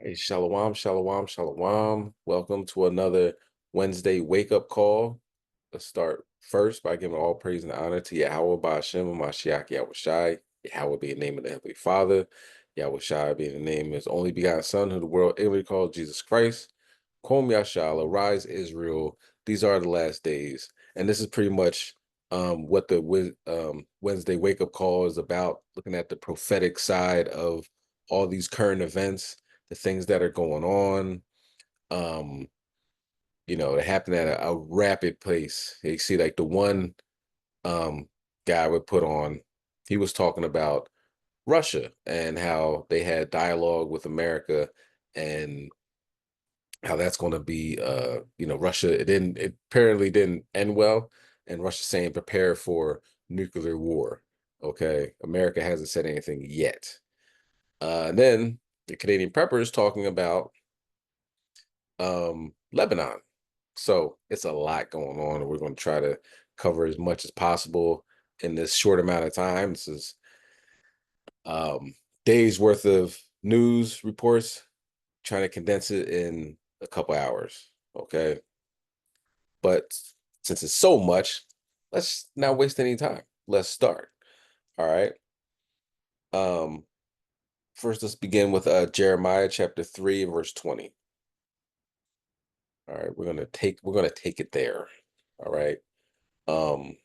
Hey, shalom, shalom, shalom. Welcome to another Wednesday wake up call. Let's start first by giving all praise and honor to Yahweh Ba'ashem and Mashiach Yahweh Shai. Yahweh being the name of the Heavenly Father, Yahweh Shai being the name of his only begotten Son, who the world inwardly called Jesus Christ. Kom Yashal, arise Israel. These are the last days. And this is pretty much what the Wednesday wake up call is about, looking at the prophetic side of all these current events, the things that are going on. They happen at a rapid pace. You see, like the one guy would put on, he was talking about Russia and how they had dialogue with America and how that's going to be, Russia, it apparently didn't end well. And Russia saying prepare for nuclear war. Okay. America hasn't said anything yet. And then the Canadian Prepper is talking about Lebanon. So it's a lot going on, and we're going to try to cover as much as possible in this short amount of time. This is days worth of news reports, trying to condense it in a couple hours. Okay. But since it's so much, let's not waste any time. Let's start. All right. Um, First, let's begin with Jeremiah chapter 3 and verse 20. All right, we're gonna take it there. All right. Um,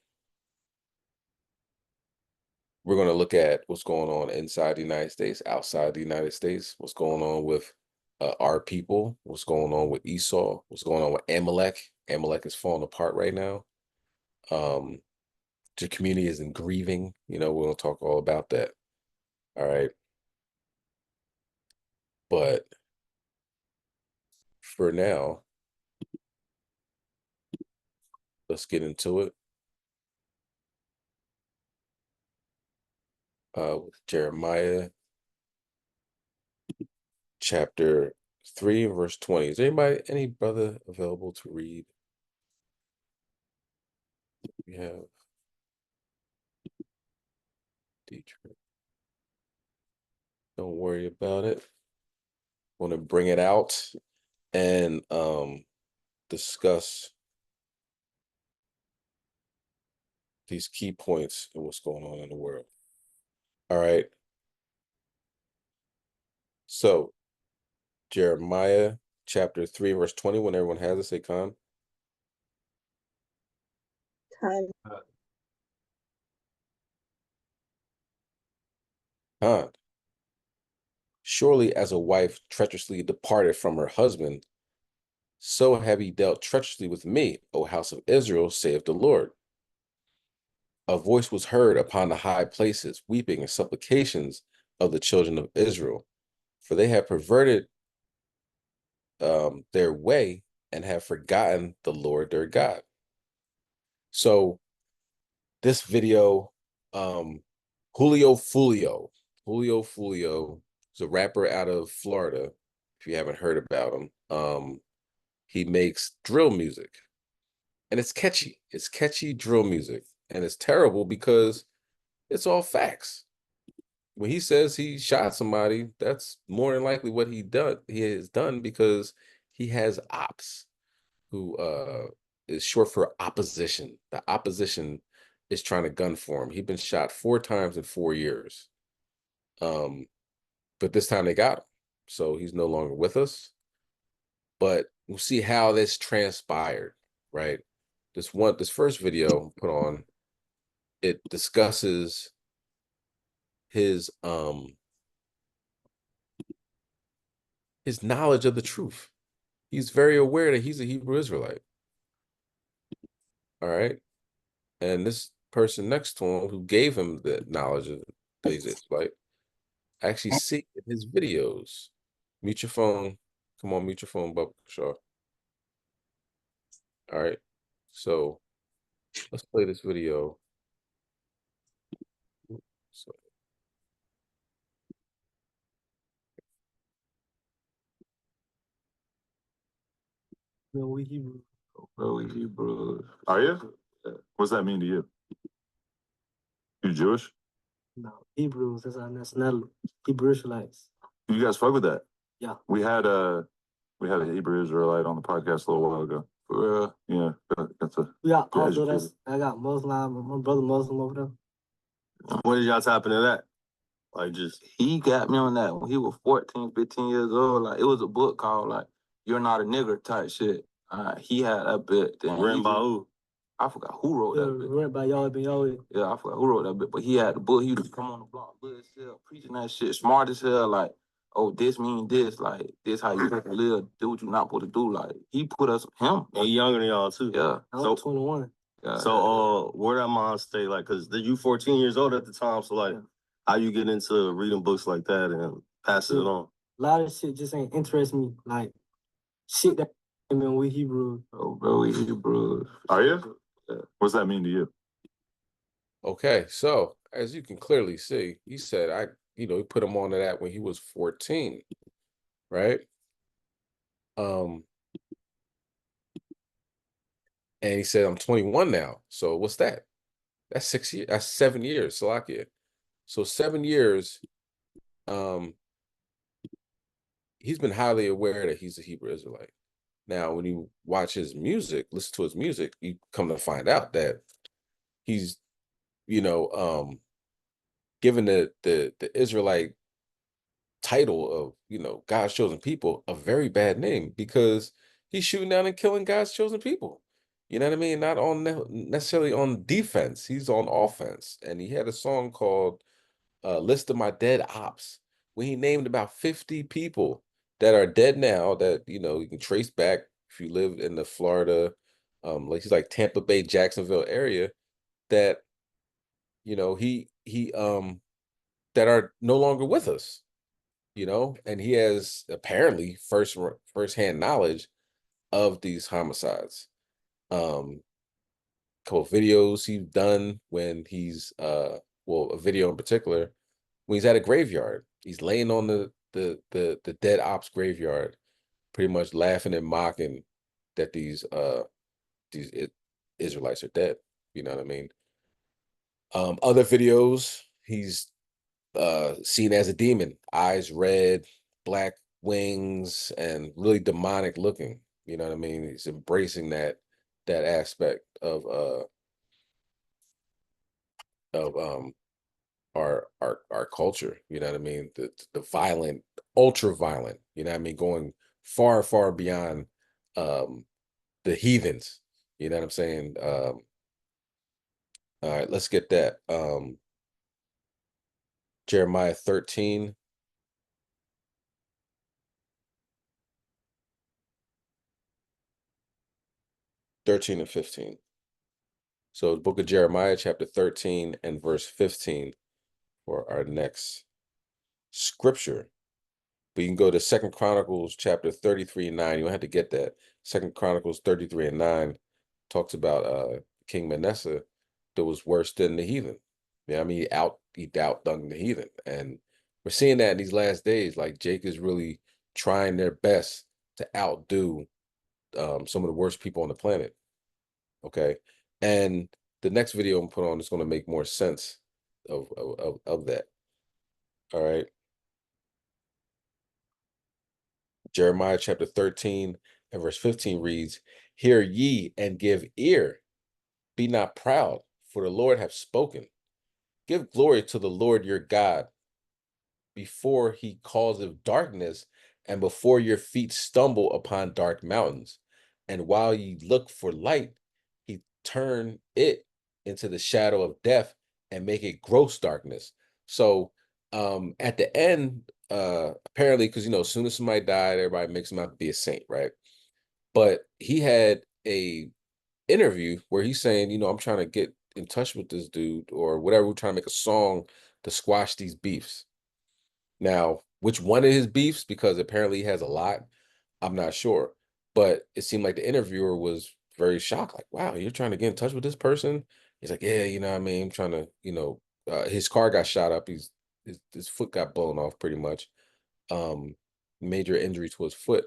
we're gonna look at what's going on inside the United States, outside the United States, what's going on with our people, what's going on with Esau, what's going on with Amalek. Amalek is falling apart right now. Um, the community is in grieving. We're gonna talk all about that. All right. But for now, let's get into it. With Jeremiah chapter 3 and verse 20. Is any brother available to read? We have Detroit. Don't worry about it. I want to bring it out and discuss these key points and what's going on in the world. All right. So Jeremiah chapter 3, verse 20. When everyone has it, say Khan. Time. Khan. Surely as a wife treacherously departed from her husband, so have ye dealt treacherously with me, O house of Israel, saith the Lord. A voice was heard upon the high places, weeping and supplications of the children of Israel, for they have perverted their way and have forgotten the Lord their God. So this video, Julio Fulio is a rapper out of Florida. If you haven't heard about him, he makes drill music, and it's catchy. It's catchy drill music, and it's terrible because it's all facts. When he says he shot somebody, that's more than likely what he has done, because he has ops who is short for opposition. The opposition is trying to gun for him. He's been shot 4 times in 4 years. But this time they got him. So he's no longer with us. But we'll see how this transpired, right? This first video put on, it discusses his knowledge of the truth. He's very aware that he's a Hebrew Israelite. All right. And this person next to him who gave him the knowledge of that he's Israelite actually see his videos. Mute your phone. Come on, mute your phone, Bubba Shaw. All right. So let's play this video. So, No, we Hebrew. Oh, we Hebrews. Are you? What's that mean to you? You Jewish? No, Hebrews, that's our nationality. Hebrew Israelites. You guys fuck with that? Yeah. We had a Hebrew Israelite on the podcast a little while ago. For real. Yeah, that's a We got Get also educated. I got Muslim, my brother Muslim over there. When did y'all tap into that? Like, just he got me on that when he was 14, 15 years old. Like, it was a book called like "You're Not a Nigger" type shit. He had that bit. Then Written by who? I forgot who wrote that bit. Written by Yahweh Ben Yahweh. Yeah, I forgot who wrote that bit. But he had the book. He would come on the block, good as hell, preaching that shit, smart as hell. Like, oh, this mean this. Like, this how you supposed to live. Do what you not supposed to do. Like, he put us him. And he younger than y'all too. Yeah. I'm So 21. Yeah. so where that mind stay like? Cause you 14 years old at the time. So like, Yeah. how you get into reading books like that and passing it on? A lot of shit just ain't interest me. Like shit that I mean we Hebrew. Oh, bro, we Hebrews. Are you? What's that mean to you? Okay, so as you can clearly see, he said he put him on to that when he was 14, right? And he said, I'm 21 now. So what's that? That's 6 years, that's 7 years, Salakia. So 7 years, he's been highly aware that he's a Hebrew Israelite. Now, when you watch his music, listen to his music, you come to find out that he's, given the Israelite title of, God's chosen people a very bad name because he's shooting down and killing God's chosen people. You know what I mean? Not on necessarily on defense. He's on offense. And he had a song called List of My Dead Ops, where he named about 50 people that are dead now that, you can trace back if you live in the Florida, he's like Tampa Bay, Jacksonville area that, he that are no longer with us, and he has apparently firsthand knowledge of these homicides. Couple of videos he's done when he's a video in particular when he's at a graveyard. He's laying on the dead ops graveyard, pretty much laughing and mocking that these Israelites are dead. You know what I mean? Other videos, he's seen as a demon, eyes red, black wings, and really demonic looking. You know what I mean? He's embracing that aspect of our culture. You know what I mean? The violent, ultra violent. You know what I mean? Going far beyond the heathens. You know what I'm saying? All right, let's get that. Jeremiah 13. And 15. So the book of Jeremiah, chapter 13 and verse 15 for our next scripture. But you can go to 2 Chronicles chapter 33 and 9. You don't have to get that. 2 Chronicles 33 and 9 talks about King Manasseh that was worse than the heathen. Yeah, I mean, he outdone the heathen. And we're seeing that in these last days. Like Jake is really trying their best to outdo some of the worst people on the planet. Okay. And the next video I'm put on is going to make more sense of that. All right. Jeremiah chapter 13 and verse 15 reads, Hear ye and give ear, be not proud, for the Lord hath spoken. Give glory to the Lord your God before he causeth darkness, and before your feet stumble upon dark mountains. And while ye look for light, he turn it into the shadow of death and make it gross darkness. So at the end, apparently, because as soon as somebody died, everybody makes him out to be a saint, right? But he had a interview where he's saying, I'm trying to get in touch with this dude or whatever. We're trying to make a song to squash these beefs. Now, which one of his beefs, because apparently he has a lot, I'm not sure. But it seemed like the interviewer was very shocked, like, wow, you're trying to get in touch with this person? He's like, yeah, you know what I mean? I'm trying to, his car got shot up. His foot got blown off pretty much. Major injury to his foot.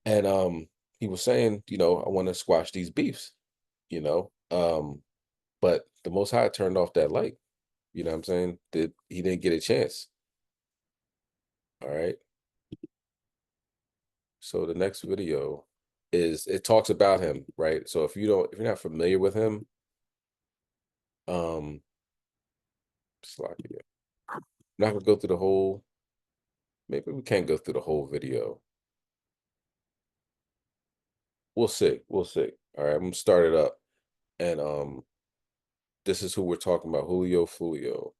And he was saying, I want to squash these beefs, but the Most High turned off that light. You know what I'm saying? He didn't get a chance. All right. So the next video is, it talks about him, right? So if you're not familiar with him, Slocky. I'm not gonna go through the whole. Maybe we can't go through the whole video. We'll see. We'll see. All right, I'm gonna start it up, and this is who we're talking about, Julio Fulio.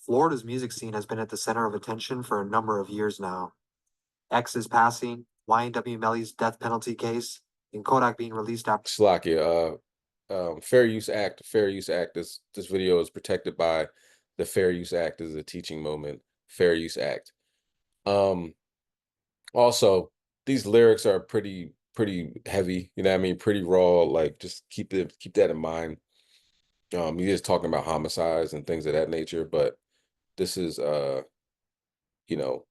Florida's music scene has been at the center of attention for a number of years now. X's passing, YNW Melly's death penalty case, and Kodak being released after Slocky, Fair Use Act. Fair Use Act. This video is protected by the Fair Use Act. This is a teaching moment. Fair Use Act. Also, these lyrics are pretty heavy. You know what I mean? Pretty raw. Like, just keep that in mind. He is talking about homicides and things of that nature, but this is you know,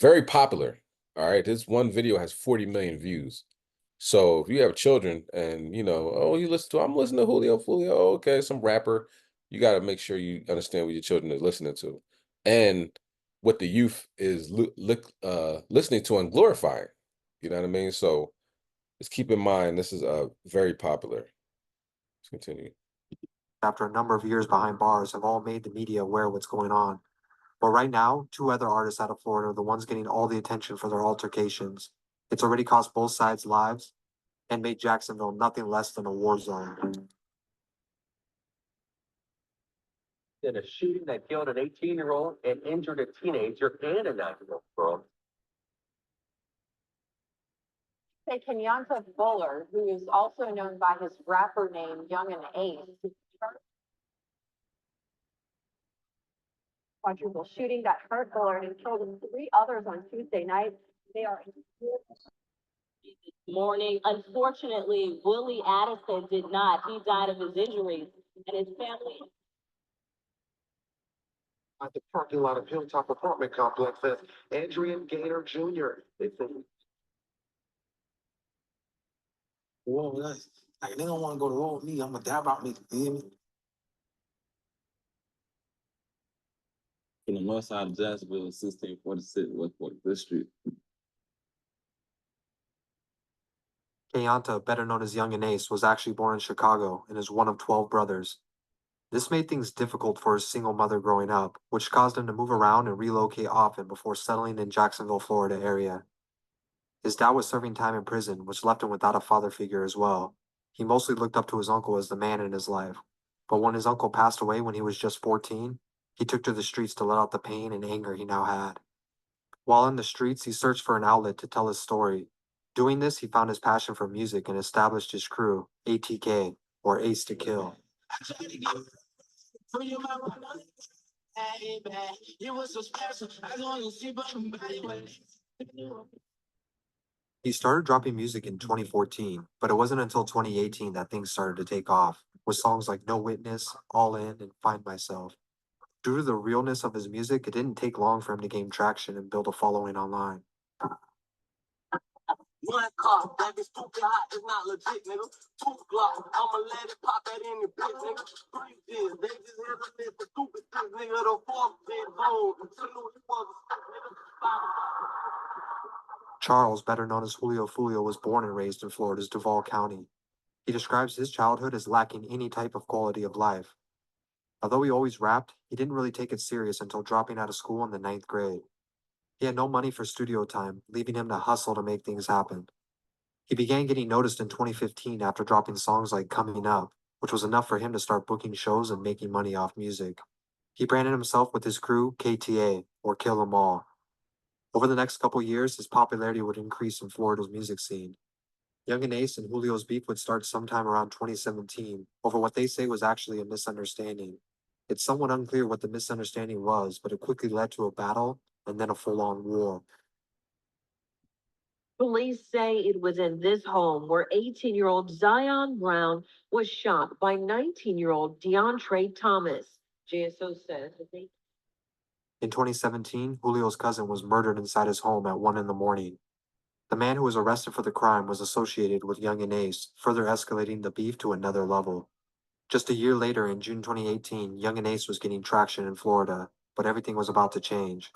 very popular. All right, this one video has 40 million views. So if you have children and oh, I'm listening to Julio Fulio, oh, okay, some rapper, you got to make sure you understand what your children are listening to, and what the youth is listening to and glorifying. You know what I mean? So just keep in mind, this is very popular. Let's continue. after a number of years behind bars have all made the media aware of what's going on. But right now, two other artists out of Florida are the ones getting all the attention for their altercations. It's already cost both sides lives and made Jacksonville nothing less than a war zone. In a shooting that killed an 18-year-old and injured a teenager and a 9-year-old girl. Say Kenyatta Buller, who is also known by his rapper name Young and Ace. Quadruple shooting that hurt Bullard and killed 3 others on Tuesday night. They are this morning. Unfortunately, Willie Addison did not. He died of his injuries, and his family. At the parking lot of Hilltop Apartment Complex, that's Adrian Gaynor Jr. They say, Whoa, that's like they don't want to go to war with me. I'm gonna die about me. You hear me? From the north side of Jacksonville, 1646 West 45th Street. Kenyatta, better known as Young and Ace, was actually born in Chicago and is one of 12 brothers. This made things difficult for his single mother growing up, which caused him to move around and relocate often before settling in Jacksonville, Florida area. His dad was serving time in prison, which left him without a father figure as well. He mostly looked up to his uncle as the man in his life. But when his uncle passed away when he was just 14, he took to the streets to let out the pain and anger he now had. While in the streets, he searched for an outlet to tell his story. Doing this, he found his passion for music and established his crew, ATK, or Ace to Kill. He started dropping music in 2014, but it wasn't until 2018 that things started to take off, with songs like No Witness, All In, and Find Myself. Due to the realness of his music, it didn't take long for him to gain traction and build a following online. One car, that is stupid hot, it's not legit, nigga. 2 Glock, I'ma let it pop that in your bitch, nigga. 3 years, they just had to let the stupid shit, nigga. The 4th been gold, until knew he was a nigga. Charles, better known as Julio Fulio, was born and raised in Florida's Duval County. He describes his childhood as lacking any type of quality of life. Although he always rapped, he didn't really take it serious until dropping out of school in the 9th grade. He had no money for studio time, leaving him to hustle to make things happen. He began getting noticed in 2015 after dropping songs like Coming Up, which was enough for him to start booking shows and making money off music. He branded himself with his crew KTA, or Kill 'Em All. Over the next couple years, his popularity would increase in Florida's music scene. Young and Ace and Julio's beef would start sometime around 2017 over what they say was actually a misunderstanding. It's somewhat unclear what the misunderstanding was, but it quickly led to a battle and then a full-on war. Police say it was in this home where 18-year-old Zion Brown was shot by 19-year-old DeAndre Thomas. JSO says. In 2017, Julio's cousin was murdered inside his home at 1 in the morning. The man who was arrested for the crime was associated with Young and Ace, further escalating the beef to another level. Just a year later, in June 2018, Young and Ace was getting traction in Florida. but everything was about to change.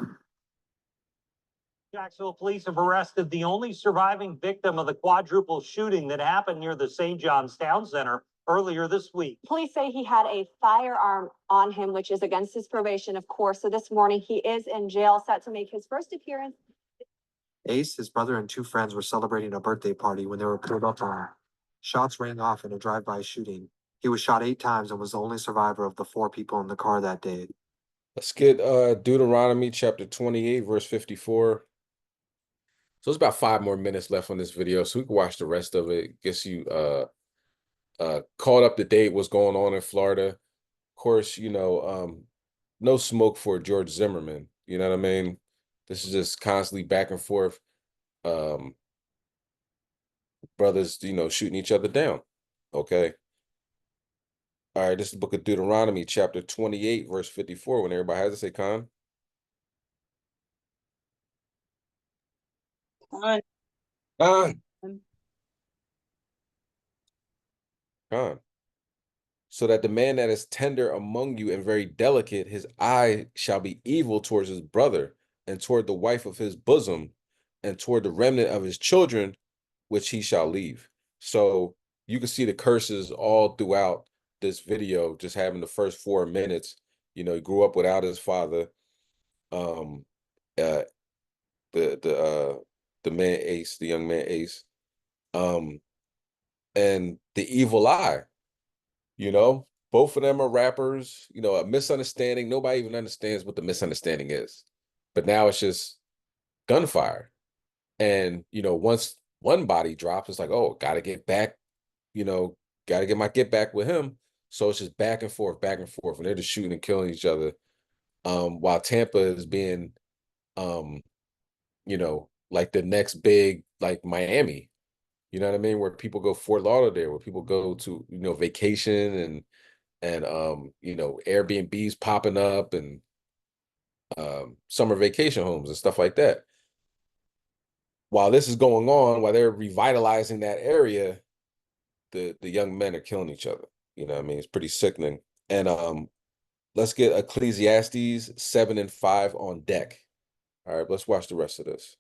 Jacksonville police have arrested the only surviving victim of the quadruple shooting that happened near the St. John's Town Center earlier this week. Police say he had a firearm on him, which is against his probation, of course. So this morning he is in jail, set to make his first appearance. Ace, his brother, and two friends were celebrating a birthday party when they were pulled up on him. Shots rang off in a drive-by shooting. He was shot 8 times and was the only survivor of the 4 people in the car that day. Let's get Deuteronomy chapter 28, verse 54. So it's about 5 more minutes left on this video, so we can watch the rest of it. Gets you caught up to date what's going on in Florida. Of course, you know, no smoke for George Zimmerman. You know what I mean? This is just constantly back and forth. Brothers, you know, shooting each other down. Okay. All right, this is the book of Deuteronomy, chapter 28, verse 54. When everybody has it, say Con. Con. Con. So that the man that is tender among you and very delicate, his eye shall be evil towards his brother, and toward the wife of his bosom, and toward the remnant of his children, which he shall leave. So you can see the curses all throughout this video, just having the first 4 minutes. You know, he grew up without his father. The man Ace, the young man Ace, and the evil eye. You know, both of them are rappers. You know, a misunderstanding. Nobody even understands what the misunderstanding is. But now it's just gunfire. And, you know, once one body drops, it's like, oh, got to get back, you know, got to get my get back with him. So it's just back and forth, and they're just shooting and killing each other. While Tampa is being, you know, like the next big, like Miami, you know what I mean? Where people go Fort Lauderdale, where people go to, you know, vacation and you know, Airbnbs popping up and summer vacation homes and stuff like that. While this is going on, while they're revitalizing that area, the young men are killing each other. You know what I mean? It's pretty sickening. And let's get Ecclesiastes 7 and 5 on deck. All right, let's watch the rest of this.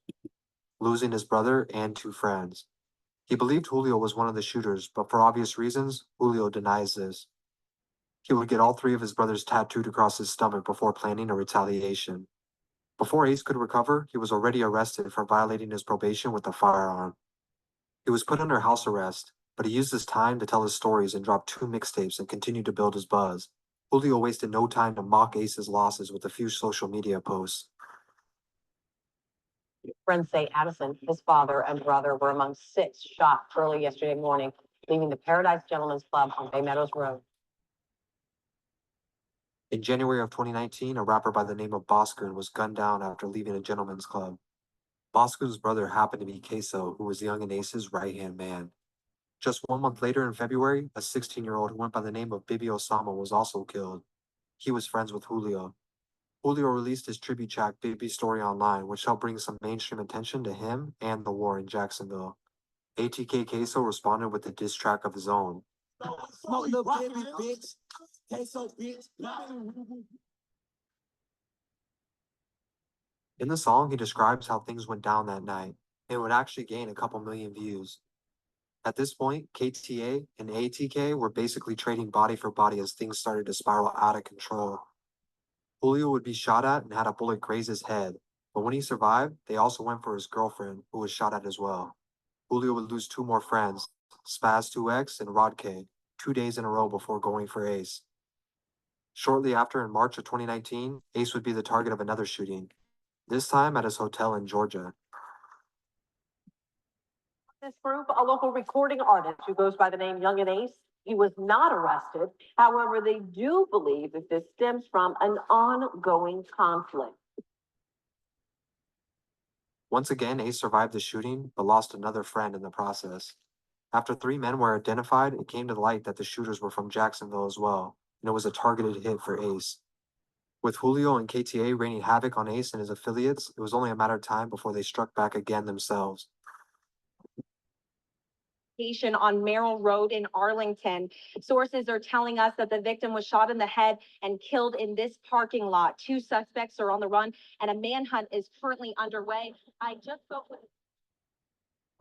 Losing his brother and 2 friends. He believed Julio was one of the shooters, but for obvious reasons, Julio denies this. He would get all 3 of his brothers tattooed across his stomach before planning a retaliation. Before Ace could recover, he was already arrested for violating his probation with a firearm. He was put under house arrest, but he used his time to tell his stories and dropped 2 mixtapes and continued to build his buzz. Julio wasted no time to mock Ace's losses with a few social media posts. Friends say Addison, his father and brother, were among 6 shot early yesterday morning, leaving the Paradise Gentlemen's Club on Bay Meadows Road. In January of 2019, a rapper by the name of Boscoon was gunned down after leaving a gentleman's club. Boscoon's brother happened to be Queso, who was Young and Ace's right-hand man. Just 1 month later in February, a 16-year-old who went by the name of Bibi Osama was also killed. He was friends with Julio. Julio released his tribute track Bibi's Story online, which helped bring some mainstream attention to him and the war in Jacksonville. ATK Queso responded with a diss track of his own. In the song, he describes how things went down that night. It would actually gain a couple million views. At this point, KTA and ATK were basically trading body for body as things started to spiral out of control. Julio would be shot at and had a bullet graze his head, but when he survived, they also went for his girlfriend, who was shot at as well. Julio would lose 2 more friends, Spaz2X and Rod K, 2 days in a row before going for Ace. Shortly after, in March of 2019, Ace would be the target of another shooting, this time at his hotel in Georgia. This group, a local recording artist who goes by the name Young and Ace, he was not arrested. However, they do believe that this stems from an ongoing conflict. Once again, Ace survived the shooting, but lost another friend in the process. After 3 men were identified, it came to light that the shooters were from Jacksonville as well, and it was a targeted hit for Ace. With Julio and KTA raining havoc on Ace and his affiliates, it was only a matter of time before they struck back again themselves. location on Merrill Road in Arlington. Sources are telling us that the victim was shot in the head and killed in this parking lot. 2 suspects are on the run and a manhunt is currently underway. I just spoke with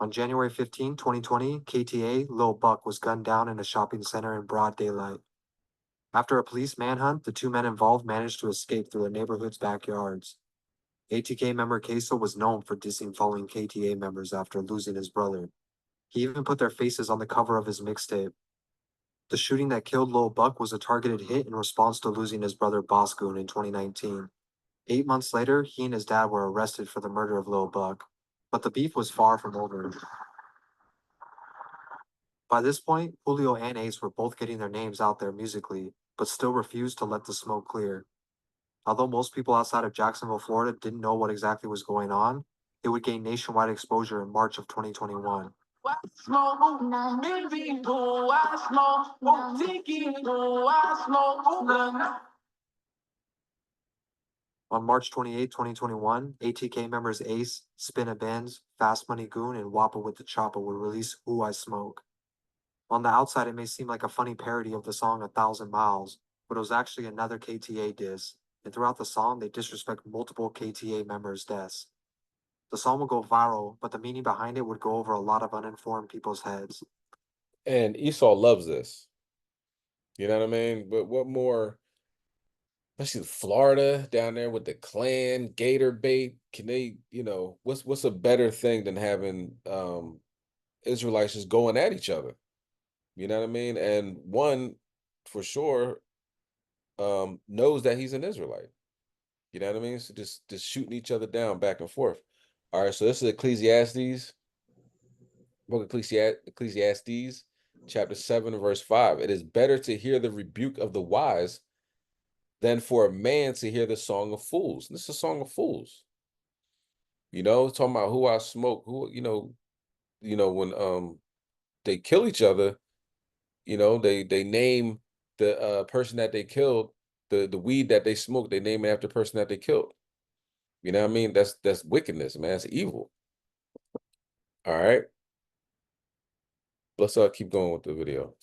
On January 15, 2020, KTA Lil Buck was gunned down in a shopping center in broad daylight. After a police manhunt, the 2 men involved managed to escape through the neighborhood's backyards. ATK member Queso was known for dissing fallen KTA members after losing his brother. He even put their faces on the cover of his mixtape. The shooting that killed Lil Buck was a targeted hit in response to losing his brother Boscoon in 2019. 8 months later, he and his dad were arrested for the murder of Lil Buck, but the beef was far from over. By this point, Julio and Ace were both getting their names out there musically, but still refused to let the smoke clear. Although most people outside of Jacksonville, Florida didn't know what exactly was going on, it would gain nationwide exposure in March of 2021. I smoke, maybe go, I smoke, oh, tiki, go, I smoke, On March 28, 2021, ATK members Ace, Spinna Benz, Fast Money Goon, and Wappa with the Choppa would release Who I Smoke. On the outside, it may seem like a funny parody of the song 1,000 Miles, but it was actually another KTA diss, and throughout the song, they disrespect multiple KTA members' deaths. The song would go viral, but the meaning behind it would go over a lot of uninformed people's heads. And Esau loves this. You know what I mean? But what more, especially Florida down there with the Klan, Gator bait, can they, what's a better thing than having Israelites just going at each other? You know what I mean? And one for sure knows that he's an Israelite. You know what I mean? So just shooting each other down back and forth. All right, so this is Ecclesiastes, book of Ecclesiastes, chapter 7, verse 5. It is better to hear the rebuke of the wise than for a man to hear the song of fools. This is a song of fools. Talking about who I smoke, who, when they kill each other, they name the person that they killed, the weed that they smoked, they name it after the person that they killed. You know what I mean? That's wickedness, man. It's evil. All right. Let's keep going with the video.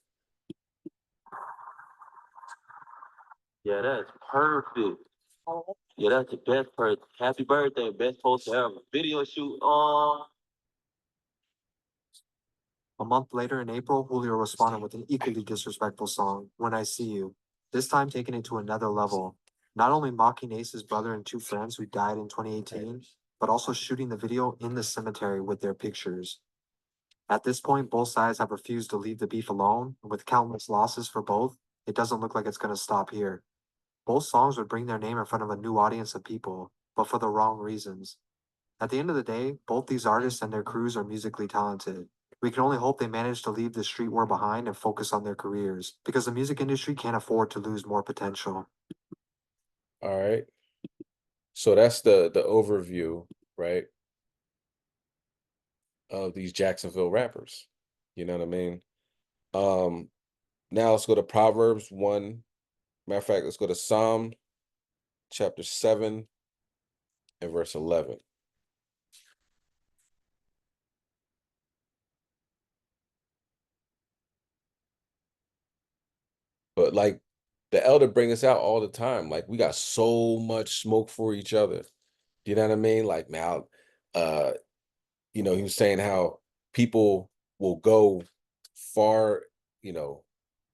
Yeah, that's perfect. Yeah, that's the best part. Happy birthday, best post ever. Video shoot. A month later in April, Julio responded with an equally disrespectful song, When I See You, this time taking it to another level, not only mocking Ace's brother and 2 friends who died in 2018, but also shooting the video in the cemetery with their pictures. At this point, both sides have refused to leave the beef alone, and with countless losses for both, it doesn't look like it's going to stop here. Both songs would bring their name in front of a new audience of people, but for the wrong reasons. At the end of the day, both these artists and their crews are musically talented. We can only hope they manage to leave the street war behind and focus on their careers, because the music industry can't afford to lose more potential. All right. So that's the overview, right, of these Jacksonville rappers. You know what I mean? Now let's go to Proverbs 1. Matter of fact, let's go to Psalm chapter 7 and verse 11. But like the elder bring us out all the time. Like we got so much smoke for each other. You know what I mean? Like now, he was saying how people will go far,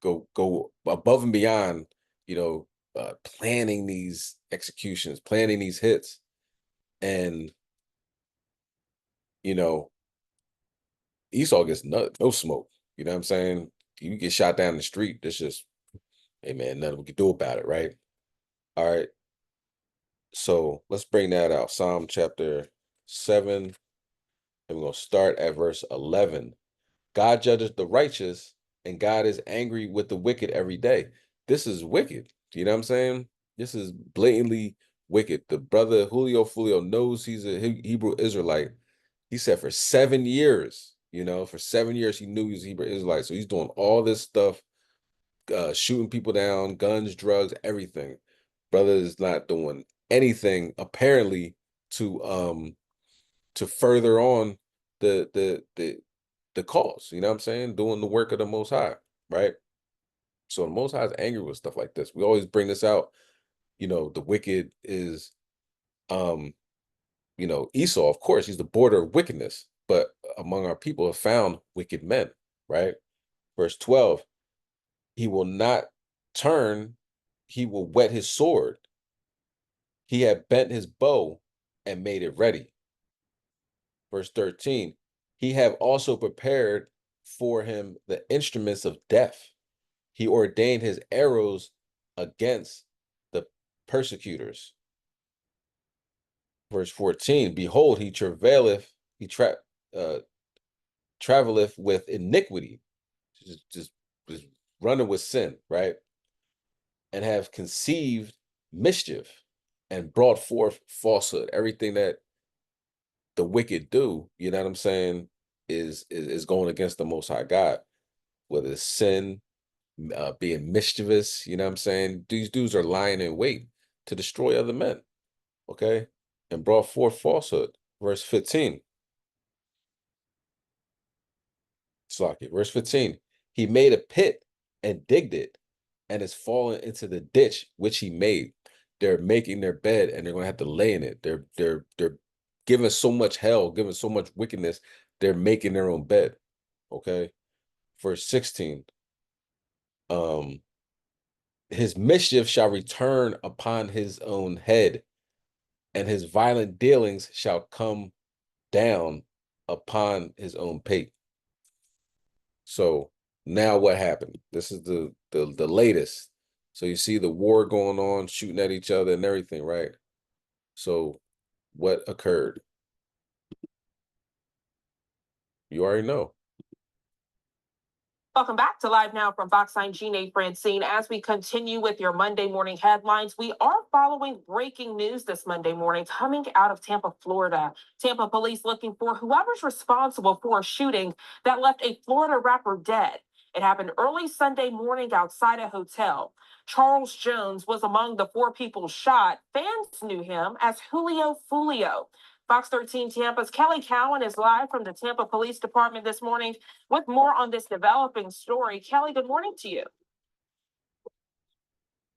go above and beyond, planning these executions, planning these hits. And, Esau gets no smoke. You know what I'm saying? You get shot down the street. That's just, hey man, nothing we can do about it, right? All right. So let's bring that out. Psalm chapter 7, and we're going to start at verse 11. God judges the righteous, and God is angry with the wicked every day. This is wicked. You know what I'm saying? This is blatantly wicked. The brother Julio Fulio knows he's a Hebrew Israelite. He said for 7 years, for 7 years, he knew he was a Hebrew Israelite. So he's doing all this stuff, shooting people down, guns, drugs, everything. Brother is not doing anything apparently to further on the the cause, you know what I'm saying? Doing the work of the Most High, right? So the Most High is angry with stuff like this. We always bring this out, the wicked is, Esau, of course, he's the border of wickedness, but among our people have found wicked men, right? Verse 12, he will not turn, he will whet his sword. He had bent his bow and made it ready. Verse 13, he have also prepared for him the instruments of death. He ordained his arrows against the persecutors. Verse 14, behold, he travaileth, traveleth with iniquity, just running with sin, right? And have conceived mischief and brought forth falsehood. Everything that the wicked do, you know what I'm saying, is going against the Most High God, whether it's sin, being mischievous, you know what I'm saying? These dudes are lying in wait to destroy other men, okay? And brought forth falsehood. Verse 15. Verse 15. He made a pit and digged it and is fallen into the ditch which he made. They're making their bed and they're going to have to lay in it. They're giving so much hell, giving so much wickedness, they're making their own bed. Okay. Verse 16. His mischief shall return upon his own head, and his violent dealings shall come down upon his own pate. So now what happened? This is the latest. So you see the war going on, shooting at each other and everything, right? So what occurred? You already know. Welcome back to Live Now from Fox 9 Gina Francine. As we continue with your Monday morning headlines, we are following breaking news this Monday morning coming out of Tampa, Florida. Tampa police looking for whoever's responsible for a shooting that left a Florida rapper dead. It happened early Sunday morning outside a hotel. Charles Jones was among the 4 people shot. Fans knew him as Julio Fulio. Fox 13 Tampa's Kelly Cowan is live from the Tampa Police Department this morning with more on this developing story. Kelly, good morning to you.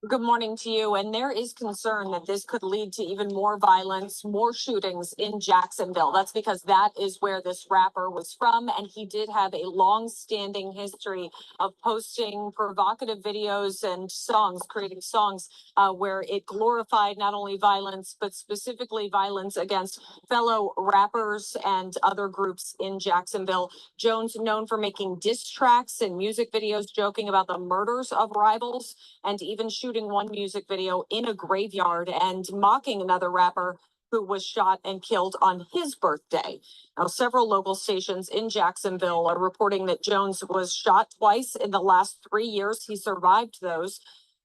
Good morning to you. And there is concern that this could lead to even more violence, more shootings in Jacksonville. That's because that is where this rapper was from. And he did have a long-standing history of posting provocative videos and songs, creating songs where it glorified not only violence, but specifically violence against fellow rappers and other groups in Jacksonville. Jones, known for making diss tracks and music videos joking about the murders of rivals, and even shooting one music video in a graveyard and mocking another rapper who was shot and killed on his birthday. Now, several local stations in Jacksonville are reporting that Jones was shot twice in the last 3 years. He survived those.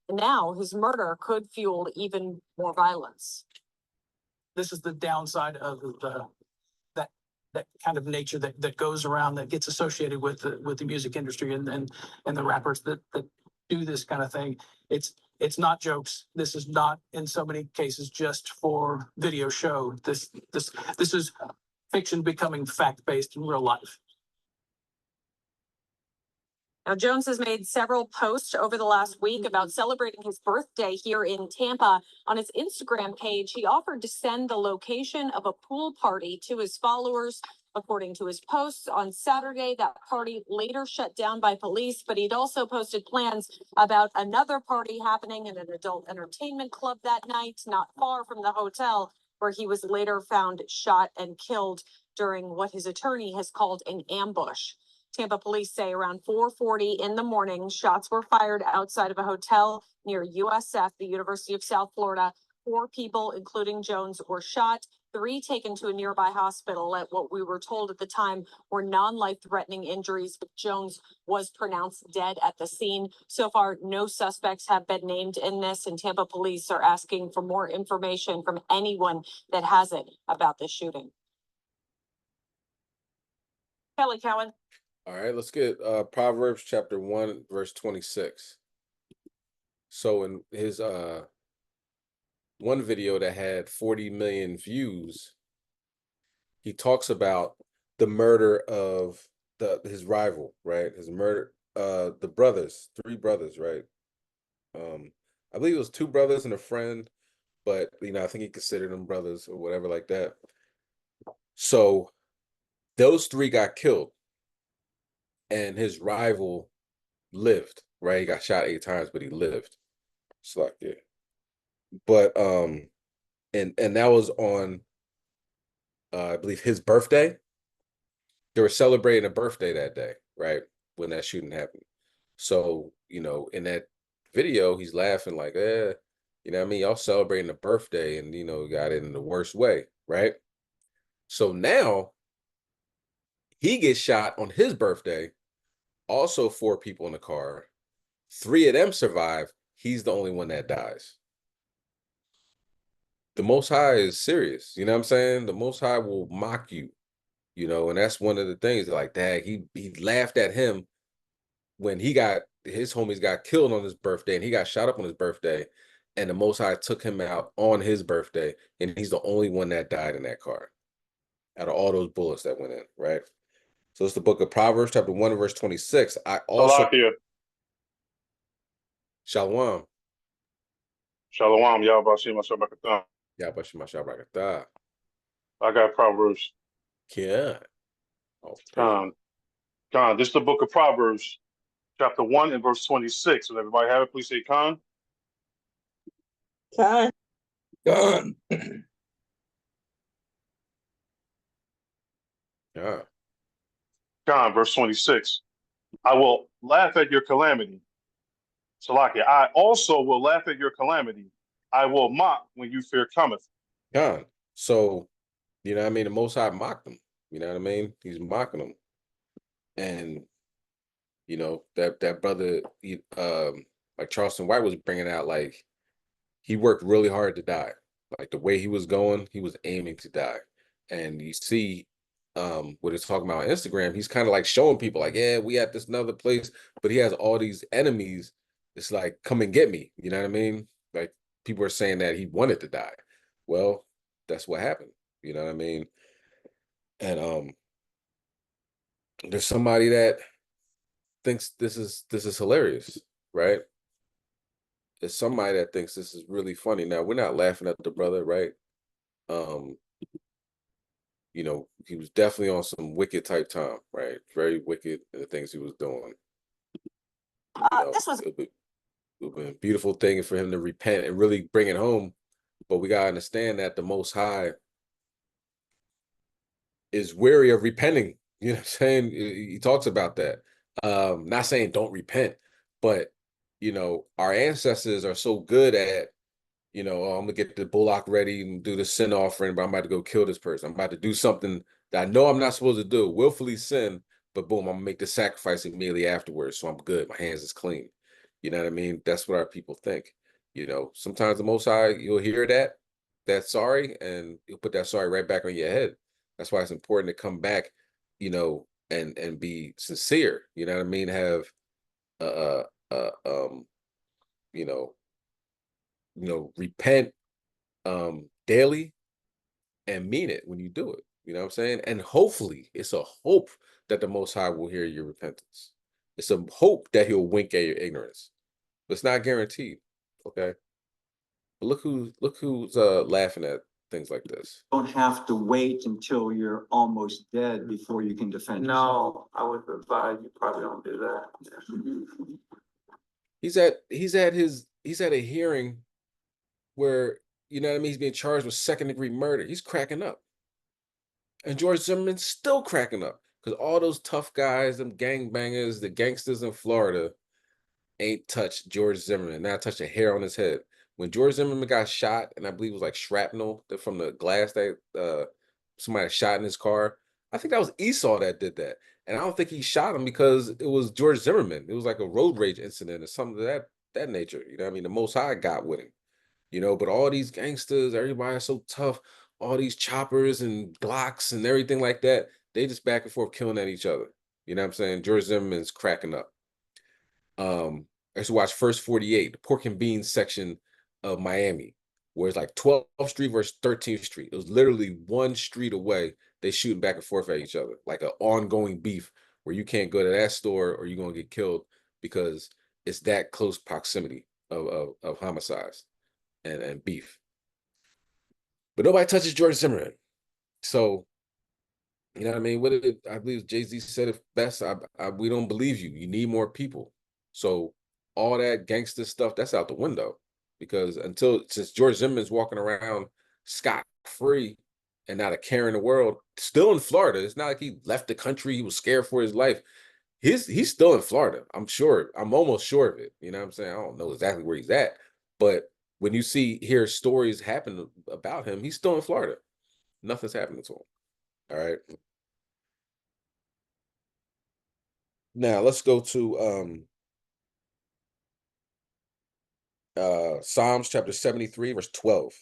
Now his murder could fuel even more violence. This is the downside of that kind of nature that goes around, that gets associated with the music industry and the rappers that do this kind of thing. It's not jokes. This is not, in so many cases, just for video show. This is fiction becoming fact-based in real life. Now, Jones has made several posts over the last week about celebrating his birthday here in Tampa. On his Instagram page, he offered to send the location of a pool party to his followers. According to his posts on Saturday, that party later shut down by police, but he'd also posted plans about another party happening in an adult entertainment club that night, not far from the hotel, where he was later found shot and killed during what his attorney has called an ambush. Tampa police say around 4:40 in the morning, shots were fired outside of a hotel near USF, the University of South Florida. 4 people, including Jones, were shot, 3 taken to a nearby hospital at what we were told at the time were non-life-threatening injuries, but Jones was pronounced dead at the scene. So far, no suspects have been named in this, and Tampa police are asking for more information from anyone that has it about this shooting. Kelly Cowan. All right, let's get Proverbs chapter 1, verse 26. So in his one video that had 40 million views, he talks about the murder of his rival, right? His murder, the brothers, 3 brothers, right? I believe it was 2 brothers and a friend, but I think he considered them brothers or whatever like that. So those 3 got killed, and his rival lived, right? He got shot 8 times, but he lived. It's like, yeah. But and that was on I believe his birthday. They were celebrating a birthday that day, right? When that shooting happened. So, in that video, he's laughing like, you know what I mean? Y'all celebrating a birthday and, got it in the worst way, right? So now he gets shot on his birthday. Also 4 people in the car. 3 of them survive. He's the only one that dies. The Most High is serious. You know what I'm saying? The Most High will mock you, and that's one of the things. Like, dad, he laughed at him when his homies got killed on his birthday, and he got shot up on his birthday, and the Most High took him out on his birthday, and he's the only one that died in that car out of all those bullets that went in, right? So it's the book of Proverbs, chapter 1, verse 26. I also Shalom. Shalom, y'all. Bashim Shabakatan. Yeah, Bashim Shabakatan. I got Proverbs. Yeah. Khan, this is the book of Proverbs, chapter 1 and verse 26. Does everybody have it? Please say Khan. Khan. Khan. Yeah. Khan, verse 26. I will laugh at your calamity. Salakia, I also will laugh at your calamity. I will mock when you fear cometh. Khan. So, the Most High mocked them. You know what I mean? He's mocking them. And, that brother, like Charleston White was bringing out, like, he worked really hard to die. Like, the way he was going, he was aiming to die. And you see what it's talking about on Instagram, he's kind of like showing people, like, yeah, we at this another place, but he has all these enemies. It's like, come and get me. You know what I mean? Like, people are saying that he wanted to die. Well, that's what happened. You know what I mean? And there's somebody that thinks this is hilarious, right? There's somebody that thinks this is really funny. Now, we're not laughing at the brother, right? He was definitely on some wicked type time, right? Very wicked in the things he was doing. It would be a beautiful thing for him to repent and really bring it home. But we gotta understand that the Most High is wary of repenting. You know what I'm saying? He talks about that. Not saying don't repent, but our ancestors are so good at, I'm gonna get the bullock ready and do the sin offering, but I'm about to go kill this person. I'm about to do something that I know I'm not supposed to do, willfully sin, but boom, I'm gonna make the sacrifice immediately afterwards, so I'm good. My hands is clean. You know what I mean? That's what our people think. Sometimes the Most High, you'll hear that's sorry, and you'll put that sorry right back on your head. That's why it's important to come back, and be sincere. You know what I mean? Have repent daily and mean it when you do it. You know what I'm saying? And hopefully it's a hope that the Most High will hear your repentance. It's a hope that he'll wink at your ignorance. But it's not guaranteed. Okay. But look who's laughing at things like this. Don't have to wait until you're almost dead before you can defend yourself. No, I would advise you probably don't do that. He's at a hearing where, you know what I mean, he's being charged with 2nd-degree murder. He's cracking up. And George Zimmerman's still cracking up. Because all those tough guys, them gangbangers, the gangsters in Florida, ain't touched George Zimmerman. Not touched a hair on his head. When George Zimmerman got shot, and I believe it was like shrapnel from the glass that somebody shot in his car, I think that was Esau that did that. And I don't think he shot him because it was George Zimmerman. It was like a road rage incident or something of that nature. You know what I mean? The Most High got with him. But all these gangsters, everybody's so tough, all these choppers and Glocks and everything like that, they just back and forth killing at each other. You know what I'm saying? George Zimmerman's cracking up. I used to watch First 48, the pork and beans section of Miami, where it's like 12th Street versus 13th Street. It was literally one street away. They shooting back and forth at each other, like an ongoing beef where you can't go to that store or you're gonna get killed because it's that close proximity of homicides and beef. But nobody touches George Zimmerman. So, you know what I mean? I believe Jay-Z said it best. We don't believe you. You need more people. So all that gangster stuff, that's out the window. Because since George Zimmerman's walking around scot-free and not a care in the world, still in Florida. It's not like he left the country, he was scared for his life. He's still in Florida. I'm sure. I'm almost sure of it. You know what I'm saying? I don't know exactly where he's at. But when you hear stories happen about him, he's still in Florida. Nothing's happening to him. All right. Now let's go to Psalms chapter 73, verse 12.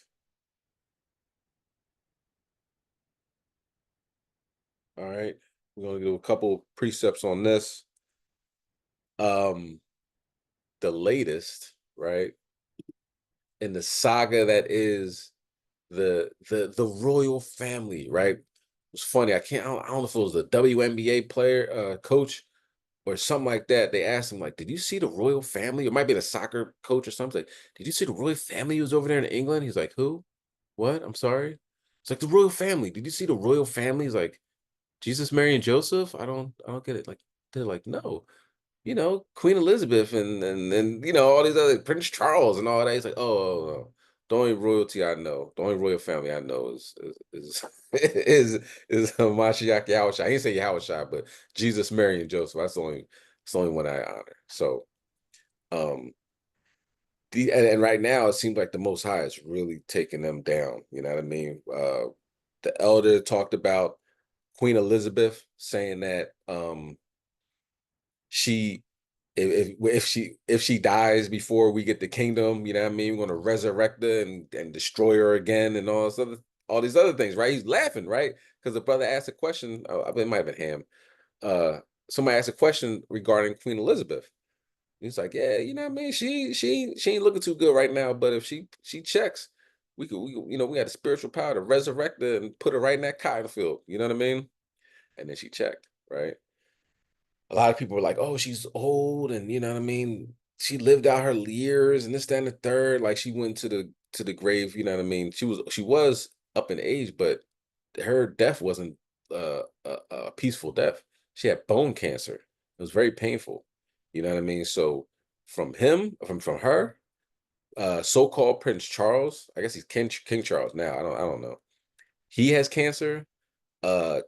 All right. We're going to do a couple precepts on this. The latest, right, in the saga that is the royal family, right? It's funny. I don't know if it was a WNBA player, coach, or something like that. They asked him, like, did you see the royal family? It might be a soccer coach or something. Did you see the royal family who was over there in England? He's like, who? What? I'm sorry. It's like the royal family. Did you see the royal family? He's like, Jesus, Mary, and Joseph? I don't get it. Like, they're like, no. You know, Queen Elizabeth and you know, all these other Prince Charles and all that. He's like, oh, the only royalty I know, the only royal family I know is Mashiach Yahushua. I didn't say Yahushua, but Jesus, Mary, and Joseph. That's the only one I honor. So and right now it seems like the Most High is really taking them down. You know what I mean? The elder talked about Queen Elizabeth saying that she if she dies before we get the kingdom, you know what I mean, we're going to resurrect her and destroy her again and all these other things, right? He's laughing, right? Because the brother asked a question. It might have been him. Somebody asked a question regarding Queen Elizabeth. He's like, yeah, you know what I mean, she ain't looking too good right now, but if she checks, we you know, we had the spiritual power to resurrect her and put her right in that cotton field. You know what I mean? And then she checked, right? A lot of people were like, oh, she's old, and you know what I mean, she lived out her years and this, that, and the third. Like, she went to the grave, you know what I mean? She was up in age, but her death wasn't a peaceful death. She had bone cancer. It was very painful. You know what I mean? So from her, so-called Prince Charles, I guess he's King Charles now. I don't know. He has cancer.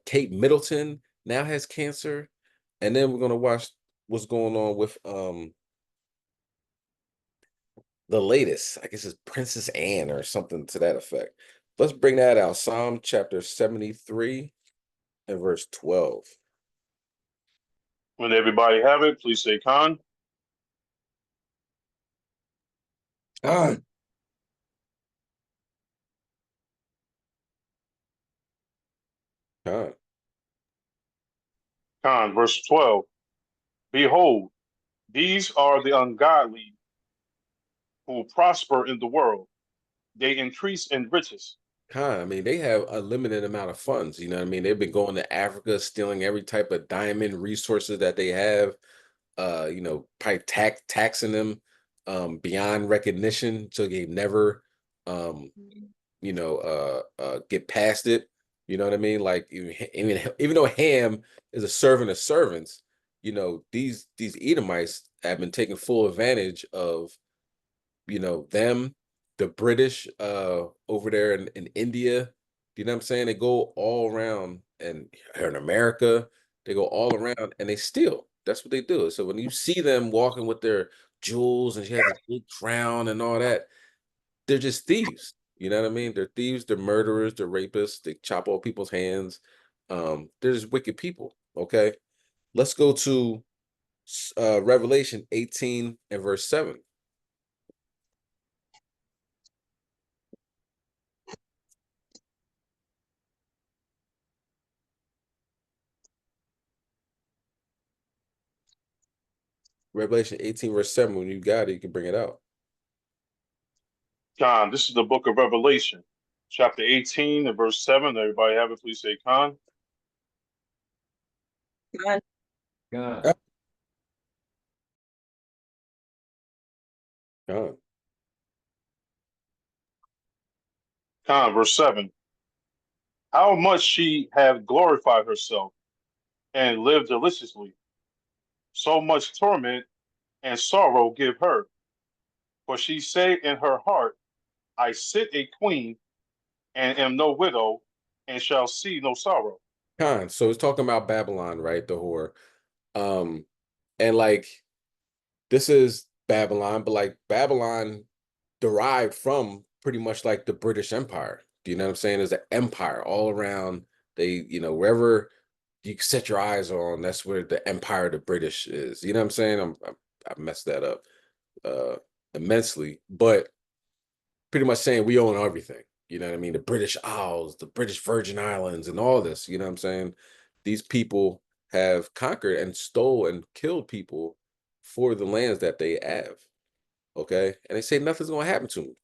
Kate Middleton now has cancer. And then we're gonna watch what's going on with the latest. I guess it's Princess Anne or something to that effect. Let's bring that out. Psalm chapter 73 and verse 12. When everybody have it, please say Khan. Khan. Khan. Khan, verse 12. Behold, these are the ungodly who prosper in the world. They increase in riches. I mean, they have a limited amount of funds. You know what I mean? They've been going to Africa, stealing every type of diamond resources that they have. You know, probably taxing them beyond recognition, so they never, you know, get past it. You know what I mean? Like, even though Ham is a servant of servants, you know, these Edomites have been taking full advantage of, you know, them, the British over there in India. You know what I'm saying? They go all around, and here in America, they go all around and they steal. That's what they do. So when you see them walking with their jewels and she has a big crown and all that, they're just thieves. You know what I mean? They're thieves, they're murderers, they're rapists, they chop off people's hands. They're just wicked people. Okay. Let's go to Revelation 18 and verse 7. Revelation 18 verse 7. When you got it, you can bring it out. Khan, this is the book of Revelation, chapter 18 and verse 7. Everybody have it, please say Khan. God. God. Verse 7. How much she have glorified herself and lived deliciously. So much torment and sorrow give her. For she say in her heart, I sit a queen and am no widow and shall see no sorrow. So it's talking about Babylon, right? The whore. And like this is Babylon, but like Babylon derived from pretty much like the British Empire. Do you know what I'm saying? There's an empire all around. They, wherever you set your eyes on, that's where the empire of the British is. You know what I'm saying? I messed that up immensely, but pretty much saying we own everything. You know what I mean? The British Isles, the British Virgin Islands, and all this. You know what I'm saying? These people have conquered and stole and killed people for the lands that they have. Okay, and they say nothing's going to happen to them.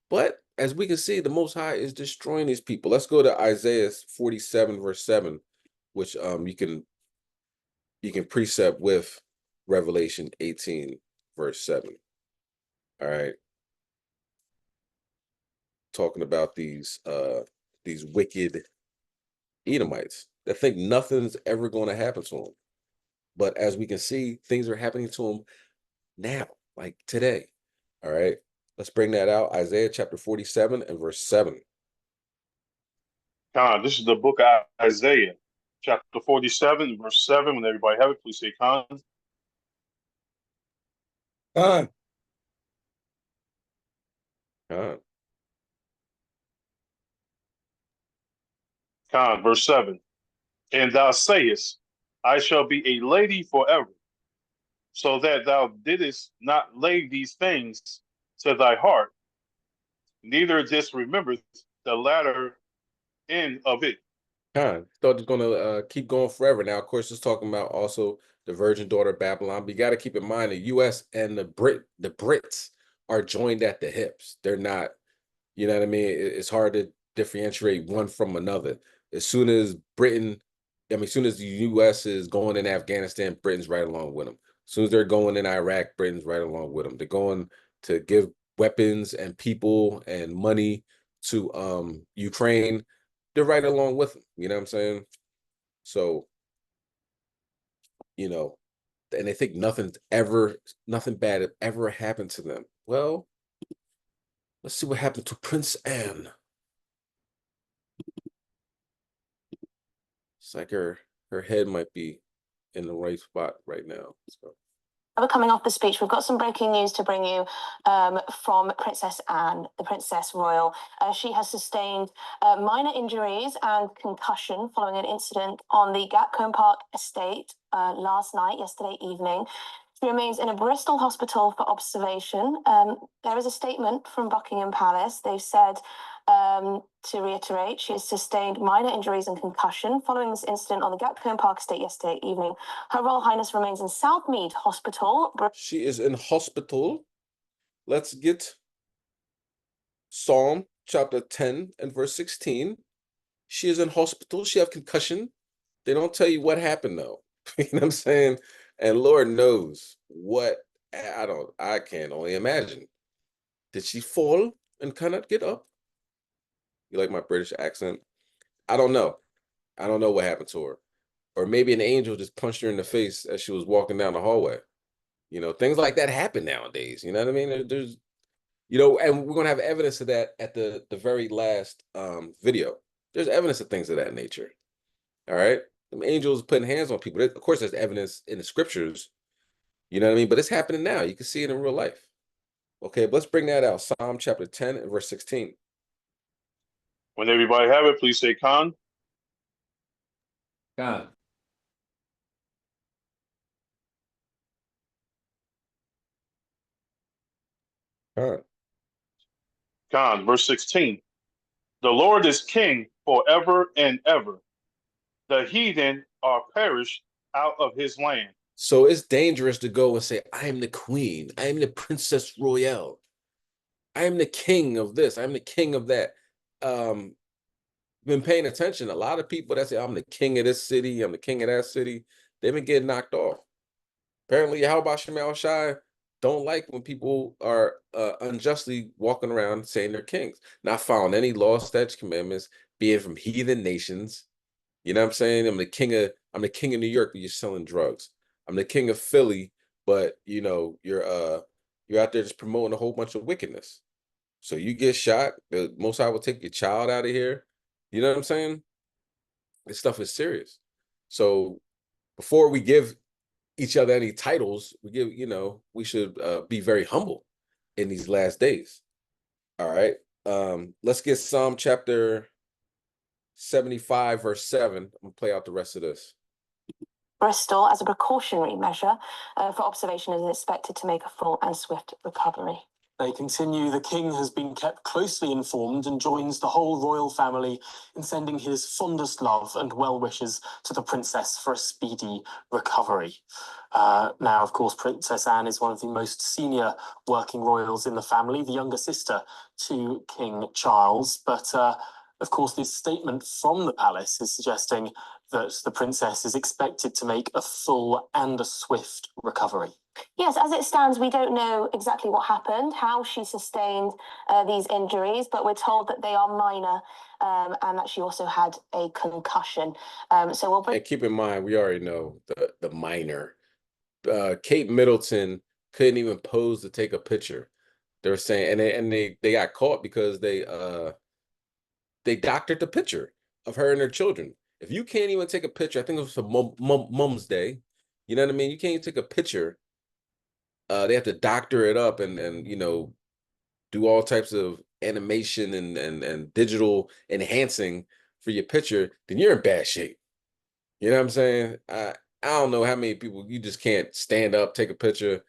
But as we can see, the Most High is destroying these people. Let's go to Isaiah 47 verse 7, which you can precept with Revelation 18 verse 7. All right, talking about these wicked Edomites that think nothing's ever going to happen to them. But as we can see, things are happening to them now, like today. All right, let's bring that out. Isaiah chapter 47 and verse 7. This is the book of Isaiah, chapter 47, verse 7. When everybody have it, please say Con. Verse 7. And thou sayest, I shall be a lady forever, so that thou didst not lay these things to thy heart, neither didst remember the latter end of it. Thought it's gonna keep going forever. Now, of course, it's talking about also the virgin daughter of Babylon. But you got to keep in mind the U.S. and the Brits are joined at the hips. They're not, you know what I mean? It's hard to differentiate one from another. As soon as as soon as the U.S. is going in Afghanistan, Britain's right along with them. As soon as they're going in Iraq, Britain's right along with them. They're going to give weapons and people and money to Ukraine. They're right along with them. You know what I'm saying? So, and they think nothing bad ever happened to them. Well, let's see what happened to Prince Anne. It's like her head might be in the right spot right now. So. Coming off the speech, we've got some breaking news to bring you from Princess Anne, the Princess Royal. She has sustained minor injuries and concussion following an incident on the Gatcombe Park estate yesterday evening. She remains in a Bristol hospital for observation. There is a statement from Buckingham Palace. They've said, to reiterate, she has sustained minor injuries and concussion following this incident on the Gatcombe Park estate yesterday evening. Her Royal Highness remains in Southmead Hospital. She is in hospital. Let's get Psalm chapter 10 and verse 16. She is in hospital. She have concussion. They don't tell you what happened though. You know what I'm saying? And Lord knows what I can only imagine. Did she fall and cannot get up? You like my British accent? I don't know. I don't know what happened to her. Or maybe an angel just punched her in the face as she was walking down the hallway. Things like that happen nowadays. You know what I mean? There's, and we're going to have evidence of that at the very last video. There's evidence of things of that nature. All right? Them angels putting hands on people. Of course, there's evidence in the scriptures. You know what I mean? But it's happening now. You can see it in real life. Okay, but let's bring that out. Psalm chapter 10 and verse 16. When everybody have it, please say Con. Con. Verse 16. The Lord is king forever and ever. The heathen are perished out of his land. So it's dangerous to go and say, I am the queen. I am the Princess Royale. I am the king of this. I'm the king of that. Been paying attention. A lot of people that say, I'm the king of this city. I'm the king of that city. they've been getting knocked off. Apparently, how about Shemal Shai don't like when people are unjustly walking around saying they're kings, not following any law, statutes, commandments, being from heathen nations. You know what I'm saying? I'm the king of New York, but you're selling drugs. I'm the king of Philly, but you know, you're out there just promoting a whole bunch of wickedness. So you get shot, the Most High will take your child out of here. You know what I'm saying? This stuff is serious. So before we give each other any titles, we should be very humble in these last days. All right. Let's get Psalm chapter 75, verse 7. I'm gonna play out the rest of this. Bristol, as a precautionary measure for observation, is expected to make a full and swift recovery. They continue, the king has been kept closely informed and joins the whole royal family in sending his fondest love and well wishes to the princess for a speedy recovery. Now, of course, Princess Anne is one of the most senior working royals in the family, the younger sister to King Charles. But, of course, this statement from the palace is suggesting that the princess is expected to make a full and a swift recovery. Yes, as it stands, we don't know exactly what happened, how she sustained these injuries, but we're told that they are minor and that she also had a concussion. So we'll bring. And keep in mind, we already know the minor. Kate Middleton couldn't even pose to take a picture. They're saying, and they got caught because they doctored the picture of her and her children. If you can't even take a picture, I think it was for Mom's Day. You know what I mean? You can't even take a picture. They have to doctor it up and do all types of animation and digital enhancing for your picture, then you're in bad shape. You know what I'm saying? I don't know how many people you just can't stand up, take a picture,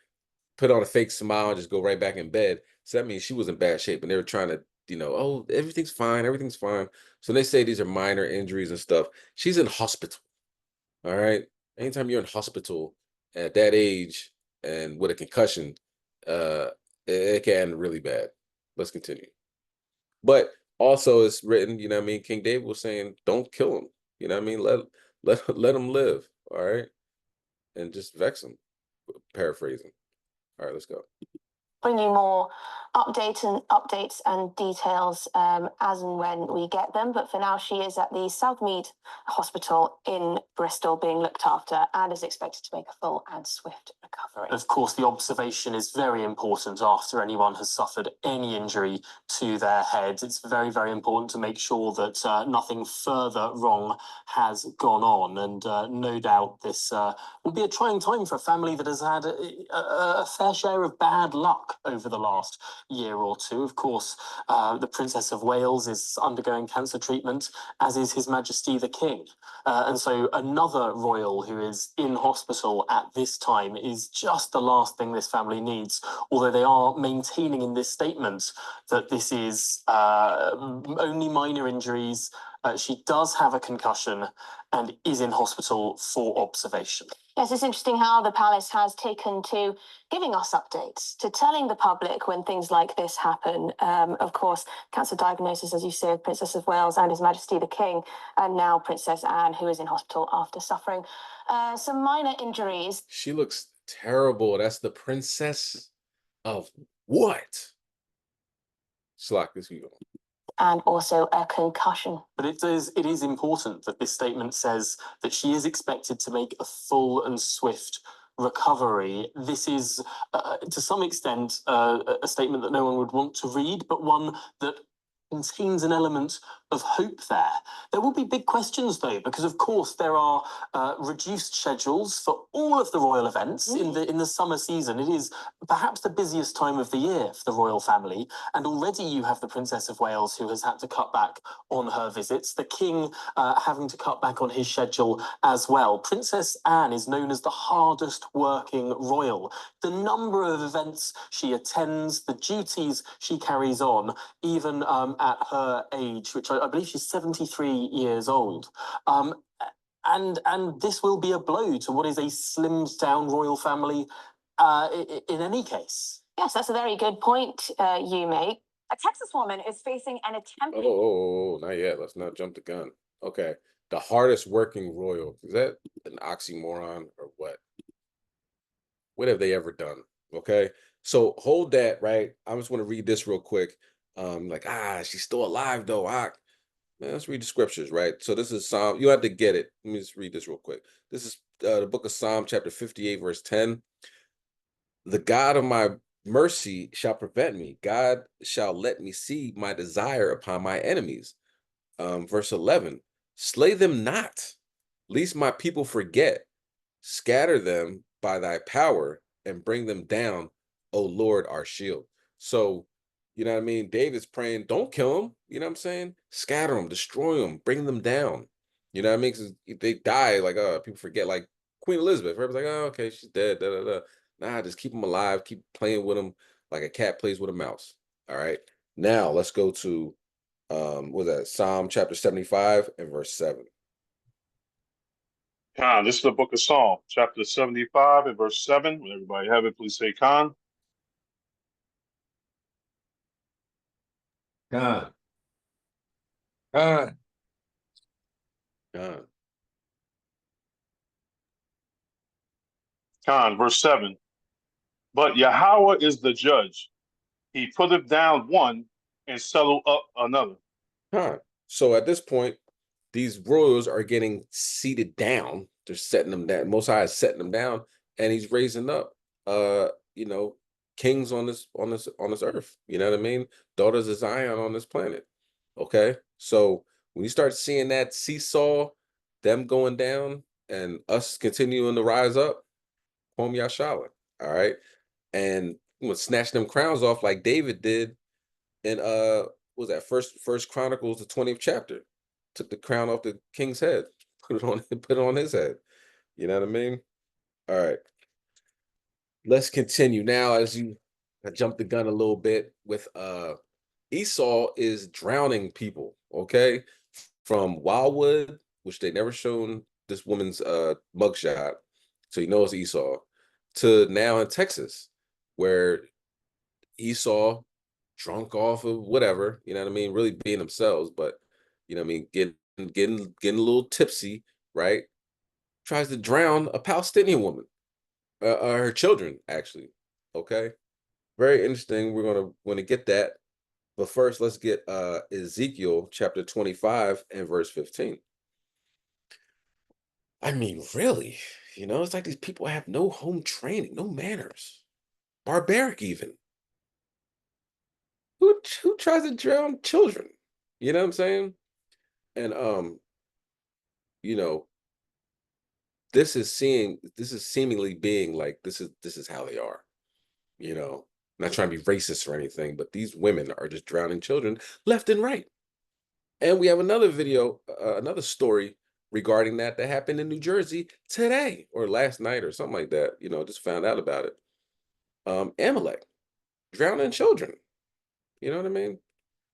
put on a fake smile, and just go right back in bed. So that means she was in bad shape, and they were trying to, oh, everything's fine, everything's fine. So they say these are minor injuries and stuff. She's in hospital. All right. Anytime you're in hospital at that age and with a concussion, it can end really bad. Let's continue. But also it's written, you know what I mean? King David was saying, don't kill him. You know what I mean? Let him live. All right. And just vex him. Paraphrasing. All right, let's go. Bring you more updates and details as and when we get them. But for now, she is at the Southmead Hospital in Bristol being looked after and is expected to make a full and swift recovery. Of course, the observation is very important after anyone has suffered any injury to their head. It's very, very important to make sure that nothing further wrong has gone on. And no doubt this will be a trying time for a family that has had a fair share of bad luck over the last year or two. Of course, the Princess of Wales is undergoing cancer treatment, as is His Majesty the King. And so another royal who is in hospital at this time is just the last thing this family needs, although they are maintaining in this statement that this is only minor injuries. She does have a concussion and is in hospital for observation. Yes, it's interesting how the palace has taken to giving us updates, to telling the public when things like this happen. Of course, cancer diagnosis, as you say, of Princess of Wales and His Majesty the King, and now Princess Anne, who is in hospital after suffering some minor injuries. She looks terrible. That's the princess of what? Slack this you. And also a concussion. But it is important that this statement says that she is expected to make a full and swift recovery. This is, to some extent, a statement that no one would want to read, but one that contains an element of hope there. There will be big questions, though, because, of course, there are reduced schedules for all of the royal events in the summer season. It is perhaps the busiest time of the year for the royal family, and already you have the Princess of Wales, who has had to cut back on her visits, the King having to cut back on his schedule as well. Princess Anne is known as the hardest working royal. The number of events she attends, the duties she carries on, even at her age, which I believe she's 73 years old. And this will be a blow to what is a slimmed down royal family in any case. Yes, that's a very good point you make. A Texas woman is facing an attempt. Oh, not yet. Let's not jump the gun. Okay. The hardest working royal. Is that an oxymoron or what? What have they ever done? Okay. So hold that, right? I just want to read this real quick. Like, she's still alive though. Man, let's read the scriptures, right? So this is Psalm. You have to get it. Let me just read this real quick. This is the book of Psalm, chapter 58, verse 10. The God of my mercy shall prevent me. God shall let me see my desire upon my enemies. Verse 11. Slay them not, lest my people forget. Scatter them by thy power and bring them down, O Lord, our shield. So, you know what I mean? David's praying, don't kill them. You know what I'm saying? Scatter them, destroy them, bring them down. You know what I mean? 'Cause if they die, like, people forget, like Queen Elizabeth. Everybody's like, oh, okay, she's dead. Da, da, da. Nah, just keep them alive, keep playing with them like a cat plays with a mouse. All right. Now let's go to what was that? Psalm chapter 75 and verse 7. Khan, this is the book of Psalm, chapter 75 and verse 7. When everybody have it, please say Khan. God. God. Khan, verse 7. But Yahweh is the judge. He putteth down one and settle up another. So at this point, these royals are getting seated down. They're setting them down. Most High is setting them down, and he's raising up kings on this earth. You know what I mean? Daughters of Zion on this planet. Okay. So when you start seeing that seesaw, them going down and us continuing to rise up, Hom Yashala. All right. And snatch them crowns off like David did in what was that first Chronicles, the 20th chapter. Took the crown off the king's head, put it on his head. You know what I mean? All right. Let's continue now. I jumped the gun a little bit with Esau is drowning people, okay? From Wildwood, which they never shown this woman's mugshot, so you know it's Esau, to now in Texas, where Esau drunk off of whatever, you know what I mean, really being themselves, but you know what I mean, getting a little tipsy, right? Tries to drown a Palestinian woman, her children actually. Okay, very interesting. We're gonna get that, but first let's get Ezekiel chapter 25 and verse 15. I mean, really, it's like these people have no home training, no manners, barbaric even. Who tries to drown children? You know what I'm saying? And you know, this is seemingly being like this is how they are. Not trying to be racist or anything, but these women are just drowning children left and right. And we have another video, another story regarding that happened in New Jersey today or last night or something like that. Just found out about it. Amalek drowning children. You know what I mean?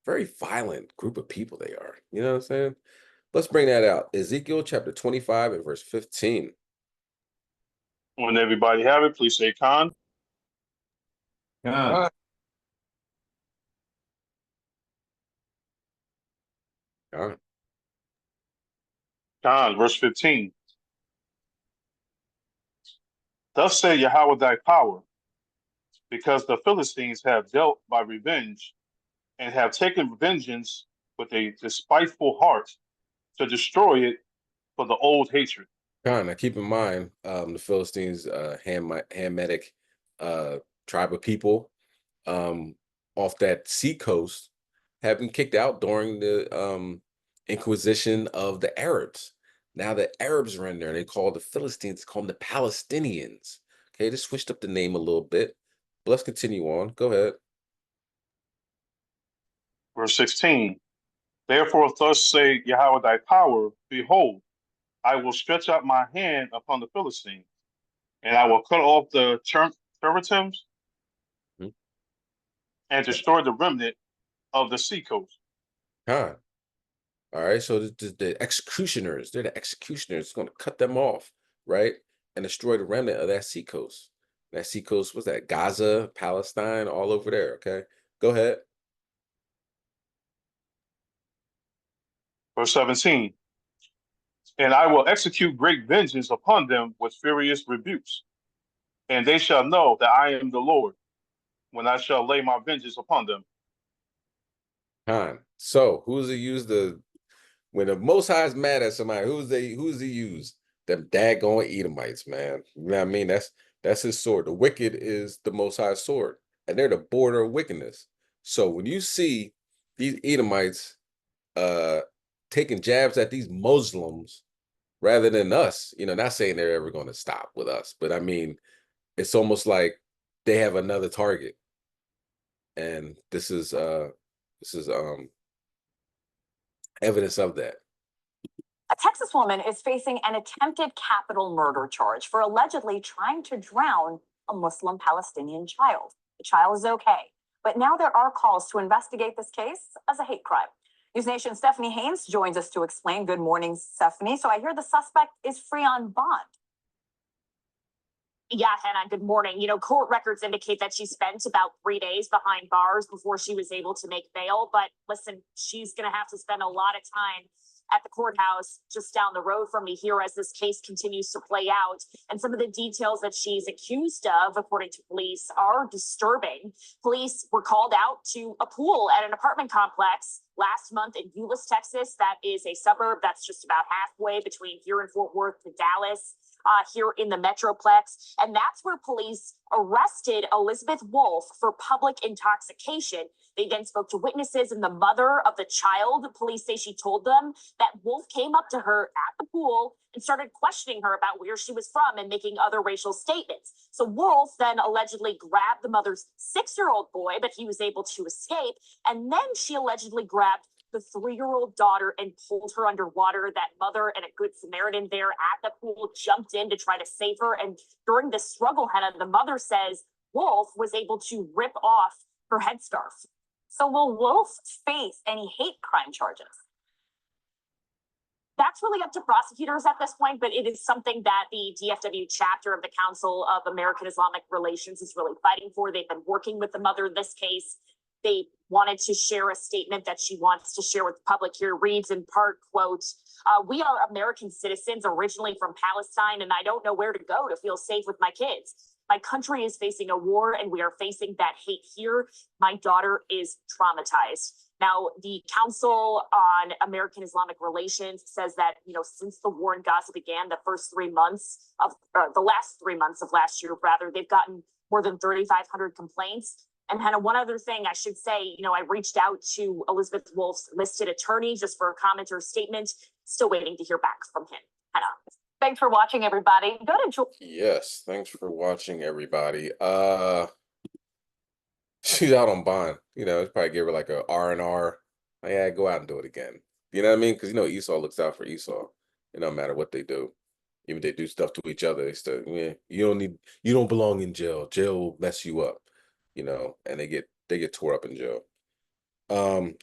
Very violent group of people they are. You know what I'm saying? Let's bring that out. Ezekiel chapter 25 and verse 15. When everybody have it, please say Khan. Khan. Khan, verse 15. Thus say Yahweh thy power, because the Philistines have dealt by revenge and have taken vengeance with a despiteful heart to destroy it for the old hatred. Now keep in mind, the Philistines, Hamitic tribe of people off that sea coast have been kicked out during the Inquisition of the Arabs. Now the Arabs are in there, and they call the Philistines, call them the Palestinians. Okay, just switched up the name a little bit. But let's continue on. Go ahead. Verse 16. Therefore, thus say Yahweh thy power, behold, I will stretch out my hand upon the Philistines, and I will cut off the Cherethims and destroy the remnant of the seacoast. All right, so the executioners, they're the executioners, going to cut them off, right? And destroy the remnant of that seacoast. That seacoast, was that Gaza, Palestine, all over there, okay? Go ahead. Verse 17. And I will execute great vengeance upon them with furious rebukes. And they shall know that I am the Lord when I shall lay my vengeance upon them. So who's he use the when the Most High is mad at somebody? Who's he use? Them daggone Edomites, man. You know what I mean? That's his sword. The wicked is the Most High's sword, and they're the border of wickedness. So when you see these Edomites taking jabs at these Muslims rather than us, not saying they're ever going to stop with us, but I mean, it's almost like they have another target. And this is evidence of that. A Texas woman is facing an attempted capital murder charge for allegedly trying to drown a Muslim Palestinian child. The child is okay, but now there are calls to investigate this case as a hate crime. News Nation Stephanie Haynes joins us to explain. Good morning, Stephanie. So I hear the suspect is free on bond. Yeah, Hannah, good morning. Court records indicate that she spent about 3 days behind bars before she was able to make bail. But listen, she's going to have to spend a lot of time at the courthouse just down the road from me here as this case continues to play out. And some of the details that she's accused of, according to police, are disturbing. Police were called out to a pool at an apartment complex last month in Euless, Texas. That is a suburb that's just about halfway between here in Fort Worth to Dallas. Here in the Metroplex. And that's where police arrested Elizabeth Wolf for public intoxication. They then spoke to witnesses and the mother of the child. The police say she told them that Wolf came up to her at the pool and started questioning her about where she was from and making other racial statements. So Wolf then allegedly grabbed the mother's 6-year-old boy, but he was able to escape. And then she allegedly grabbed the 3-year-old daughter and pulled her underwater. That mother and a good Samaritan there at the pool jumped in to try to save her. And during this struggle, Hannah, the mother says Wolf was able to rip off her headscarf. So will Wolf face any hate crime charges? That's really up to prosecutors at this point, but it is something that the DFW chapter of the Council of American Islamic Relations is really fighting for. They've been working with the mother in this case. They wanted to share a statement that she wants to share with the public here. Reads in part, quote, we are American citizens originally from Palestine, and I don't know where to go to feel safe with my kids. My country is facing a war, and we are facing that hate here. My daughter is traumatized. Now, the Council on American Islamic Relations says that, since the war in Gaza began, the last 3 months of last year, rather, they've gotten more than 3,500 complaints. And Hannah, one other thing I should say, I reached out to Elizabeth Wolf's listed attorney just for a comment or statement. Still waiting to hear back from him. Hannah. Thanks for watching, everybody. Go to Yes, thanks for watching, everybody. She's out on bond. It's probably give her like a R&R. Yeah, go out and do it again. You know what I mean? Because Esau looks out for Esau. It don't matter what they do. Even if they do stuff to each other, they still, you don't belong in jail. Jail will mess you up. And they get tore up in jail.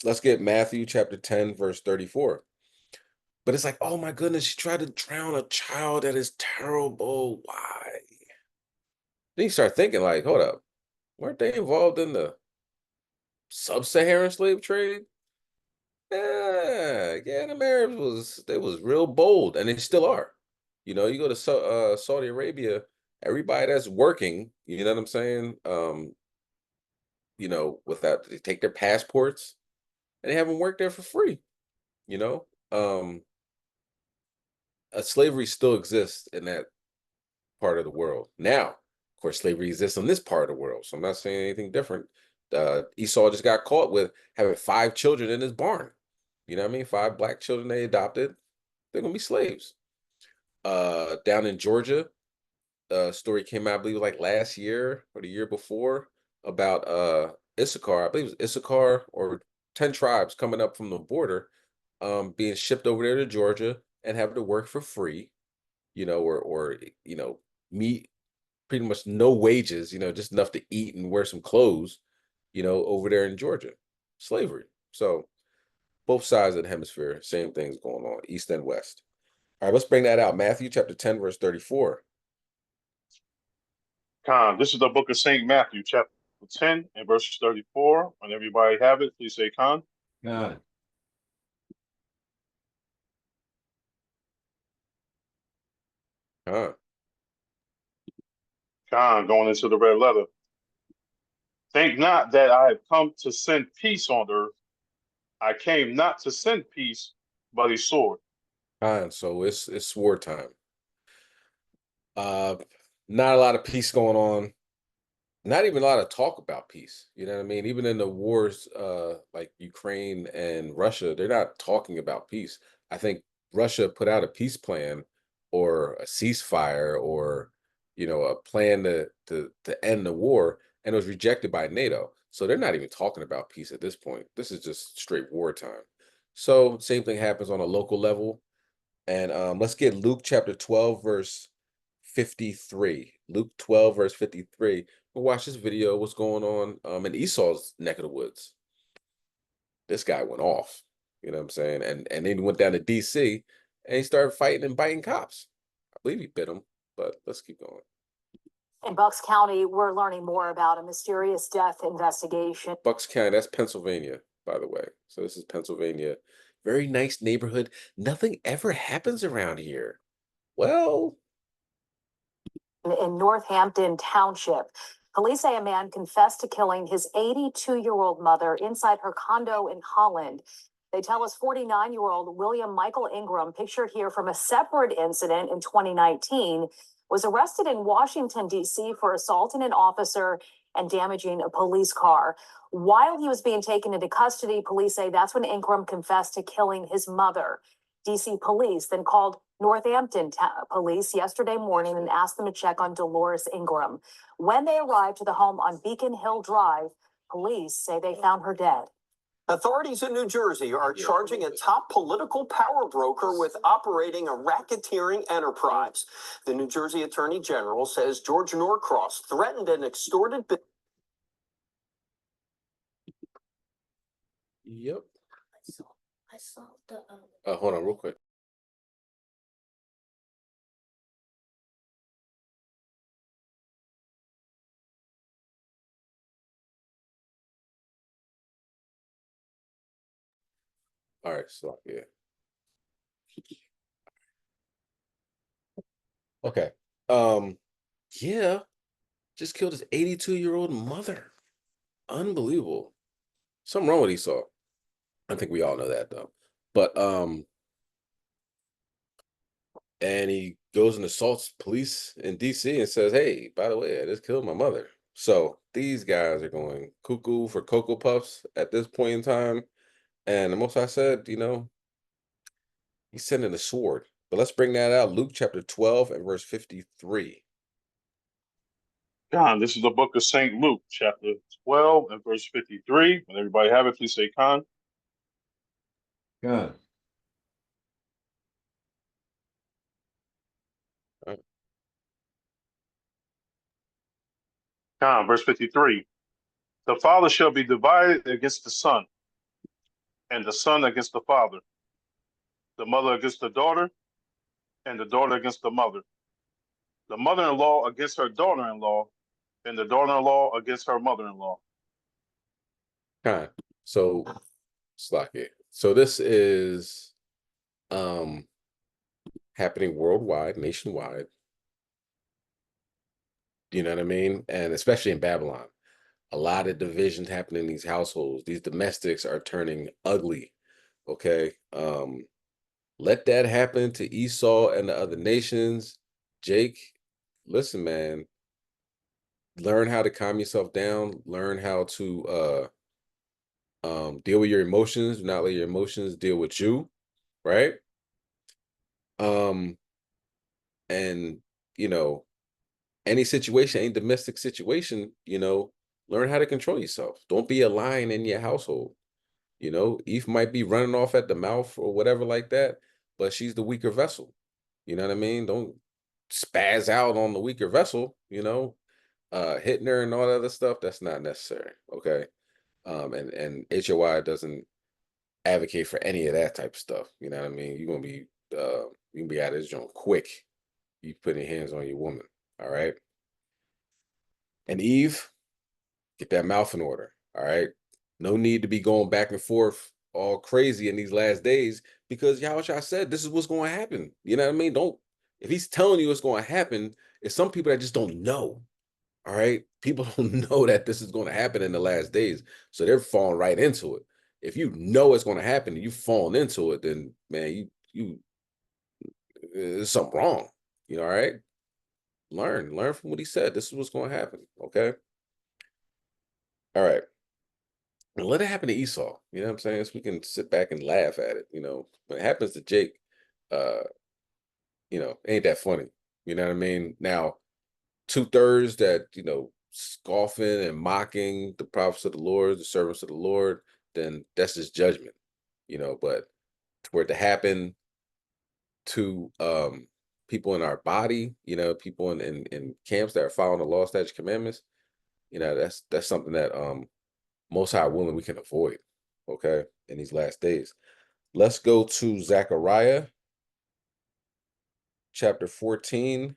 Let's get Matthew chapter 10, verse 34. But it's like, oh my goodness, she tried to drown a child. That is terrible. Why? Then you start thinking like, hold up, weren't they involved in the sub-Saharan slave trade? Yeah, the Arabs was real bold, and they still are. You go to Saudi Arabia, everybody that's working, you know what I'm saying? Without they take their passports and they have them work there for free. Slavery still exists in that part of the world. Now, of course, slavery exists in this part of the world, so I'm not saying anything different. Esau just got caught with having 5 children in his barn. You know what I mean? 5 black children they adopted. They're gonna be slaves. Down in Georgia, a story came out, I believe, like last year or the year before, about Issachar. I believe it was Issachar or 10 tribes coming up from the border, being shipped over there to Georgia and having to work for free, or meet pretty much no wages, just enough to eat and wear some clothes, over there in Georgia. Slavery. So both sides of the hemisphere, same things going on, east and west. All right, let's bring that out. Matthew chapter 10, verse 34. This is the book of St. Matthew, chapter 10 and verse 34. When everybody have it, please say, God. Khan, going into the red letter. Think not that I have come to send peace on earth. I came not to send peace, but a sword. So it's war time. Not a lot of peace going on. Not even a lot of talk about peace. You know what I mean? Even in the wars, like Ukraine and Russia, they're not talking about peace. I think Russia put out a peace plan or a ceasefire or, a plan to end the war, and it was rejected by NATO. So they're not even talking about peace at this point. This is just straight wartime. So same thing happens on a local level. And let's get Luke chapter 12, verse 53. Luke 12, verse 53. We'll watch this video. What's going on in Esau's neck of the woods? This guy went off. You know what I'm saying? And then he went down to DC and he started fighting and biting cops. I believe he bit him, but let's keep going. In Bucks County, we're learning more about a mysterious death investigation. Bucks County, that's Pennsylvania, by the way. So this is Pennsylvania. Very nice neighborhood. Nothing ever happens around here. Well, In Northampton Township, police say a man confessed to killing his 82-year-old mother inside her condo in Holland. They tell us 49-year-old William Michael Ingram, pictured here from a separate incident in 2019, was arrested in Washington, D.C. for assaulting an officer and damaging a police car. While he was being taken into custody, police say that's when Ingram confessed to killing his mother. D.C. police then called Northampton police yesterday morning and asked them to check on Dolores Ingram. When they arrived to the home on Beacon Hill Drive, police say they found her dead. Authorities in New Jersey are charging a top political power broker with operating a racketeering enterprise. The New Jersey Attorney General says George Norcross threatened and extorted. Yep. I saw the. Hold on, real quick. All right, so yeah. Okay. Yeah, just killed his 82-year-old mother. Unbelievable. Something wrong with Esau. I think we all know that though. But and he goes and assaults police in DC and says, "Hey, by the way, I just killed my mother." So these guys are going cuckoo for Cocoa Puffs at this point in time. And the Most High said, he's sending a sword. But let's bring that out. Luke chapter 12 and verse 53. Khan, this is the book of St. Luke, chapter 12 and verse 53. When everybody have it, please say Khan. Khan. Khan, verse 53. The father shall be divided against the son, and the son against the father, the mother against the daughter, and the daughter against the mother-in-law against her daughter-in-law, and the daughter-in-law against her mother-in-law. Khan. So, Slacky. So this is happening worldwide, nationwide. You know what I mean? And especially in Babylon. A lot of divisions happen in these households. These domestics are turning ugly. Okay. Let that happen to Esau and the other nations. Jake, listen, man. Learn how to calm yourself down. Learn how to deal with your emotions. Do not let your emotions deal with you. Right? And any situation, any domestic situation, learn how to control yourself. Don't be a lion in your household. Eve might be running off at the mouth or whatever like that, but she's the weaker vessel. You know what I mean? Don't spaz out on the weaker vessel, hitting her and all that other stuff. That's not necessary. Okay. And HOI doesn't advocate for any of that type of stuff. You know what I mean? You can be out of this joint quick. You putting your hands on your woman. All right. And Eve, get that mouth in order. All right. No need to be going back and forth all crazy in these last days, because Yahweh said this is what's going to happen. You know what I mean? Don't if he's telling you it's going to happen, it's some people that just don't know. All right. People don't know that this is going to happen in the last days. So they're falling right into it. If you know it's going to happen and you've fallen into it, then man, there's something wrong. You know, all right. Learn from what he said. This is what's going to happen. Okay. All right. And let it happen to Esau. You know what I'm saying? So we can sit back and laugh at it. You know, when it happens to Jake, you know, ain't that funny. You know what I mean? Now, 2/3 that, you know, scoffing and mocking the prophets of the Lord, the servants of the Lord, then that's just judgment, you know. But for it to happen to people in our body, you know, people in camps that are following the law, statutes, commandments, you know, that's something that Most High willing we can avoid, okay, in these last days. Let's go to Zechariah chapter 14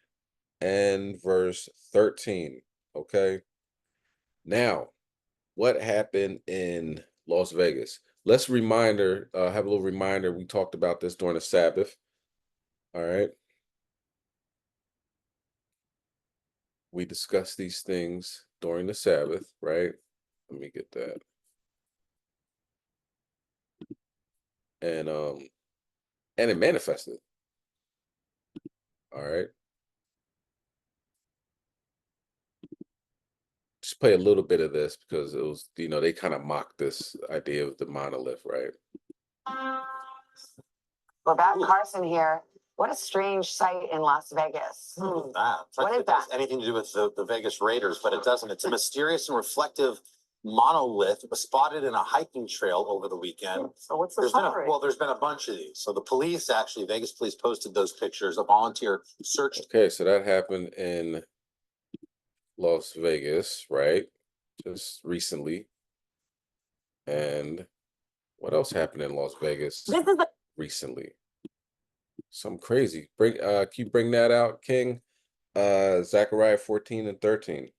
and verse 13. Okay. Now, what happened in Las Vegas? Let's have a little reminder. We talked about this during the Sabbath. All right. We discussed these things during the Sabbath, right? Let me get that. And it manifested. All right. Just play a little bit of this because it was, you know, they kind of mocked this idea of the monolith, right? We're back, Carson here. What a strange sight in Las Vegas. Look at that. What is It has anything to do with the Vegas Raiders, but it doesn't. It's a mysterious and reflective monolith. It was spotted in a hiking trail over the weekend. So what's the There's been a bunch of these. So the police, actually, Vegas police posted those pictures. A volunteer searched. Okay, so that happened in Las Vegas, right? Just recently. And what else happened in Las Vegas recently? Something crazy. Can you bring that out, King? Zechariah 14 and 13.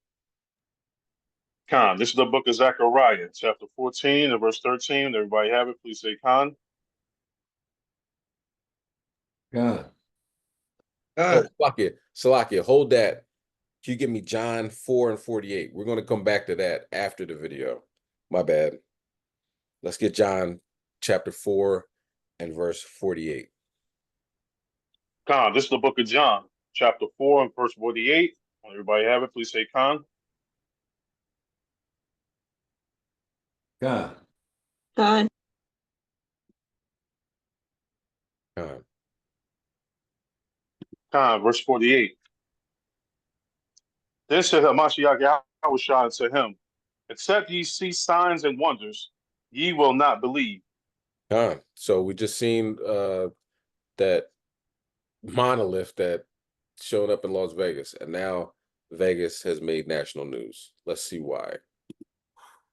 Khan, this is the book of Zechariah, chapter 14 and verse 13. Everybody have it? Please say Khan. God. Salakia, hold that. Can you give me John 4 and 48? We're going to come back to that after the video. My bad. Let's get John chapter 4 and verse 48. Khan, this is the book of John, chapter 4 and verse 48. Everybody have it? Please say Khan. God. God. Khan, verse 48. Then said Hamashiach Yahushua unto him, except ye see signs and wonders, ye will not believe. So we just seen that monolith that showed up in Las Vegas, and now Vegas has made national news. Let's see why.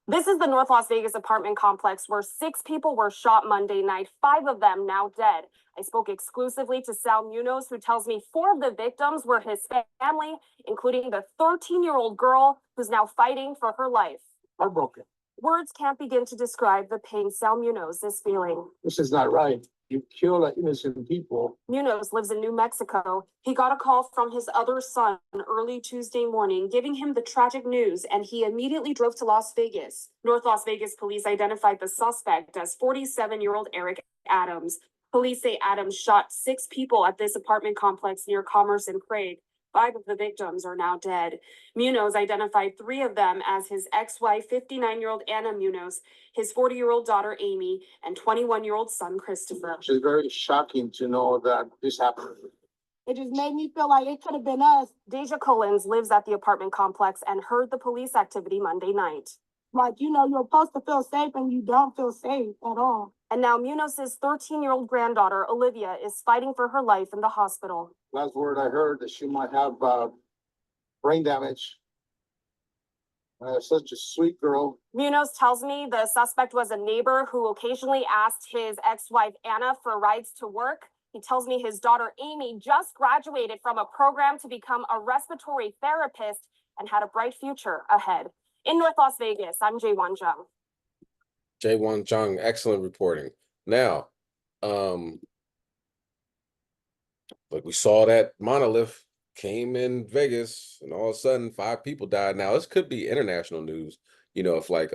This is the North Las Vegas apartment complex where 6 people were shot Monday night, 5 of them now dead. I spoke exclusively to Sal Munoz, who tells me 4 of the victims were his family, including the 13-year-old girl who's now fighting for her life. Heartbroken. Words can't begin to describe the pain Sal Munoz is feeling. This is not right. You kill innocent people. Munoz lives in New Mexico. He got a call from his other son early Tuesday morning, giving him the tragic news, and he immediately drove to Las Vegas. North Las Vegas police identified the suspect as 47-year-old Eric Adams. Police say Adams shot 6 people at this apartment complex near Commerce and Craig. 5 of the victims are now dead. Munoz identified 3 of them as his ex-wife, 59-year-old Anna Munoz, his 40-year-old daughter, Amy, and 21-year-old son, Christopher. It's very shocking to know that this happened. It just made me feel like it could have been us. Deja Collins lives at the apartment complex and heard the police activity Monday night. Like, you know, you're supposed to feel safe and you don't feel safe at all. And now Munoz's 13-year-old granddaughter, Olivia, is fighting for her life in the hospital. Last word I heard that she might have brain damage. Such a sweet girl. Munoz tells me the suspect was a neighbor who occasionally asked his ex-wife Anna for rides to work. He tells me his daughter Amy just graduated from a program to become a respiratory therapist and had a bright future ahead. In North Las Vegas, I'm Jaewon Jung. Jaewon Jung, excellent reporting. Now, let's Like we saw that monolith came in Vegas, and all of a sudden 5 people died. Now this could be international news, if like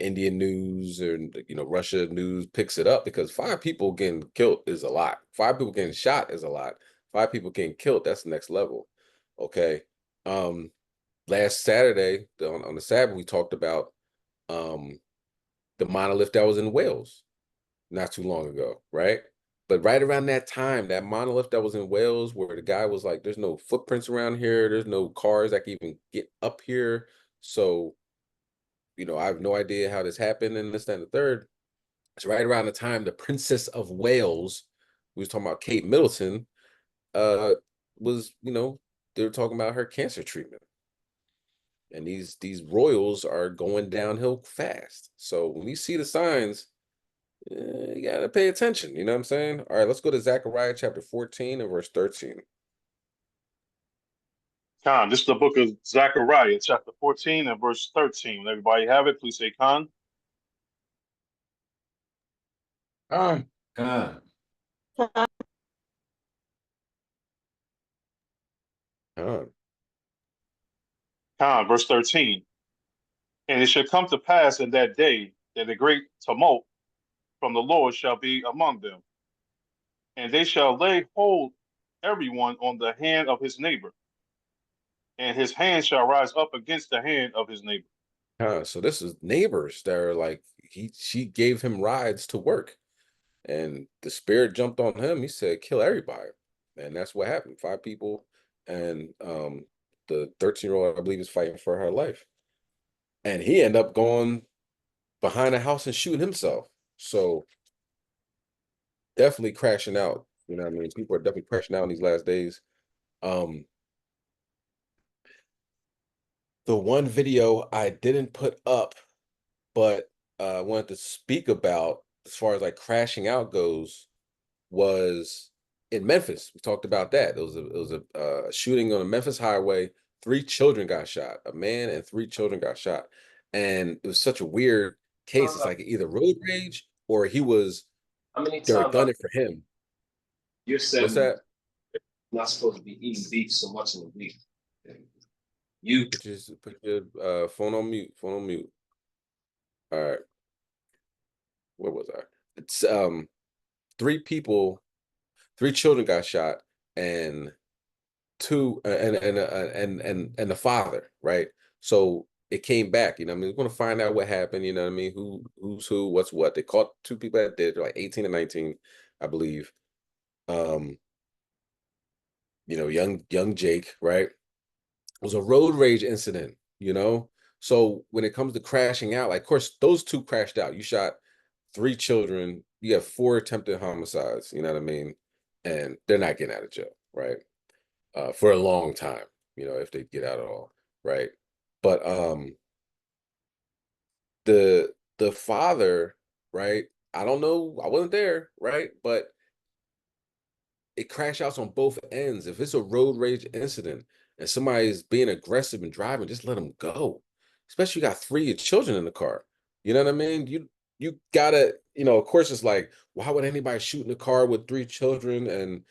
Indian news or Russia news picks it up, because 5 people getting killed is a lot. 5 people getting shot is a lot. 5 people getting killed, that's the next level. Okay. Last Saturday on the Sabbath, we talked about the monolith that was in Wales not too long ago, right? But right around that time, that monolith that was in Wales, where the guy was like, there's no footprints around here, there's no cars that can even get up here. So, I have no idea how this happened and this, that, and the third. It's right around the time the Princess of Wales, we was talking about Kate Middleton, was, they were talking about her cancer treatment. And these royals are going downhill fast. So when you see the signs, you gotta pay attention. You know what I'm saying? All right, let's go to Zechariah chapter 14 and verse 13. Khan, this is the book of Zechariah, chapter 14 and verse 13. When everybody have it, please say Khan. Khan. Khan. Khan. Khan, verse 13. And it shall come to pass in that day that a great tumult from the Lord shall be among them. And they shall lay hold everyone on the hand of his neighbor, and his hand shall rise up against the hand of his neighbor. So this is neighbors that are like, she gave him rides to work, and the spirit jumped on him. He said, kill everybody. And that's what happened. 5 people, and the 13-year-old, I believe, is fighting for her life. And he ended up going behind a house and shooting himself. So definitely crashing out. You know what I mean? People are definitely crashing out in these last days. The one video I didn't put up, but I wanted to speak about as far as like crashing out goes, was in Memphis. We talked about that. It was a shooting on a Memphis highway. 3 children got shot. A man and 3 children got shot. And it was such a weird case. It's like either road rage or they were gunning for him. You're saying What's that? not supposed to be eating beef so much in a week. Just put your phone on mute. Phone on mute. All right. Where was I? It's 3 children got shot, and 2 and the father, right? So it came back. We're going to find out what happened. You know what I mean? Who's who? What's what? They caught 2 people that did, like 18 and 19, I believe. Young Jake, right? It was a road rage incident. So when it comes to crashing out, like, of course, those 2 crashed out. You shot 3 children. You have 4 attempted homicides. You know what I mean? And they're not getting out of jail, right? For a long time, if they get out at all, right? But the father, right? I don't know. I wasn't there, right? But it crash outs on both ends. If it's a road rage incident and somebody's being aggressive and driving, just let them go. Especially you got 3 children in the car. You know what I mean? You gotta, of course, it's like, why would anybody shoot in the car with 3 children and,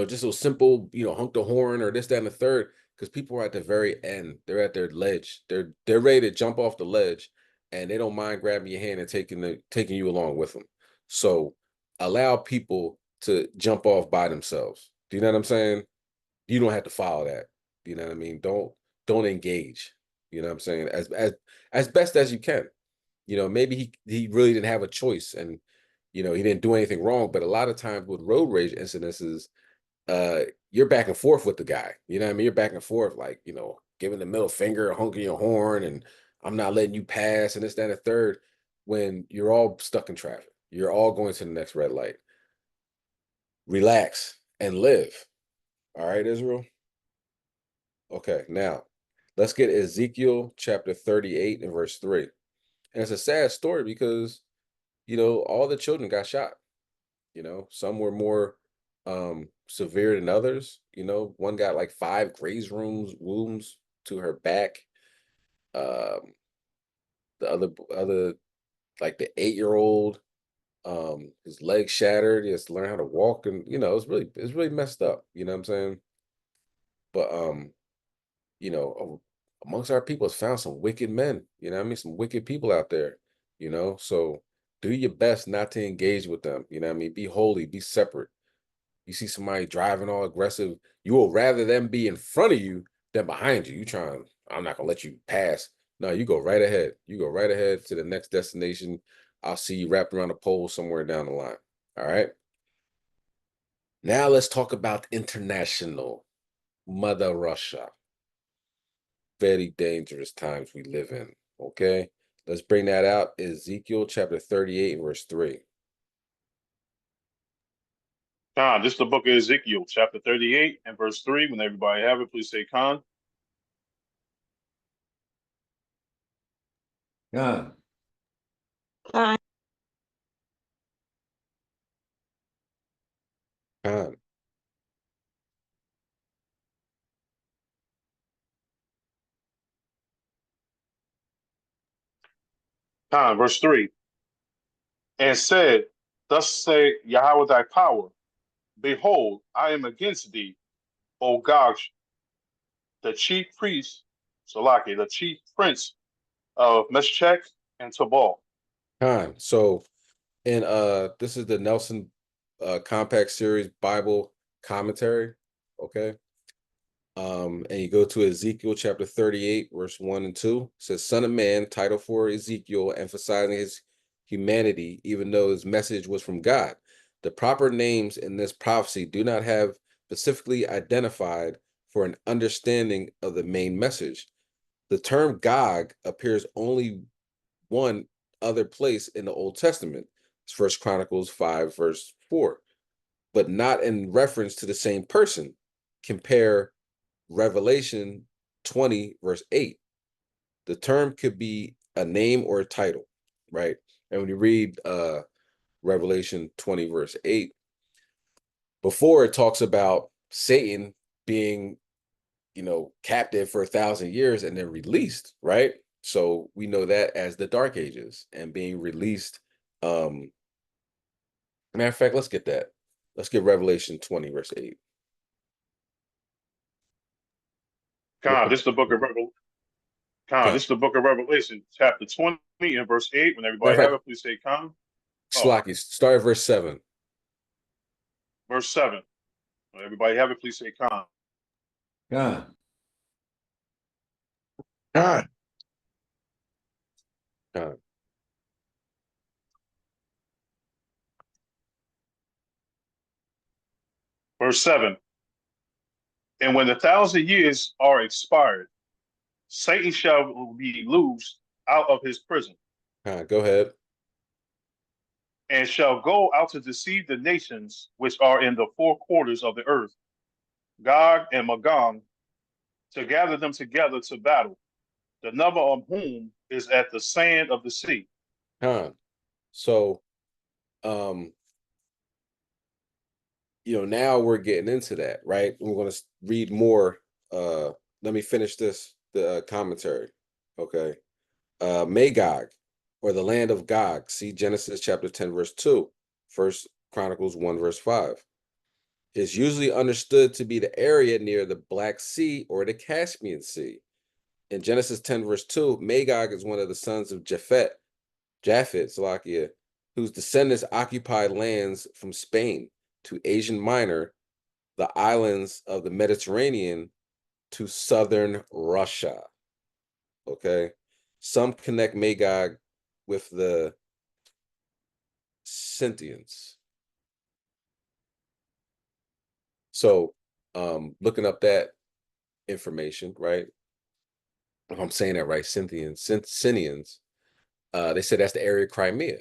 just so simple, honk the horn or this, that, and the third, because people are at the very end. They're at their ledge. They're ready to jump off the ledge, and they don't mind grabbing your hand and taking you along with them. So allow people to jump off by themselves. Do you know what I'm saying? You don't have to follow that. You know what I mean? Don't engage. You know what I'm saying? As best as you can. Maybe he really didn't have a choice, and he didn't do anything wrong. But a lot of times with road rage incidences, you're back and forth with the guy. You know what I mean? You're back and forth, like, giving the middle finger, honking your horn, and I'm not letting you pass, and this, that, and the third, when you're all stuck in traffic. You're all going to the next red light. Relax and live. All right, Israel? Okay, now let's get Ezekiel chapter 38 and verse 3. And it's a sad story because, all the children got shot. Some were more severe than others. One got like 5 graze wounds to her back. The other, like the 8-year-old, His legs shattered. He has to learn how to walk, and it's really messed up. You know what I'm saying? But amongst our people has found some wicked men. You know what I mean? Some wicked people out there. So do your best not to engage with them. You know what I mean? Be holy, be separate. You see somebody driving all aggressive, you will rather them be in front of you than behind you. I'm not gonna let you pass. No, you go right ahead. You go right ahead to the next destination. I'll see you wrapped around a pole somewhere down the line. All right. Now let's talk about international. Mother Russia. Very dangerous times we live in. Okay. Let's bring that out. Ezekiel chapter 38, verse 3. Khan, this is the book of Ezekiel, chapter 38 and verse 3. When everybody have it, please say Khan. Khan. Khan. Khan. Khan, verse 3. And said, thus say Yahweh thy power, behold, I am against thee, O Gog, the chief priest, Salaki, the chief prince of Meshech and Tabal. Khan. So in this is the Nelson Compact Series Bible commentary. Okay. And you go to Ezekiel chapter 38, verse 1 and 2. It says, Son of man, title for Ezekiel, emphasizing his humanity, even though his message was from God. The proper names in this prophecy do not have specifically identified for an understanding of the main message. The term Gog appears only one other place in the Old Testament. It's 1 Chronicles 5, verse 4, but not in reference to the same person. Compare Revelation 20, verse 8. The term could be a name or a title, right? And when you read Revelation 20, verse 8, before it talks about Satan being, captive for 1,000 years and then released, right? So we know that as the Dark Ages and being released. Matter of fact, let's get that. Let's get Revelation 20, verse 8. Khan, this is the book of Revelation. Khan, this is the book of Revelation, chapter 20 and verse 8. When everybody have it, please say Khan. Slaki, start at verse 7. Verse 7. When everybody have it, please say Khan. Khan. Khan. Khan. Verse 7. And when the 1,000 years are expired, Satan shall be loosed out of his prison. Go ahead. And shall go out to deceive the nations which are in the four quarters of the earth, Gog and Magog, to gather them together to battle, the number of whom is at the sand of the sea. So, now we're getting into that, right? We're going to read more. Let me finish the commentary. Okay. Magog, or the land of Gog. See Genesis chapter 10, verse 2. 1 Chronicles 1, verse 5. Is usually understood to be the area near the Black Sea or the Caspian Sea. In Genesis 10, verse 2, Magog is one of the sons of Japhet, Salakia, whose descendants occupied lands from Spain to Asia Minor, the islands of the Mediterranean, to southern Russia. Okay. Some connect Magog with the Scythians. So, looking up that information, right? If I'm saying that right, Scythians, they said that's the area of Crimea.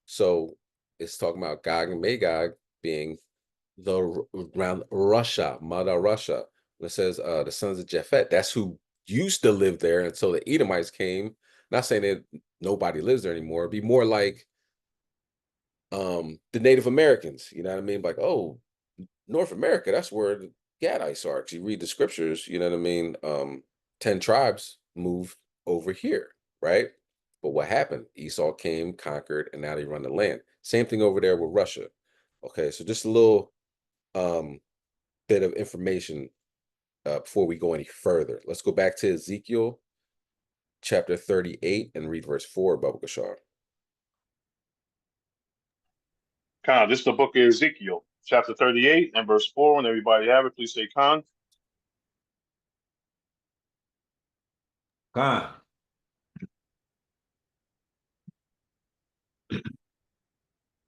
So it's talking about Gog and Magog being around Russia, Mother Russia. When it says the sons of Japhet, that's who used to live there until the Edomites came. Not saying that nobody lives there anymore. It'd be more like the Native Americans, you know what I mean? Like, oh, North America, that's where the Gadites are. You read the scriptures, you know what I mean? 10 tribes moved over here, right? But what happened? Esau came, conquered, and now they run the land. Same thing over there with Russia. Okay, so just a little bit of information before we go any further. Let's go back to Ezekiel chapter 38 and read verse 4, Baba Gashar. Khan, this is the book of Ezekiel, chapter 38 and verse 4. When everybody have it, please say Khan. Khan.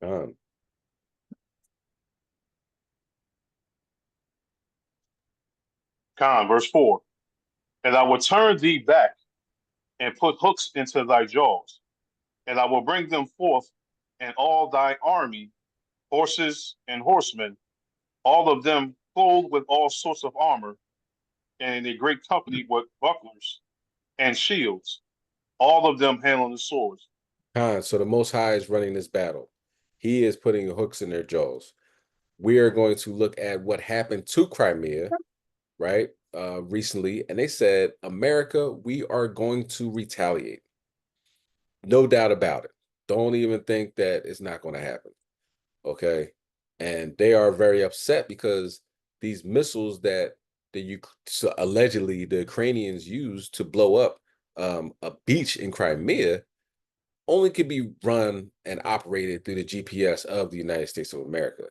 Khan. Khan, verse 4. And I will turn thee back and put hooks into thy jaws, and I will bring them forth, and all thy army, horses and horsemen, all of them clothed with all sorts of armor, and in a great company with bucklers and shields, all of them handling the swords. So the Most High is running this battle. He is putting hooks in their jaws. We are going to look at what happened to Crimea, right, recently, and they said, America, we are going to retaliate. No doubt about it. Don't even think that it's not going to happen. Okay, and they are very upset because these missiles that allegedly the Ukrainians used to blow up a beach in Crimea only could be run and operated through the GPS of the United States of America.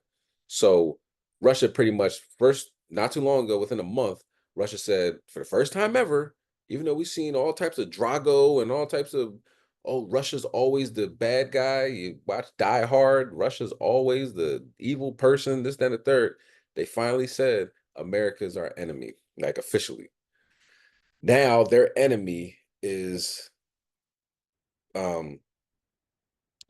So Russia pretty much not too long ago, within a month, Russia said, for the first time ever, even though we've seen all types of Drago and all types of, oh, Russia's always the bad guy. You watch Die Hard, Russia's always the evil person, this, that, and the third. They finally said America's our enemy, like officially. Now their enemy is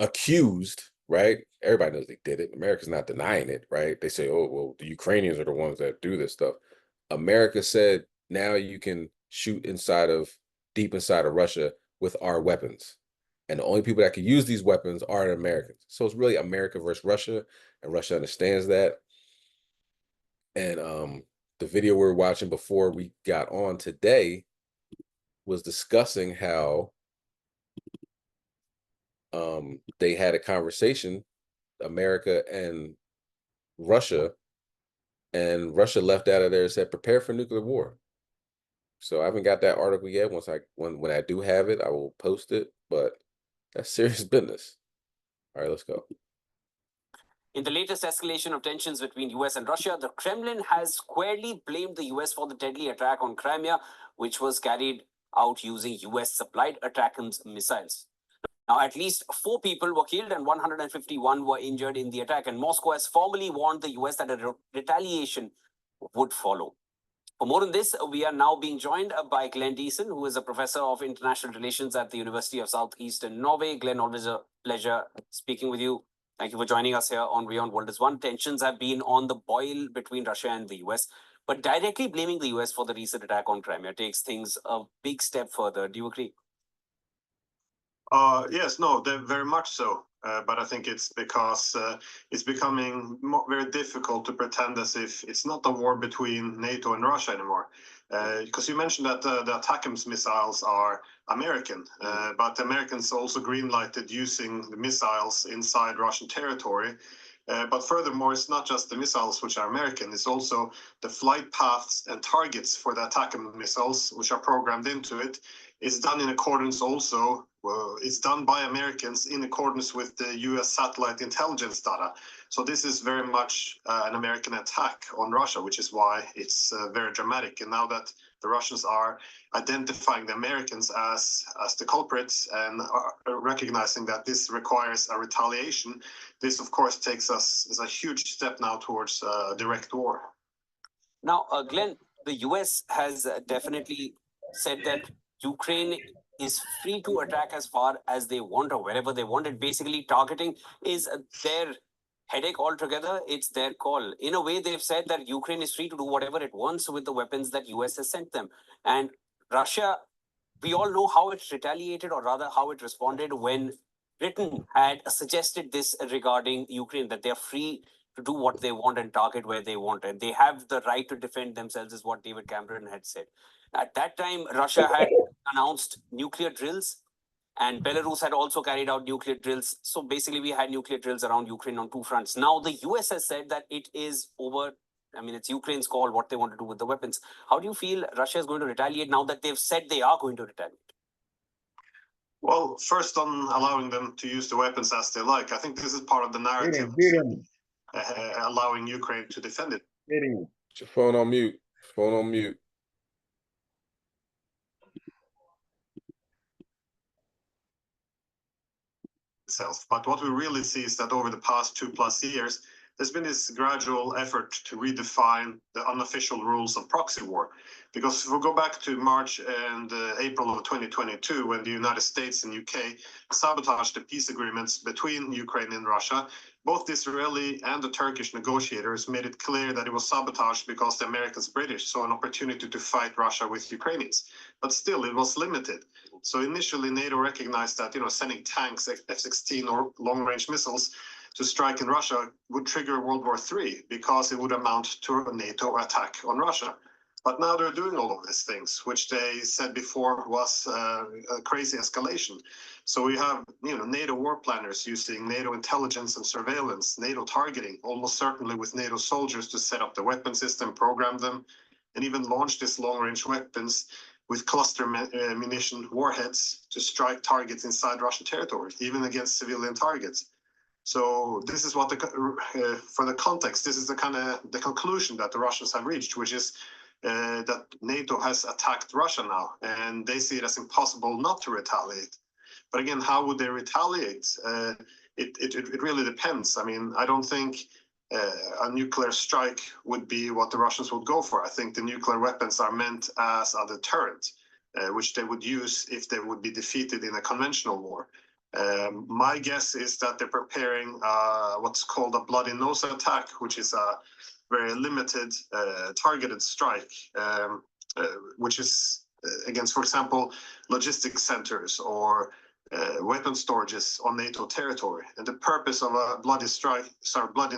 accused, right? Everybody knows they did it. America's not denying it, right? They say, oh, well, the Ukrainians are the ones that do this stuff. America said, now you can shoot deep inside of Russia with our weapons. And the only people that can use these weapons are the Americans. So it's really America versus Russia, and Russia understands that. And the video we were watching before we got on today was discussing how they had a conversation, America and Russia left out of there and said, prepare for nuclear war. So I haven't got that article yet. When I do have it, I will post it, but that's serious business. All right, let's go. In the latest escalation of tensions between US and Russia, the Kremlin has squarely blamed the US for the deadly attack on Crimea, which was carried out using US-supplied ATACMS missiles. Now, at least 4 people were killed and 151 were injured in the attack, and Moscow has formally warned the US that a retaliation would follow. For more on this, we are now being joined by Glenn Deason, who is a professor of international relations at the University of Southeastern Norway. Glenn, always a pleasure speaking with you. Thank you for joining us here on Beyond World is One. Tensions have been on the boil between Russia and the US, but directly blaming the US for the recent attack on Crimea takes things a big step further. Do you agree? Yes, no, very much so. But I think it's because it's becoming very difficult to pretend as if it's not a war between NATO and Russia anymore. Because you mentioned that the ATACMS missiles are American, but the Americans also green-lighted using the missiles inside Russian territory. But furthermore, it's not just the missiles which are American, it's also the flight paths and targets for the ATACMS missiles which are programmed into it. It's done in accordance also, it's done by Americans in accordance with the US satellite intelligence data. So this is very much an American attack on Russia, which is why it's very dramatic. And now that the Russians are identifying the Americans as the culprits and are recognizing that this requires a retaliation, this of course takes us as a huge step now towards direct war. Now, Glenn, the US has definitely said that Ukraine is free to attack as far as they want or wherever they want it. Basically, targeting is their headache altogether. It's their call. In a way, they've said that Ukraine is free to do whatever it wants with the weapons that US has sent them. And Russia, we all know how it retaliated, or rather how it responded when Britain had suggested this regarding Ukraine, that they're free to do what they want and target where they want. And they have the right to defend themselves, is what David Cameron had said. At that time, Russia had announced nuclear drills, And Belarus had also carried out nuclear drills. So basically, we had nuclear drills around Ukraine on two fronts. Now, the US has said that it is over. I mean, it's Ukraine's call what they want to do with the weapons. How do you feel Russia is going to retaliate now that they've said they are going to retaliate? Well, first on allowing them to use the weapons as they like, I think this is part of the narrative, allowing Ukraine to defend it. Put your phone on mute. Phone on mute. Itself. But what we really see is that over the past 2+ years, there's been this gradual effort to redefine the unofficial rules of proxy war. Because if we go back to March and April of 2022, when the United States and UK sabotaged the peace agreements between Ukraine and Russia, both the Israeli and the Turkish negotiators made it clear that it was sabotaged because the Americans, British, saw an opportunity to fight Russia with Ukrainians. But still, it was limited. So initially, NATO recognized that, sending tanks, F-16 or long-range missiles to strike in Russia would trigger World War III because it would amount to a NATO attack on Russia. But now they're doing all of these things, which they said before was a crazy escalation. So we have, NATO war planners using NATO intelligence and surveillance, NATO targeting, almost certainly with NATO soldiers to set up the weapon system, program them, and even launch these long-range weapons with cluster munition warheads to strike targets inside Russian territory, even against civilian targets. So this is what for the context, this is the conclusion that the Russians have reached, which is that NATO has attacked Russia now, and they see it as impossible not to retaliate. But again, how would they retaliate? It really depends. I mean, I don't think a nuclear strike would be what the Russians would go for. I think the nuclear weapons are meant as a deterrent, which they would use if they would be defeated in a conventional war. My guess is that they're preparing what's called a bloody nose attack, which is a very limited, targeted strike, which is against, for example, logistics centers or weapon storages on NATO territory. And the purpose of a bloody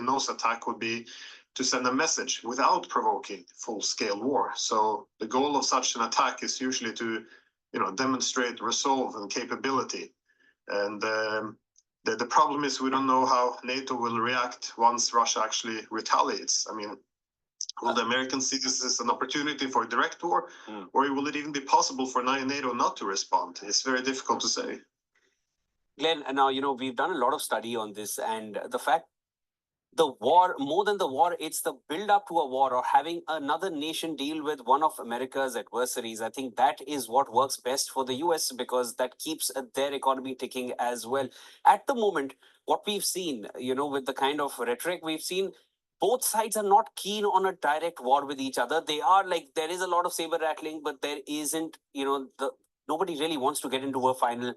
nose attack would be to send a message without provoking full-scale war. So the goal of such an attack is usually to, demonstrate resolve and capability. And the problem is we don't know how NATO will react once Russia actually retaliates. I mean, will the Americans see this as an opportunity for direct war, or will it even be possible for NATO not to respond? It's very difficult to say. Glenn, now, we've done a lot of study on this, and the fact the war, more than the war, it's the build up to a war or having another nation deal with one of America's adversaries. I think that is what works best for the US because that keeps their economy ticking as well. At the moment, what we've seen, with the kind of rhetoric we've seen, both sides are not keen on a direct war with each other. They are there is a lot of saber rattling, but there isn't, nobody really wants to get into a final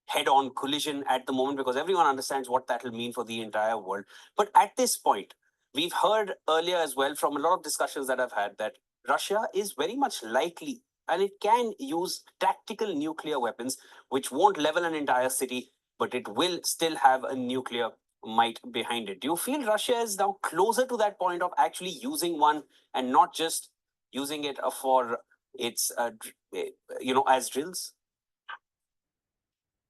head-on collision at the moment because everyone understands what that will mean for the entire world. But at this point, we've heard earlier as well from a lot of discussions that I've had that Russia is very much likely and it can use tactical nuclear weapons, which won't level an entire city, but it will still have a nuclear might behind it. Do you feel Russia is now closer to that point of actually using one and not just using it for its, as drills?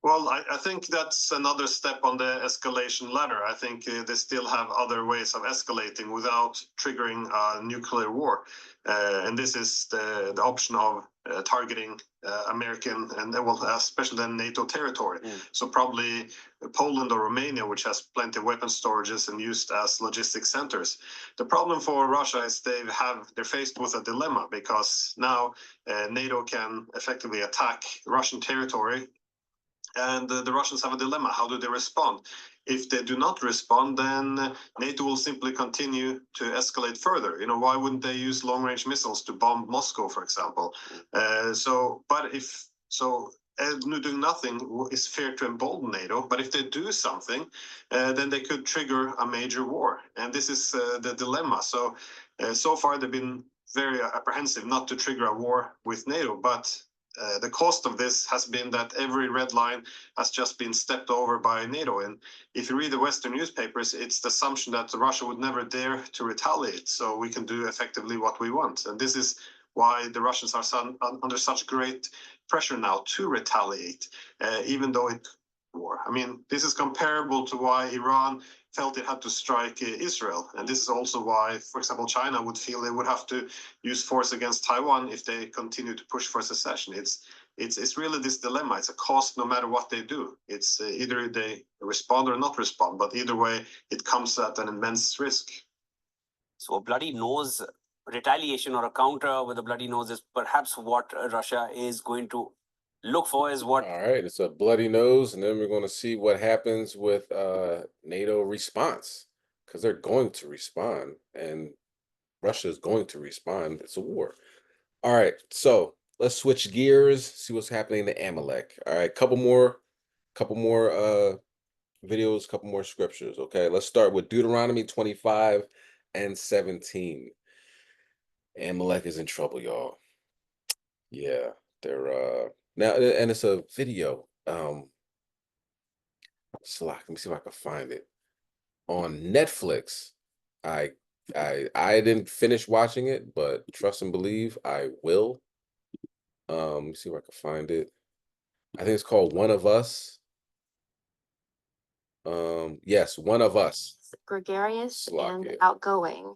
Well, I think that's another step on the escalation ladder. I think they still have other ways of escalating without triggering a nuclear war. And this is the option of targeting American and, especially then NATO territory. So probably Poland or Romania, which has plenty of weapon storages and used as logistics centers. The problem for Russia is they're faced with a dilemma because now NATO can effectively attack Russian territory. And the Russians have a dilemma. How do they respond? If they do not respond, then NATO will simply continue to escalate further. Why wouldn't they use long-range missiles to bomb Moscow, for example? Doing nothing is fair to embolden NATO. But if they do something, then they could trigger a major war. And this is the dilemma. So far, they've been very apprehensive not to trigger a war with NATO. But the cost of this has been that every red line has just been stepped over by NATO. And if you read the Western newspapers, it's the assumption that Russia would never dare to retaliate. So we can do effectively what we want. And this is why the Russians are under such great pressure now to retaliate, even though it war. I mean, this is comparable to why Iran felt it had to strike Israel, and this is also why, for example, China would feel they would have to use force against Taiwan if they continue to push for secession. It's really this dilemma. It's a cost no matter what they do. It's either they respond or not respond, but either way, it comes at an immense risk. So a bloody nose retaliation or a counter with a bloody nose is perhaps what Russia is going to look for. Is what. All right, it's a bloody nose, and then we're going to see what happens with NATO response, because they're going to respond, and Russia is going to respond. It's a war. All right, so let's switch gears, see what's happening to Amalek. All right, couple more videos, couple more scriptures. Okay, let's start with Deuteronomy 25 and 17. Amalek is in trouble, y'all. Yeah, they're now, and it's a video. Slack. Let me see if I can find it on Netflix. I didn't finish watching it, but trust and believe I will. Let me see if I can find it. I think it's called One of Us. Yes, One of Us. Gregarious and it. outgoing.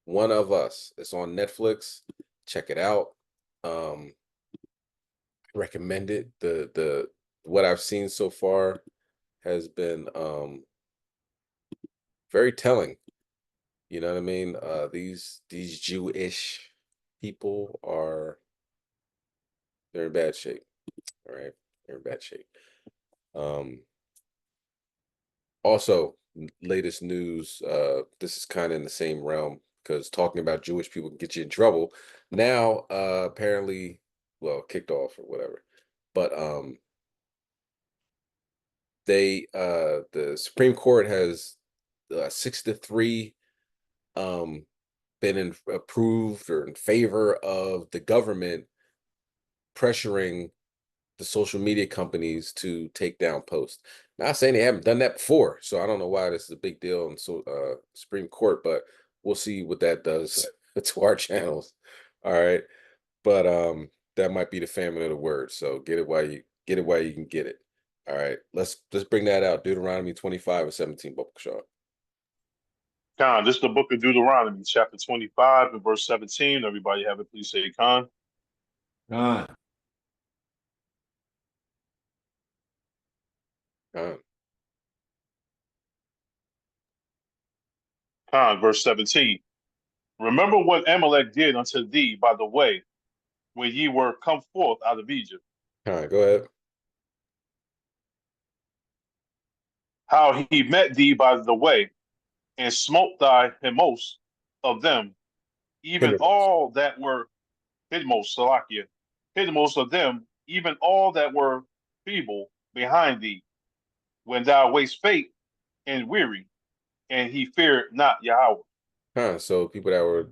One of Us. It's on Netflix. Check it out. Recommend it. The what I've seen so far has been very telling. You know what I mean? These Jewish people they're in bad shape. All right, they're in bad shape. Also, latest news. This is kind of in the same realm, because talking about Jewish people can get you in trouble. Now, apparently, well, kicked off or whatever, but the Supreme Court has 6-3 been approved or in favor of the government pressuring the social media companies to take down posts. Not saying they haven't done that before, so I don't know why this is a big deal in Supreme Court, but we'll see what that does to our channels. All right, but that might be the famine of the word. So get it while you can get it. All right, let's bring that out. Deuteronomy 25 and 17, Book Shaw. Khan, this is the book of Deuteronomy, chapter 25 and verse 17. Everybody have it, please say Khan. Khan. Khan, verse 17. Remember what Amalek did unto thee by the way, when ye were come forth out of Egypt. Khan, go ahead. How he met thee by the way, and smote thy hinmost of them, even all that were hinmost of them, even all that were feeble behind thee, when thou wast faint and weary, and he feared not Yahweh. So people that were,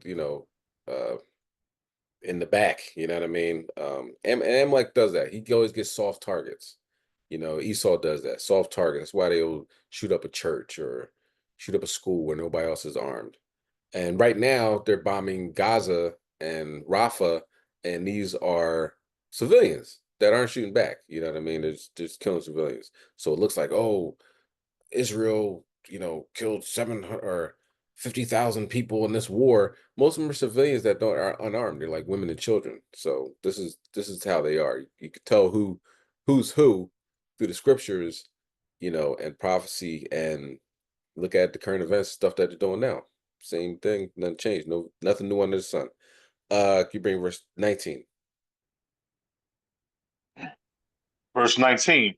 in the back, you know what I mean? Amalek does that. He always gets soft targets. Esau does that. Soft targets. That's why they'll shoot up a church or shoot up a school where nobody else is armed. And right now they're bombing Gaza and Rafah, and these are civilians that aren't shooting back. You know what I mean? They're just killing civilians. So it looks like, oh, Israel, killed 700 or 50,000 people in this war. Most of them are civilians that are unarmed. They're like women and children. So this is how they are. You could tell who's who through the scriptures, and prophecy, and look at the current events, stuff that they're doing now. Same thing, nothing changed. Nothing new under the sun. Can you bring verse 19? Verse 19.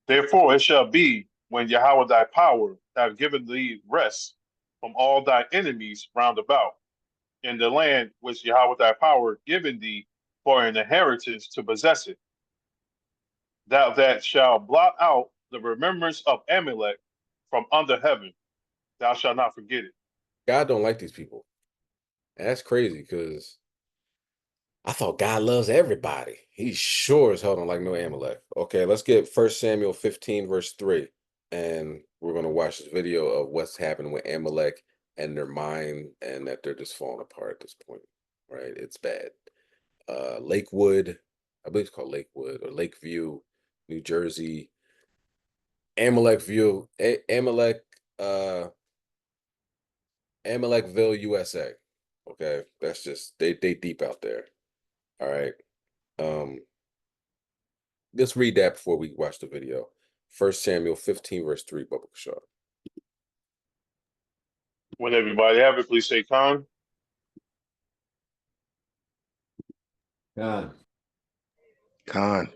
Therefore it shall be, when Yahweh thy power have given thee rest from all thy enemies round about, in the land which Yahweh thy power given thee for an inheritance to possess it, thou that shall blot out the remembrance of Amalek from under heaven, thou shalt not forget it. God don't like these people. And that's crazy, because I thought God loves everybody. He sure as hell don't like no Amalek. Okay, let's get 1 Samuel 15, verse 3. And we're going to watch this video of what's happening with Amalek and their mind, and that they're just falling apart at this point. right? It's bad. Lakewood, I believe it's called Lakewood or Lakeview, New Jersey. Amalekville, Amalekville, USA. Okay, that's just they deep out there. All right. Let's read that before we watch the video. 1 Samuel 15, verse 3, Bubba Shaw. When everybody have it, please say con. Con. Con.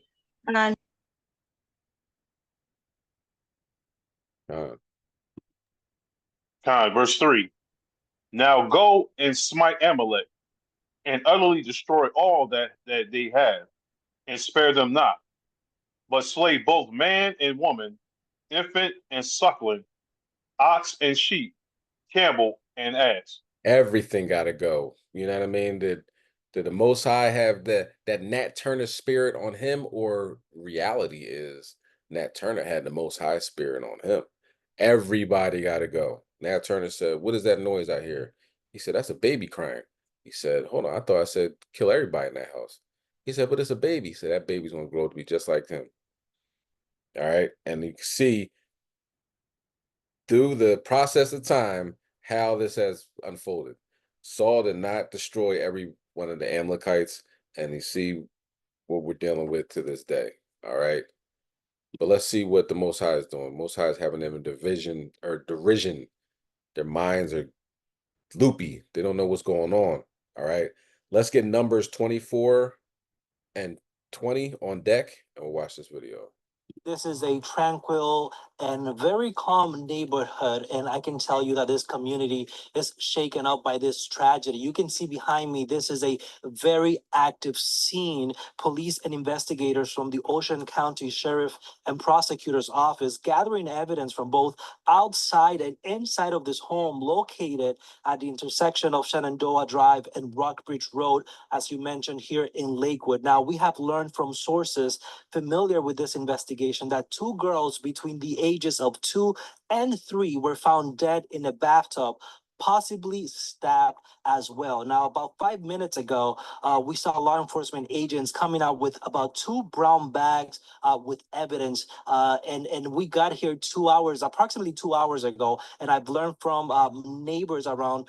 Con, verse 3. Now go and smite Amalek and utterly destroy all that they have, and spare them not, but slay both man and woman, infant and suckling, ox and sheep, camel and ass. Everything gotta go. You know what I mean? Did the Most High have that Nat Turner spirit on him, or reality is Nat Turner had the Most High spirit on him? Everybody gotta go. Nat Turner said, "What is that noise I hear?" He said, "That's a baby crying." He said, "Hold on, I thought I said kill everybody in that house." He said, "But it's a baby." He said, "That baby's gonna grow to be just like him." All right, and you can see through the process of time how this has unfolded. Saul did not destroy every one of the Amalekites, and you see what we're dealing with to this day. All right. But let's see what the Most High is doing. Most High is having them in division or derision. Their minds are loopy. They don't know what's going on. All right. Let's get Numbers 24 and 20 on deck, and we'll watch this video. This is a tranquil and very calm neighborhood, and I can tell you that this community is shaken up by this tragedy. You can see behind me, this is a very active scene. Police and investigators from the Ocean County Sheriff and Prosecutor's Office gathering evidence from both outside and inside of this home located at the intersection of Shenandoah Drive and Rockbridge Road, as you mentioned, here in Lakewood. Now, we have learned from sources familiar with this investigation that two girls between the ages of 2 and 3 were found dead in a bathtub, possibly stabbed as well. Now, about 5 minutes ago, we saw law enforcement agents coming out with about 2 brown bags with evidence. And we got here approximately 2 hours ago. And I've learned from neighbors around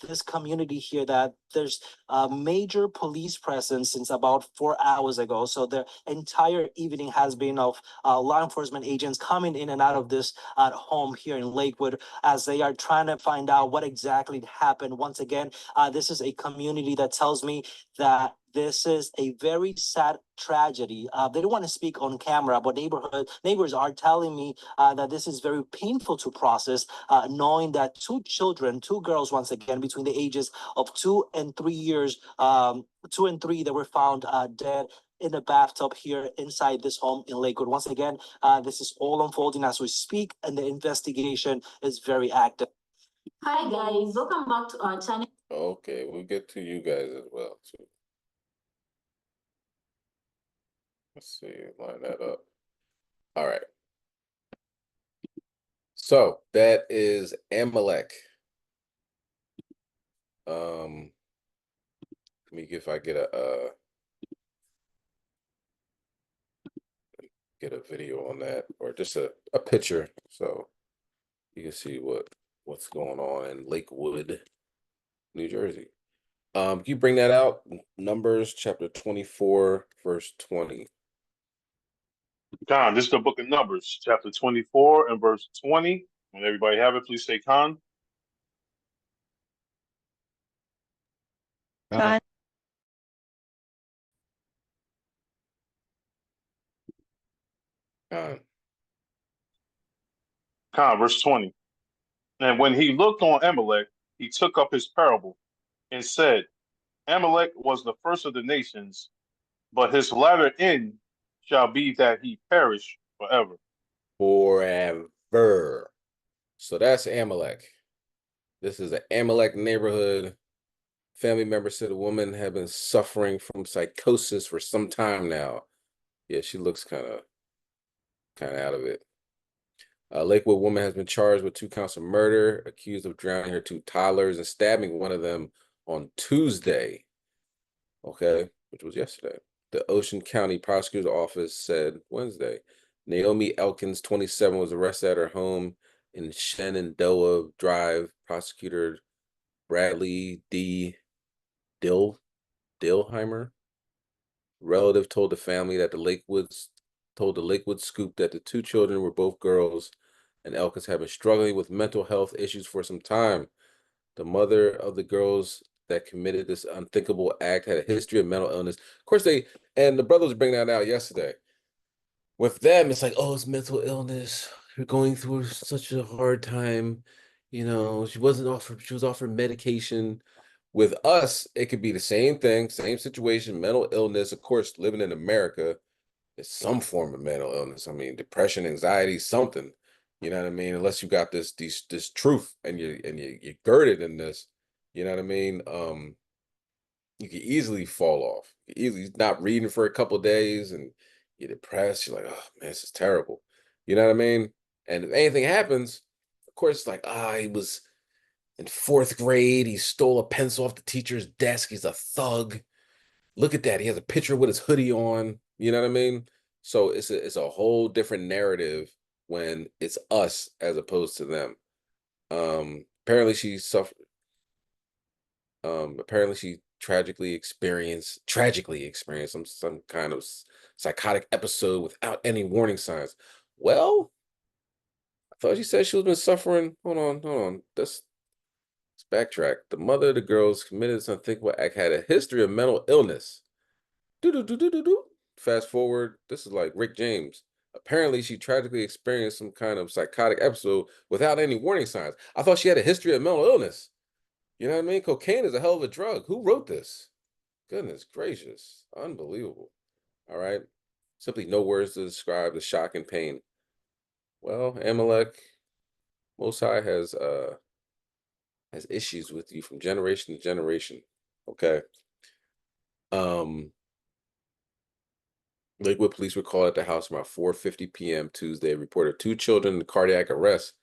this community here that there's a major police presence since about 4 hours ago. So the entire evening has been of law enforcement agents coming in and out of this home here in Lakewood as they are trying to find out what exactly happened. Once again, this is a community that tells me that this is a very sad tragedy. They don't want to speak on camera, but neighbors are telling me that this is very painful to process, knowing that 2 children, 2 girls, once again, between the ages of 2 and 3 years, 2 and 3, that were found dead in a bathtub here inside this home in Lakewood. Once again, this is all unfolding as we speak, and the investigation is very active. Hi guys, welcome back to our channel. Okay, we'll get to you guys as well too. Let's see, line that up. All right. So that is Amalek. Let me if I get a video on that, or just a picture, so you can see what's going on in Lakewood, New Jersey. Can you bring that out? Numbers chapter 24, verse 20. Con, this is the book of Numbers, chapter 24 and verse 20. When everybody have it, please say con. Con. Con, verse 20. And when he looked on Amalek, he took up his parable and said, Amalek was the first of the nations, but his latter end shall be that he perish forever. Forever. So that's Amalek. This is an Amalek neighborhood. Family members said the woman had been suffering from psychosis for some time now. Yeah, she looks kind of out of it. A Lakewood woman has been charged with 2 counts of murder, accused of drowning her 2 toddlers and stabbing one of them on Tuesday. okay, which was yesterday. The Ocean County Prosecutor's Office said Wednesday, Naomi Elkins, 27, was arrested at her home in Shenandoah Drive. Prosecutor Bradley D. Dillheimer, relative, told the family that the Lakewood Scoop that the two children were both girls, and Elkins had been struggling with mental health issues for some time. The mother of the girls that committed this unthinkable act had a history of mental illness. Of course, the brothers bring that out yesterday. With them, it's like, oh, it's mental illness. You're going through such a hard time. You know, she was offered medication. With us, it could be the same thing, same situation, mental illness. Of course, living in America, it's some form of mental illness. I mean, depression, anxiety, something. You know what I mean? Unless you got this truth and you're girded in this, you know what I mean? You can easily fall off. You can easily not reading for a couple of days and you're depressed. You're like, oh man, this is terrible. You know what I mean? And if anything happens, of course, it's like, he was in 4th grade. He stole a pencil off the teacher's desk. He's a thug. Look at that. He has a picture with his hoodie on. You know what I mean? So it's a whole different narrative when it's us as opposed to them. Apparently she suffered. Apparently she tragically experienced some kind of psychotic episode without any warning signs. Well, I thought she said she was been suffering. Hold on. Let's backtrack. The mother of the girls committed this unthinkable act had a history of mental illness. Fast forward, this is like Rick James. Apparently, she tragically experienced some kind of psychotic episode without any warning signs. I thought she had a history of mental illness. You know what I mean? Cocaine is a hell of a drug. Who wrote this? Goodness gracious. Unbelievable. All right. Simply no words to describe the shock and pain. Well, Amalek, Most High has issues with you from generation to generation. Okay. Lakewood police were called at the house around 4:50 p.m. Tuesday, reported 2 children in cardiac arrest.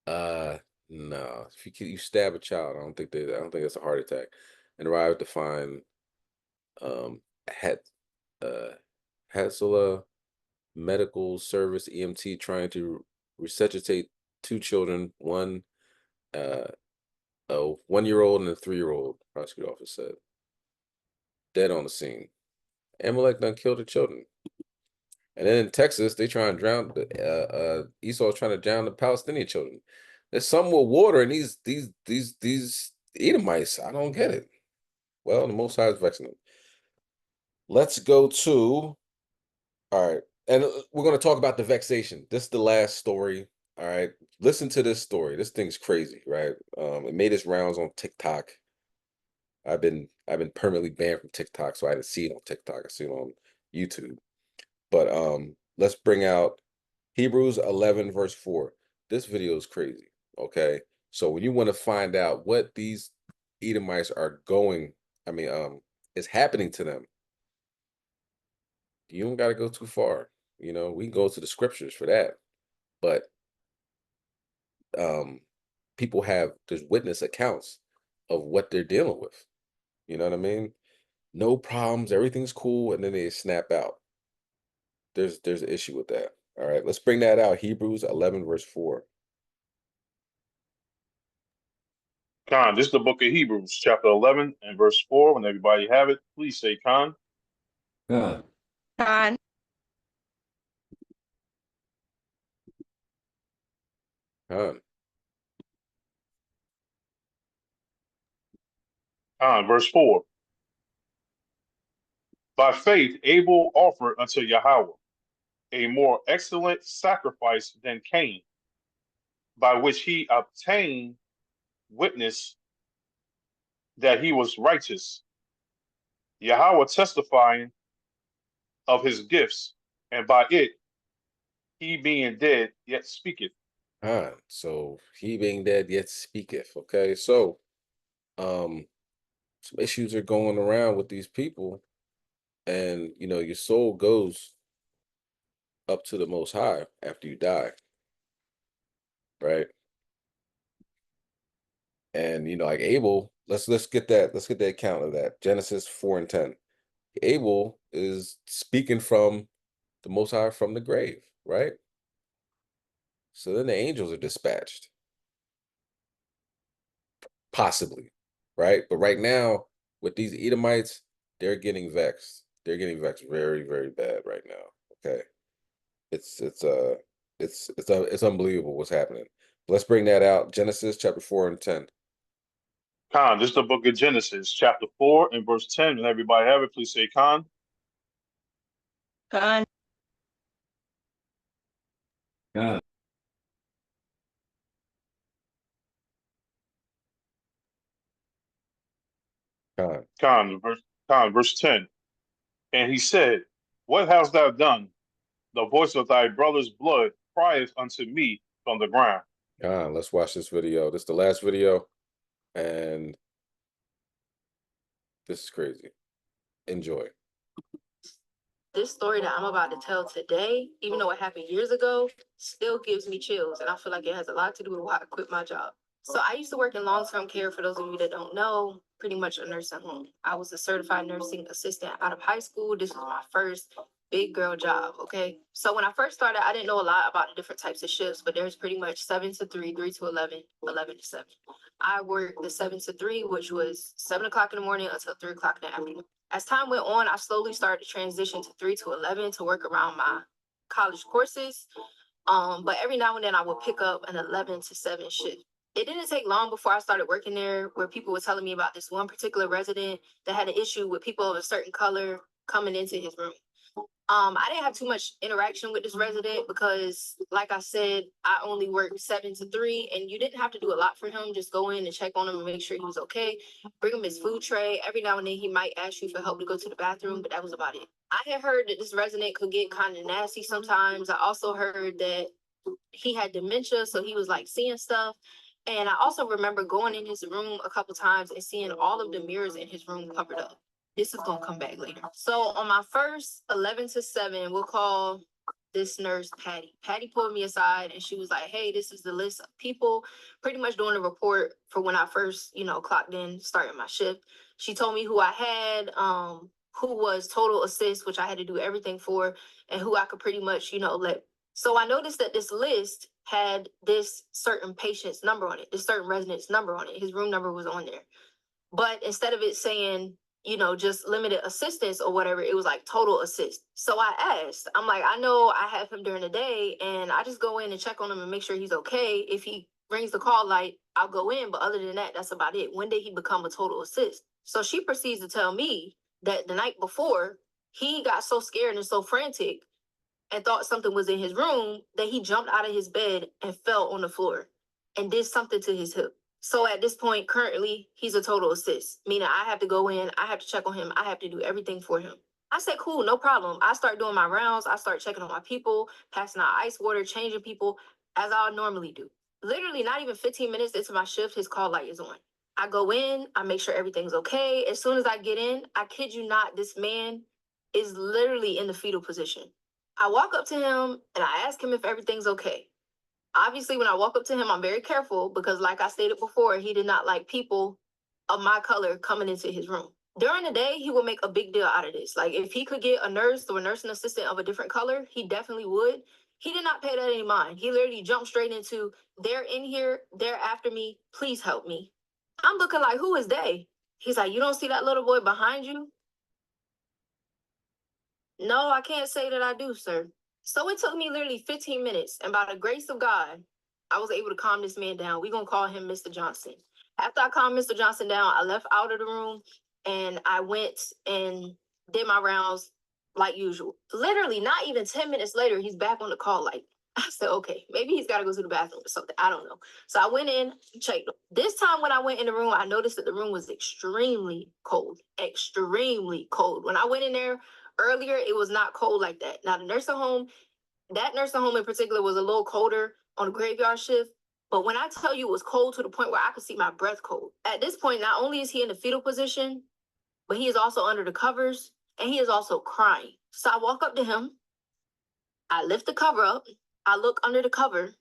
No. If you stab a child, I don't think that's a heart attack. And arrived to find Hatsala Medical Service EMT trying to resuscitate 2 children, a 1-year-old and a 3-year-old, prosecutor office said. Dead on the scene. Amalek done killed the children. And then in Texas, they try and drown Esau's trying to drown the Palestinian children. There's something with water and these Edomites. I don't get it. Well, the Most High is vexing them. Let's go to, all right, and we're going to talk about the vexation. This is the last story. All right, listen to this story. This thing's crazy, right? It made its rounds on TikTok. I've been permanently banned from TikTok, so I didn't see it on TikTok. I see it on YouTube. But let's bring out Hebrews 11 verse 4. This video is crazy. Okay, so when you want to find out what these Edomites are is happening to them, you don't got to go too far. You know, we can go to the scriptures for that. But people there's witness accounts of what they're dealing with. You know what I mean? No problems, everything's cool, and then they snap out. There's an issue with that. All right, let's bring that out. Hebrews 11 verse 4. Khan, this is the book of Hebrews, chapter 11 and verse 4. When everybody have it, please say Khan. God. Khan. Khan. Khan, verse 4. By faith, Abel offered unto Yahweh a more excellent sacrifice than Cain, by which he obtained witness that he was righteous, Yahweh testifying of his gifts, and by it he being dead yet speaketh. So he being dead yet speaketh. Okay, so some issues are going around with these people, and you know your soul goes up to the Most High after you die, right? And like Abel, let's get the account of that. Genesis 4:10. Abel is speaking from the Most High from the grave, right? So then the angels are dispatched. Possibly, right? But right now, with these Edomites, they're getting vexed. They're getting vexed very, very bad right now. Okay. It's unbelievable what's happening. Let's bring that out. Genesis chapter 4:10. Khan, this is the book of Genesis, chapter 4 and verse 10. And everybody have it, please say Khan. Khan. God. Khan, verse 10. And he said, what hast thou done? The voice of thy brother's blood crieth unto me from the ground. Let's watch this video. This is the last video, and this is crazy. Enjoy. This story that I'm about to tell today, even though it happened years ago, still gives me chills. And I feel like it has a lot to do with why I quit my job. So I used to work in long-term care. For those of you that don't know, pretty much a nursing home. I was a certified nursing assistant out of high school. This was my first big girl job, okay? So when I first started, I didn't know a lot about the different types of shifts, but there's pretty much 7 to 3, 3 to 11, 11 to 7. I worked the 7 to 3, which was 7 o'clock in the morning until 3 o'clock in the afternoon. As time went on, I slowly started to transition to 3 to 11 to work around my college courses. But every now and then I would pick up an 11 to 7 shift. It didn't take long before I started working there where people were telling me about this one particular resident that had an issue with people of a certain color coming into his room. I didn't have too much interaction with this resident because, like I said, I only worked 7 to 3, and you didn't have to do a lot for him. Just go in and check on him and make sure he was okay. Bring him his food tray. Every now and then he might ask you for help to go to the bathroom, but that was about it. I had heard that this resident could get kind of nasty sometimes. I also heard that he had dementia, so he was like seeing stuff. And I also remember going in his room a couple times and seeing all of the mirrors in his room covered up. This is gonna come back later. So on my first 11 to 7, we'll call this nurse Patty. Patty pulled me aside and she was like, hey, this is the list of people pretty much doing a report for when I first, clocked in, starting my shift. She told me who I had, who was total assist, which I had to do everything for, and who I could pretty much, let. So I noticed that this list had this certain patient's number on it, this certain resident's number on it. His room number was on there. But instead of it saying, just limited assistance or whatever, it was like total assist. So I asked, I'm like, I know I have him during the day and I just go in and check on him and make sure he's okay. If he rings the call light, I'll go in. But other than that, that's about it. When did he become a total assist? So she proceeds to tell me that the night before, he got so scared and so frantic and thought something was in his room that he jumped out of his bed and fell on the floor and did something to his hip. So at this point, currently, he's a total assist, meaning I have to go in, I have to check on him, I have to do everything for him. I said, cool, no problem. I start doing my rounds, I start checking on my people, passing out ice water, changing people, as I normally do. Literally, not even 15 minutes into my shift, his call light is on. I go in, I make sure everything's okay. As soon as I get in, I kid you not, this man is literally in the fetal position. I walk up to him and I ask him if everything's okay. Obviously, when I walk up to him, I'm very careful because, like I stated before, he did not like people of my color coming into his room. During the day, he would make a big deal out of this. Like, if he could get a nurse or a nursing assistant of a different color, he definitely would. He did not pay that any mind. He literally jumped straight into, they're in here, they're after me, please help me. I'm looking like, who is they? He's like, you don't see that little boy behind you? No, I can't say that I do, sir. So it took me literally 15 minutes, and by the grace of God, I was able to calm this man down. We're going to call him Mr. Johnson. After I calmed Mr. Johnson down, I left out of the room, and I went and did my rounds like usual. Literally, not even 10 minutes later, he's back on the call light. I said, okay, maybe he's got to go to the bathroom or something. I don't know. So I went in, checked him. This time when I went in the room, I noticed that the room was extremely cold. Extremely cold. When I went in there earlier, it was not cold like that. Now, the nursing home, that nursing home in particular was a little colder on the graveyard shift. But when I tell you it was cold to the point where I could see my breath cold. At this point, not only is he in the fetal position, but he is also under the covers and he is also crying. So I walk up to him. I lift the cover up. I look under the cover.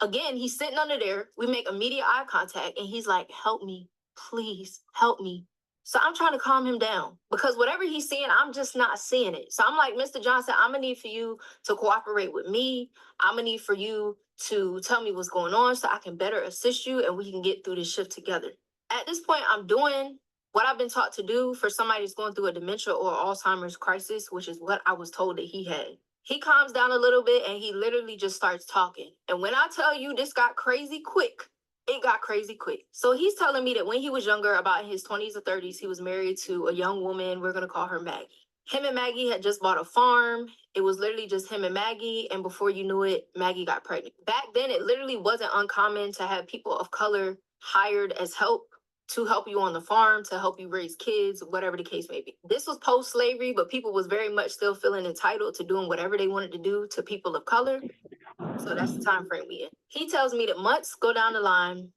Again, he's sitting under there. We make immediate eye contact and he's like, help me, please help me. So I'm trying to calm him down because whatever he's seeing, I'm just not seeing it. So I'm like, Mr. Johnson, I'm gonna need for you to cooperate with me. I'm gonna need for you to tell me what's going on so I can better assist you and we can get through this shift together. At this point, I'm doing what I've been taught to do for somebody that's going through a dementia or Alzheimer's crisis, which is what I was told that he had. He calms down a little bit and he literally just starts talking. And when I tell you this got crazy quick, it got crazy quick. So he's telling me that when he was younger, about in his 20s or 30s, he was married to a young woman. We're going to call her Maggie. Him and Maggie had just bought a farm. It was literally just him and Maggie. And before you knew it, Maggie got pregnant. Back then, it literally wasn't uncommon to have people of color hired as help to help you on the farm, to help you raise kids, whatever the case may be. This was post-slavery, but people was very much still feeling entitled to doing whatever they wanted to do to people of color. So that's the time frame we in. He tells me that months go down the line,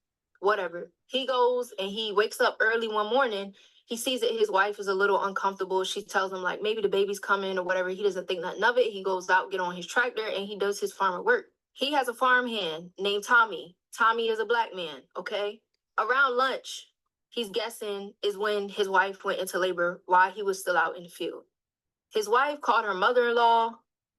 whatever. He goes and he wakes up early one morning. He sees that his wife is a little uncomfortable. She tells him like maybe the baby's coming or whatever. He doesn't think nothing of it. He goes out, get on his tractor, and he does his farmer work. He has a farm hand named Tommy. Tommy is a black man, okay? Around lunch, he's guessing is when his wife went into labor while he was still out in the field. His wife called her mother-in-law,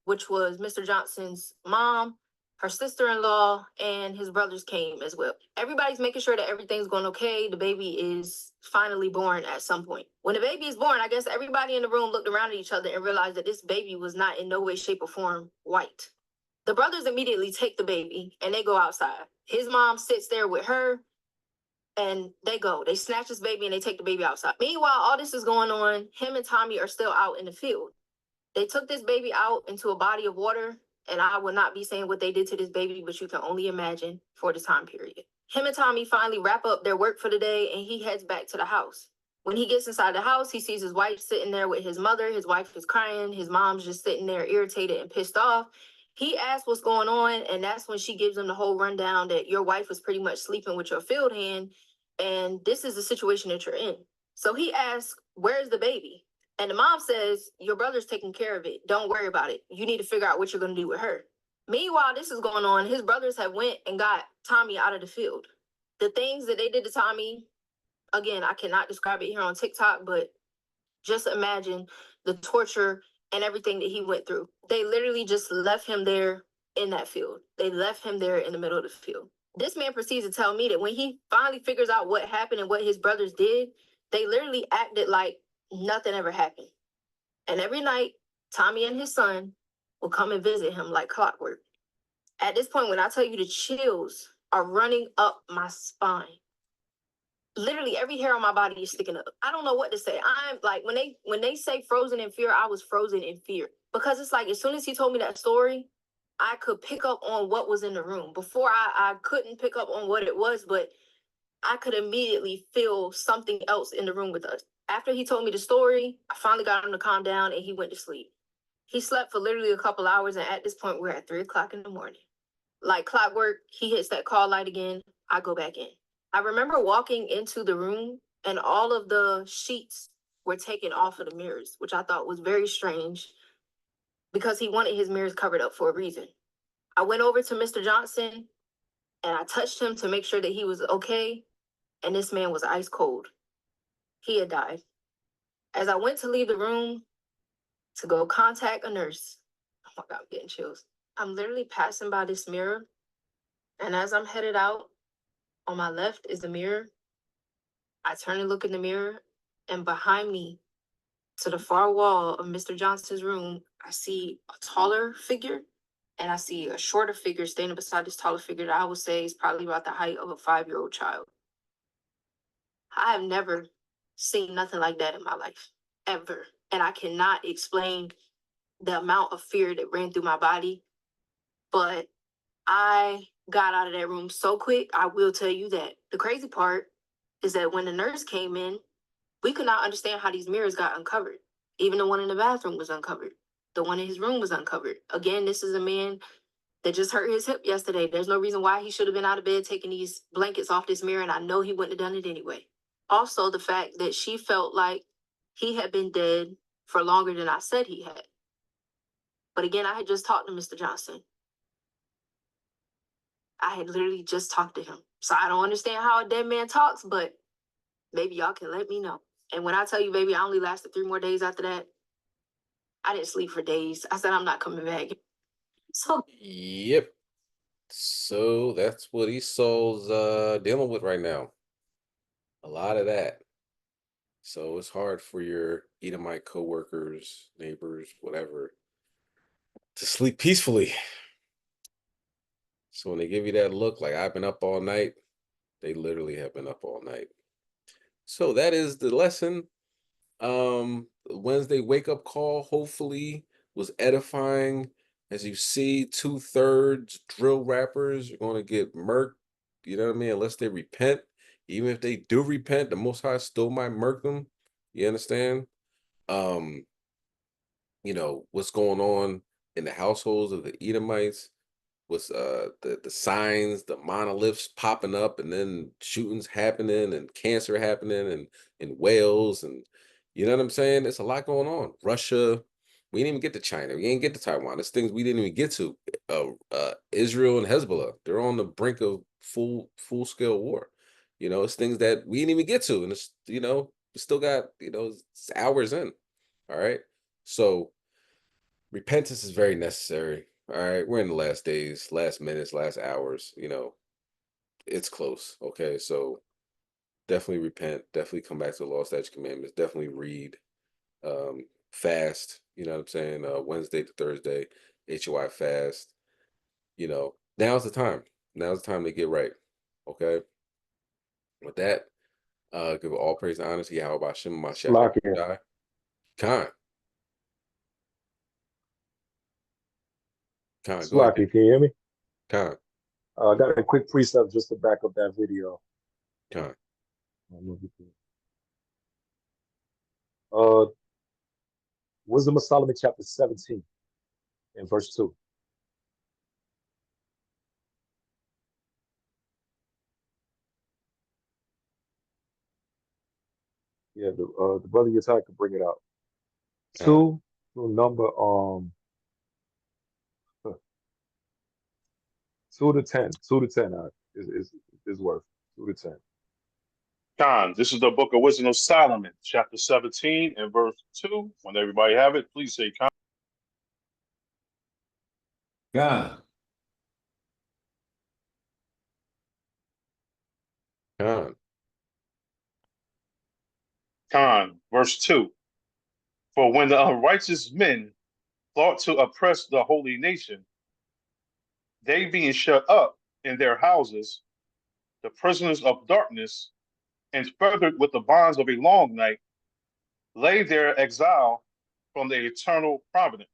which was Mr. Johnson's mom, her sister-in-law, and his brothers came as well. Everybody's making sure that everything's going okay. The baby is finally born at some point. When the baby is born, I guess everybody in the room looked around at each other and realized that this baby was not in no way, shape, or form white. The brothers immediately take the baby and they go outside. His mom sits there with her and they snatch this baby and they take the baby outside. Meanwhile, all this is going on. Him and Tommy are still out in the field. They took this baby out into a body of water. And I will not be saying what they did to this baby, but you can only imagine for the time period. Him and Tommy finally wrap up their work for the day and he heads back to the house. When he gets inside the house, he sees his wife sitting there with his mother. His wife is crying. His mom's just sitting there irritated and pissed off. He asks what's going on, and that's when she gives him the whole rundown that your wife was pretty much sleeping with your field hand, and this is the situation that you're in. So he asks, where's the baby? And the mom says, your brother's taking care of it. Don't worry about it. You need to figure out what you're going to do with her. Meanwhile, this is going on. His brothers have went and got Tommy out of the field. The things that they did to Tommy, again, I cannot describe it here on TikTok, but just imagine the torture and everything that he went through. They literally just left him there in that field. They left him there in the middle of the field. This man proceeds to tell me that when he finally figures out what happened and what his brothers did, they literally acted like nothing ever happened. And every night, Tommy and his son will come and visit him like clockwork. At this point, when I tell you the chills are running up my spine, literally every hair on my body is sticking up. I don't know what to say. I'm like, when they say frozen in fear, I was frozen in fear. Because it's like, as soon as he told me that story, I could pick up on what was in the room. Before I couldn't pick up on what it was, but I could immediately feel something else in the room with us. After he told me the story, I finally got him to calm down and he went to sleep. He slept for literally a couple hours, and at this point, we're at 3 o'clock in the morning. Like clockwork, he hits that call light again. I go back in. I remember walking into the room and all of the sheets were taken off of the mirrors, which I thought was very strange because he wanted his mirrors covered up for a reason. I went over to Mr. Johnson and I touched him to make sure that he was okay. And this man was ice cold. He had died. As I went to leave the room to go contact a nurse, oh my God, I'm getting chills. I'm literally passing by this mirror. And as I'm headed out, on my left is the mirror. I turn and look in the mirror, and behind me, to the far wall of Mr. Johnson's room, I see a taller figure, and I see a shorter figure standing beside this taller figure that I would say is probably about the height of a 5-year-old child. I have never seen nothing like that in my life, ever. And I cannot explain the amount of fear that ran through my body, but I got out of that room so quick. I will tell you that. The crazy part is that when the nurse came in, we could not understand how these mirrors got uncovered. Even the one in the bathroom was uncovered. The one in his room was uncovered. Again, this is a man that just hurt his hip yesterday. There's no reason why he should have been out of bed taking these blankets off this mirror, and I know he wouldn't have done it anyway. Also, the fact that she felt like he had been dead for longer than I said he had. But again, I had just talked to Mr. Johnson. I had literally just talked to him. So I don't understand how a dead man talks, but maybe y'all can let me know. And when I tell you, baby, I only lasted 3 more days after that. I didn't sleep for days. I said, I'm not coming back. So Yep. So that's what Esau's dealing with right now. A lot of that. So it's hard for your Edomite coworkers, neighbors, whatever, to sleep peacefully. So when they give you that look like I've been up all night, they literally have been up all night. So that is the lesson. Wednesday wake up call hopefully was edifying. As you see, 2/3 drill rappers are going to get murked. You know what I mean? Unless they repent. Even if they do repent, the Most High still might murk them. You understand? You know what's going on in the households of the Edomites. Was the signs, the monoliths popping up, and then shootings happening, and cancer happening, and in Wales, and you know what I'm saying? There's a lot going on. Russia, we didn't even get to China, we didn't get to Taiwan. There's things we didn't even get to. Israel and Hezbollah, they're on the brink of full scale war. You know, it's things that we didn't even get to, and it's we still got it's hours in. All right, so repentance is very necessary. All right, we're in the last days, last minutes, last hours. It's close. Okay, so definitely repent. Definitely come back to the law, statutes, commandments. Definitely read, fast. You know what I'm saying? Wednesday to Thursday, HOI fast. Now's the time. Now's the time to get right. Okay. With that, give all praise and honor to Yahweh Hashem Mashiach. Khan. Go ahead. Slacky, can you hear me? Khan. I got a quick precept just to back up that video. Khan. Wisdom of Solomon, chapter 17, and verse 2. Yeah, the brother Yatai could bring it out. 2 through number 2 to 10. 2 to 10 is worth 2 to 10. Khan, this is the book of Wisdom of Solomon, chapter 17 and verse 2. When everybody have it, please say Khan. God. Khan, verse 2. For when the unrighteous men thought to oppress the holy nation, they being shut up in their houses, the prisoners of darkness, and furthered with the bonds of a long night, lay their exile from the eternal providence.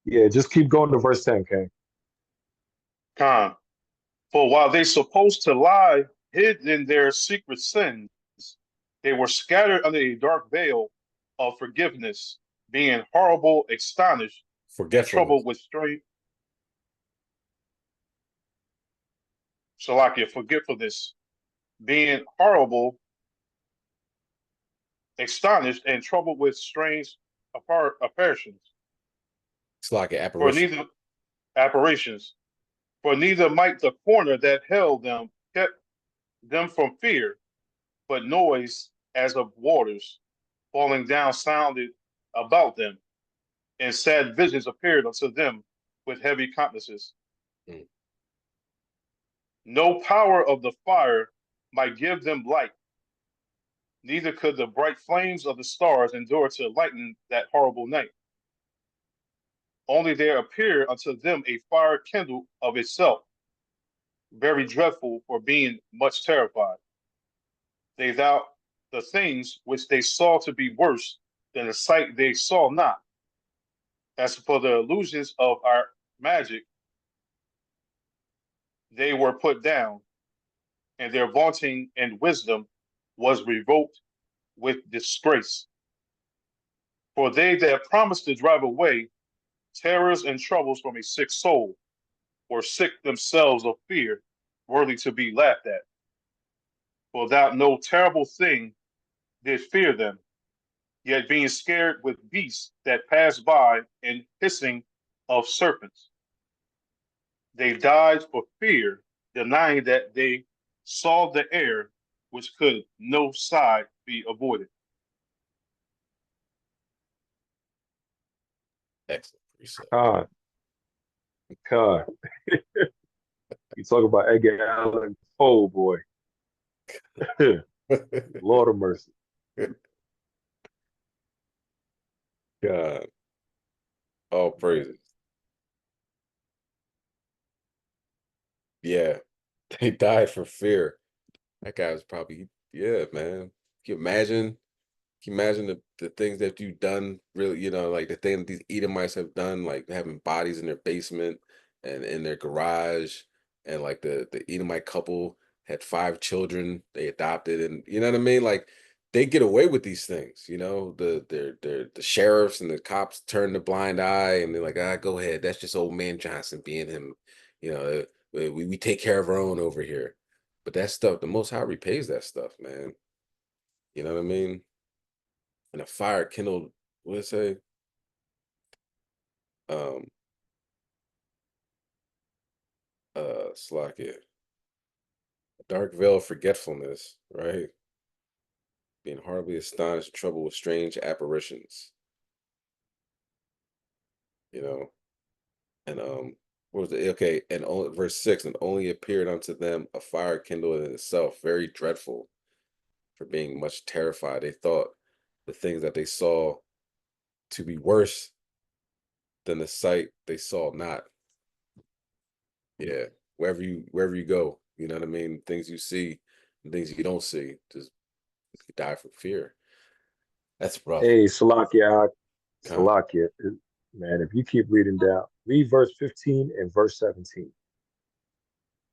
Yeah, just keep going to verse 10, King. Khan, for while they supposed to lie hid in their secret sins, they were scattered under a dark veil of forgiveness, being horrible, astonished, troubled with strange. Shalakia, forgetfulness, being horrible, astonished, and troubled with strange apparitions. It's like an apparition. For neither might the corner that held them kept them from fear, but noise as of waters falling down sounded about them, and sad visions appeared unto them with heavy countenances. No power of the fire might give them light, neither could the bright flames of the stars endure to lighten that horrible night. Only there appeared unto them a fire kindled of itself, very dreadful for being much terrified. They thought the things which they saw to be worse than the sight they saw not. As for the illusions of our magic, they were put down, and their vaunting and wisdom was revoked with disgrace. For they that promised to drive away terrors and troubles from a sick soul were sick themselves of fear, worthy to be laughed at. For that no terrible thing did fear them, yet being scared with beasts that pass by and hissing of serpents. They died for fear, denying that they saw the air, which could no side be avoided. Excellent precept. God. You talk about Edgar Allan Poe, boy. Lord of mercy. God. All praises. Yeah. They died for fear. That guy was probably, yeah, man. Can you imagine the things that you've done, really, you know, like the thing that these Edomites have done, like having bodies in their basement and in their garage, and like the Edomite couple had 5 children they adopted, and you know what I mean? Like they get away with these things, you know, the sheriffs and the cops turn the blind eye and they're like, ah, go ahead. That's just old man Johnson being him, you know, we take care of our own over here. But that stuff, the Most High repays that stuff, man. You know what I mean? And a fire kindled, what did it say? Slakia. A dark veil of forgetfulness, right? Being horribly astonished, troubled with strange apparitions. You know, and what was it? Okay, and only verse 6, and only appeared unto them a fire kindled in itself, very dreadful, for being much terrified. They thought the things that they saw to be worse than the sight they saw not. Yeah, wherever you go, you know what I mean? Things you see and things you don't see, just you die from fear. That's rough. Hey, Salakia, man, if you keep reading down, read verse 15 and verse 17.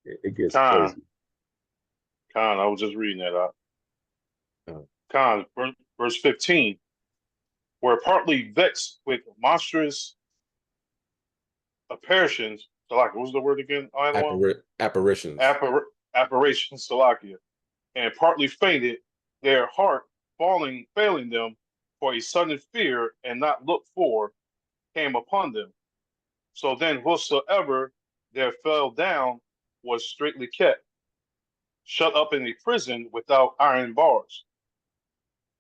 It gets crazy. Khan, I was just reading that up. Khan, verse 15, were partly vexed with monstrous apparitions. Salakia, what was the word again? Apparitions. Apparitions, Salakia. And partly fainted, their heart failing them, for a sudden fear and not looked for came upon them. So then whosoever there fell down was straitly kept, shut up in a prison without iron bars.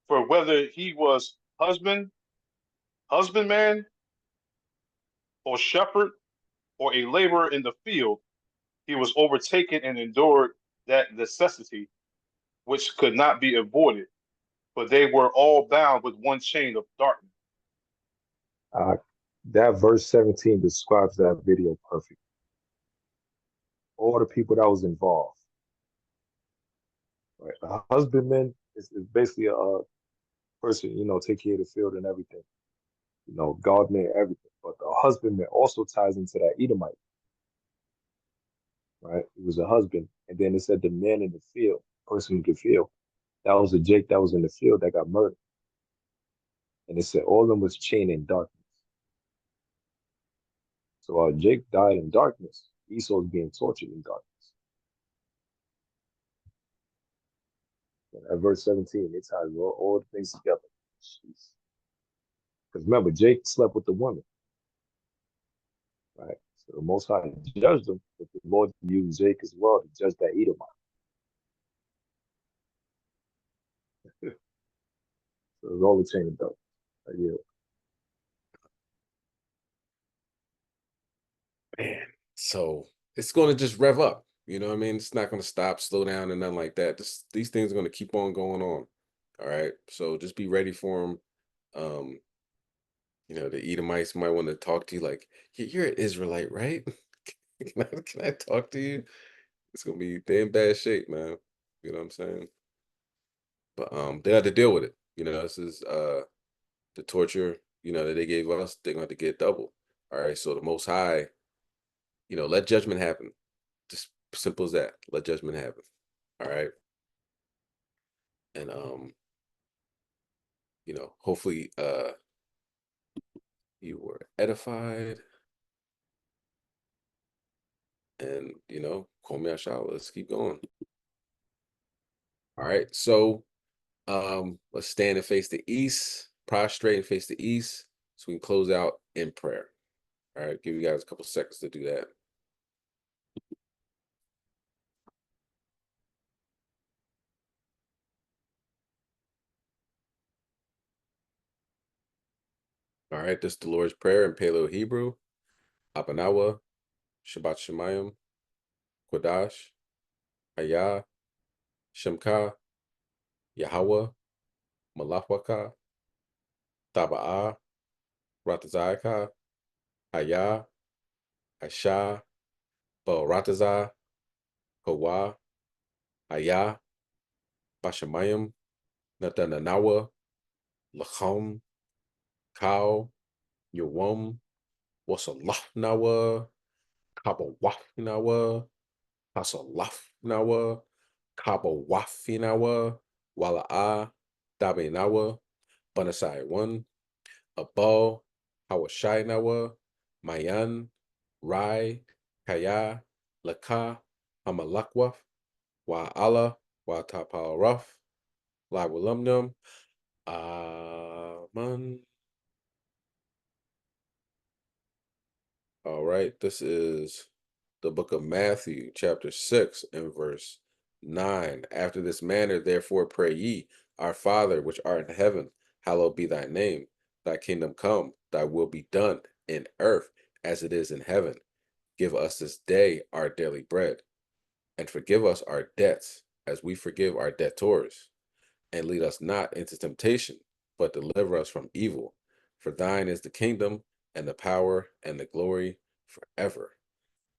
For whether he was husbandman, or shepherd, or a laborer in the field, he was overtaken and endured that necessity which could not be avoided, but they were all bound with one chain of darkness. That verse 17 describes that video perfectly. All the people that was involved. Right? A husbandman is basically a person, you know, take care of the field and everything. You know, gardener, everything. But the husbandman also ties into that Edomite. Right? He was a husband. And then it said the man in the field, person in the field. That was a Jake that was in the field that got murdered. And it said all of them was chained in darkness. So Jake died in darkness. Esau was being tortured in darkness. And at verse 17, it ties all the things together. Because remember, Jake slept with the woman. Right? So the Most High judged them, but the Lord used Jake as well to judge that Edomite. So it was all the chain of darkness. Yeah. Man, so it's going to just rev up. You know what I mean? It's not going to stop, slow down, and nothing like that. These things are going to keep on going on. All right. So just be ready for them. You know, the Edomites might want to talk to you like, you're an Israelite, right? Can I talk to you? It's going to be damn bad shape, man. You know what I'm saying? But they have to deal with it. You know, this is the torture, you know, that they gave us. They're going to get double. All right. So the Most High, you know, let judgment happen. Just simple as that. Let judgment happen. All right. And you know, hopefully you were edified. And you know, call me Ashal. Let's keep going. All right. So let's stand and face the east. prostrate and face the east so we can close out in prayer. All right, give you guys a couple seconds to do that. All right, this is the Lord's Prayer in Paleo Hebrew. Abanawa, Shabbat Shemayim, Kodash, Hayah, Shemka, Yahweh, Malachwaka, Taba'ah, Ratazayaka, Hayah, Asha, Baratazah, Hawa, Hayah, Bashamayim, Natananawa, Lacham, Kau, Yawam, Wasalafnawa, Kabawafnawa, Hasalafnawa, Kabawafinawa, Wala'a, Dabenawa, Banasai 1, Abal, Hawashainawa, Mayan, Rai, Kaya, Laka, Hamalakwaf, Wa'ala, Watapalraf, Lawalumnum, Aman. All right, this is the book of Matthew, chapter 6, and verse 9. After this manner, therefore, pray ye, Our Father, which art in heaven, hallowed be thy name. Thy kingdom come, thy will be done in earth as it is in heaven. Give us this day our daily bread, and forgive us our debts as we forgive our debtors. And lead us not into temptation, but deliver us from evil. For thine is the kingdom, and the power, and the glory forever.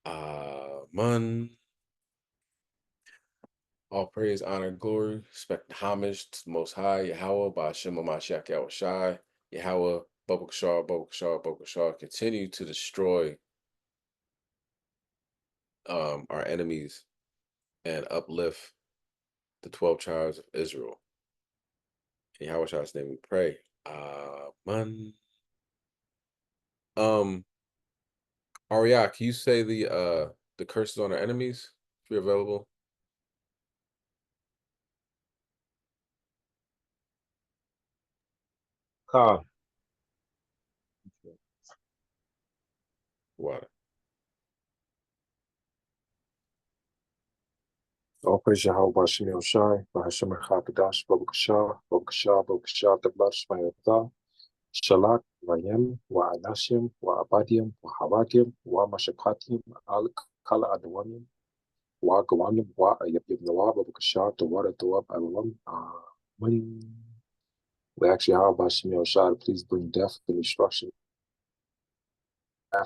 Amen. All praise, honor, glory, respect, and homage to the Most High, Yahweh, Ba'ashem Mashiach Yahushai, Yahweh, Baruch Shah, Baruch Shah, Baruch Shah. Continue to destroy our enemies and uplift the 12 tribes of Israel. In Yahweh's name we pray. Amen. Aria, can you say the curses on our enemies if you're available? Khan. Water. All praise Yahweh Bashim Yoshai, Bahashim Chakadash, Babakashah, Babakashah, Babakashah, Tablar Shmayata, Shalak, Vayem, Wa Anashim, Wa Abadim, Wa Havakim, Wa Mashakatim, Al Kala Adwanim, Wa Gawanim, Wa Ayabim Nawa, Babakashah, Tawara Tawab Alam, Amen. We ask Yahweh Bashim Yoshai to please bring death and destruction.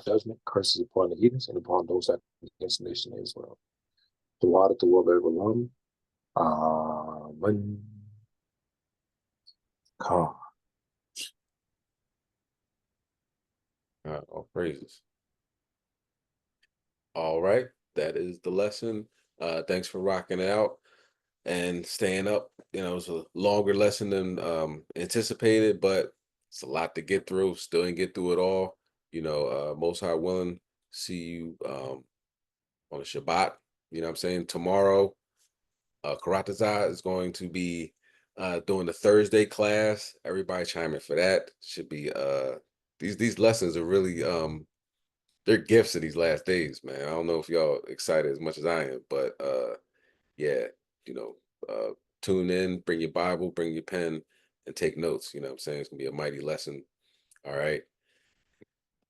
Judgment, curses upon the heathens and upon those that against the nation of Israel. Tawara Tawab Alam. Amen. Come. All praises. All right, that is the lesson. Thanks for rocking it out and staying up. You know, it's a longer lesson than anticipated, but it's a lot to get through. Still didn't get through it all. You know, Most High willing, see you on a Shabbat. You know what I'm saying? Tomorrow, Karatazah is going to be doing the Thursday class. Everybody chime in for that. Should be these lessons are really they're gifts of these last days, man. I don't know if y'all excited as much as I am, but yeah, you know, tune in, bring your Bible, bring your pen, and take notes. You know what I'm saying? It's gonna be a mighty lesson. All right.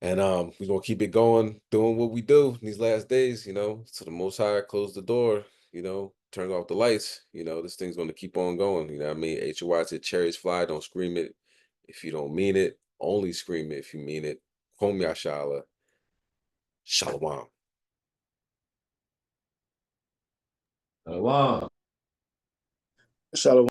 And we're gonna keep it going, doing what we do in these last days, you know. So the Most High close the door, you know, turn off the lights, you know, this thing's gonna keep on going. You know what I mean? HOY said chariots fly, don't scream it if you don't mean it. Only scream it if you mean it. Kwam Yashala. Shalom. Shalom. Shalom.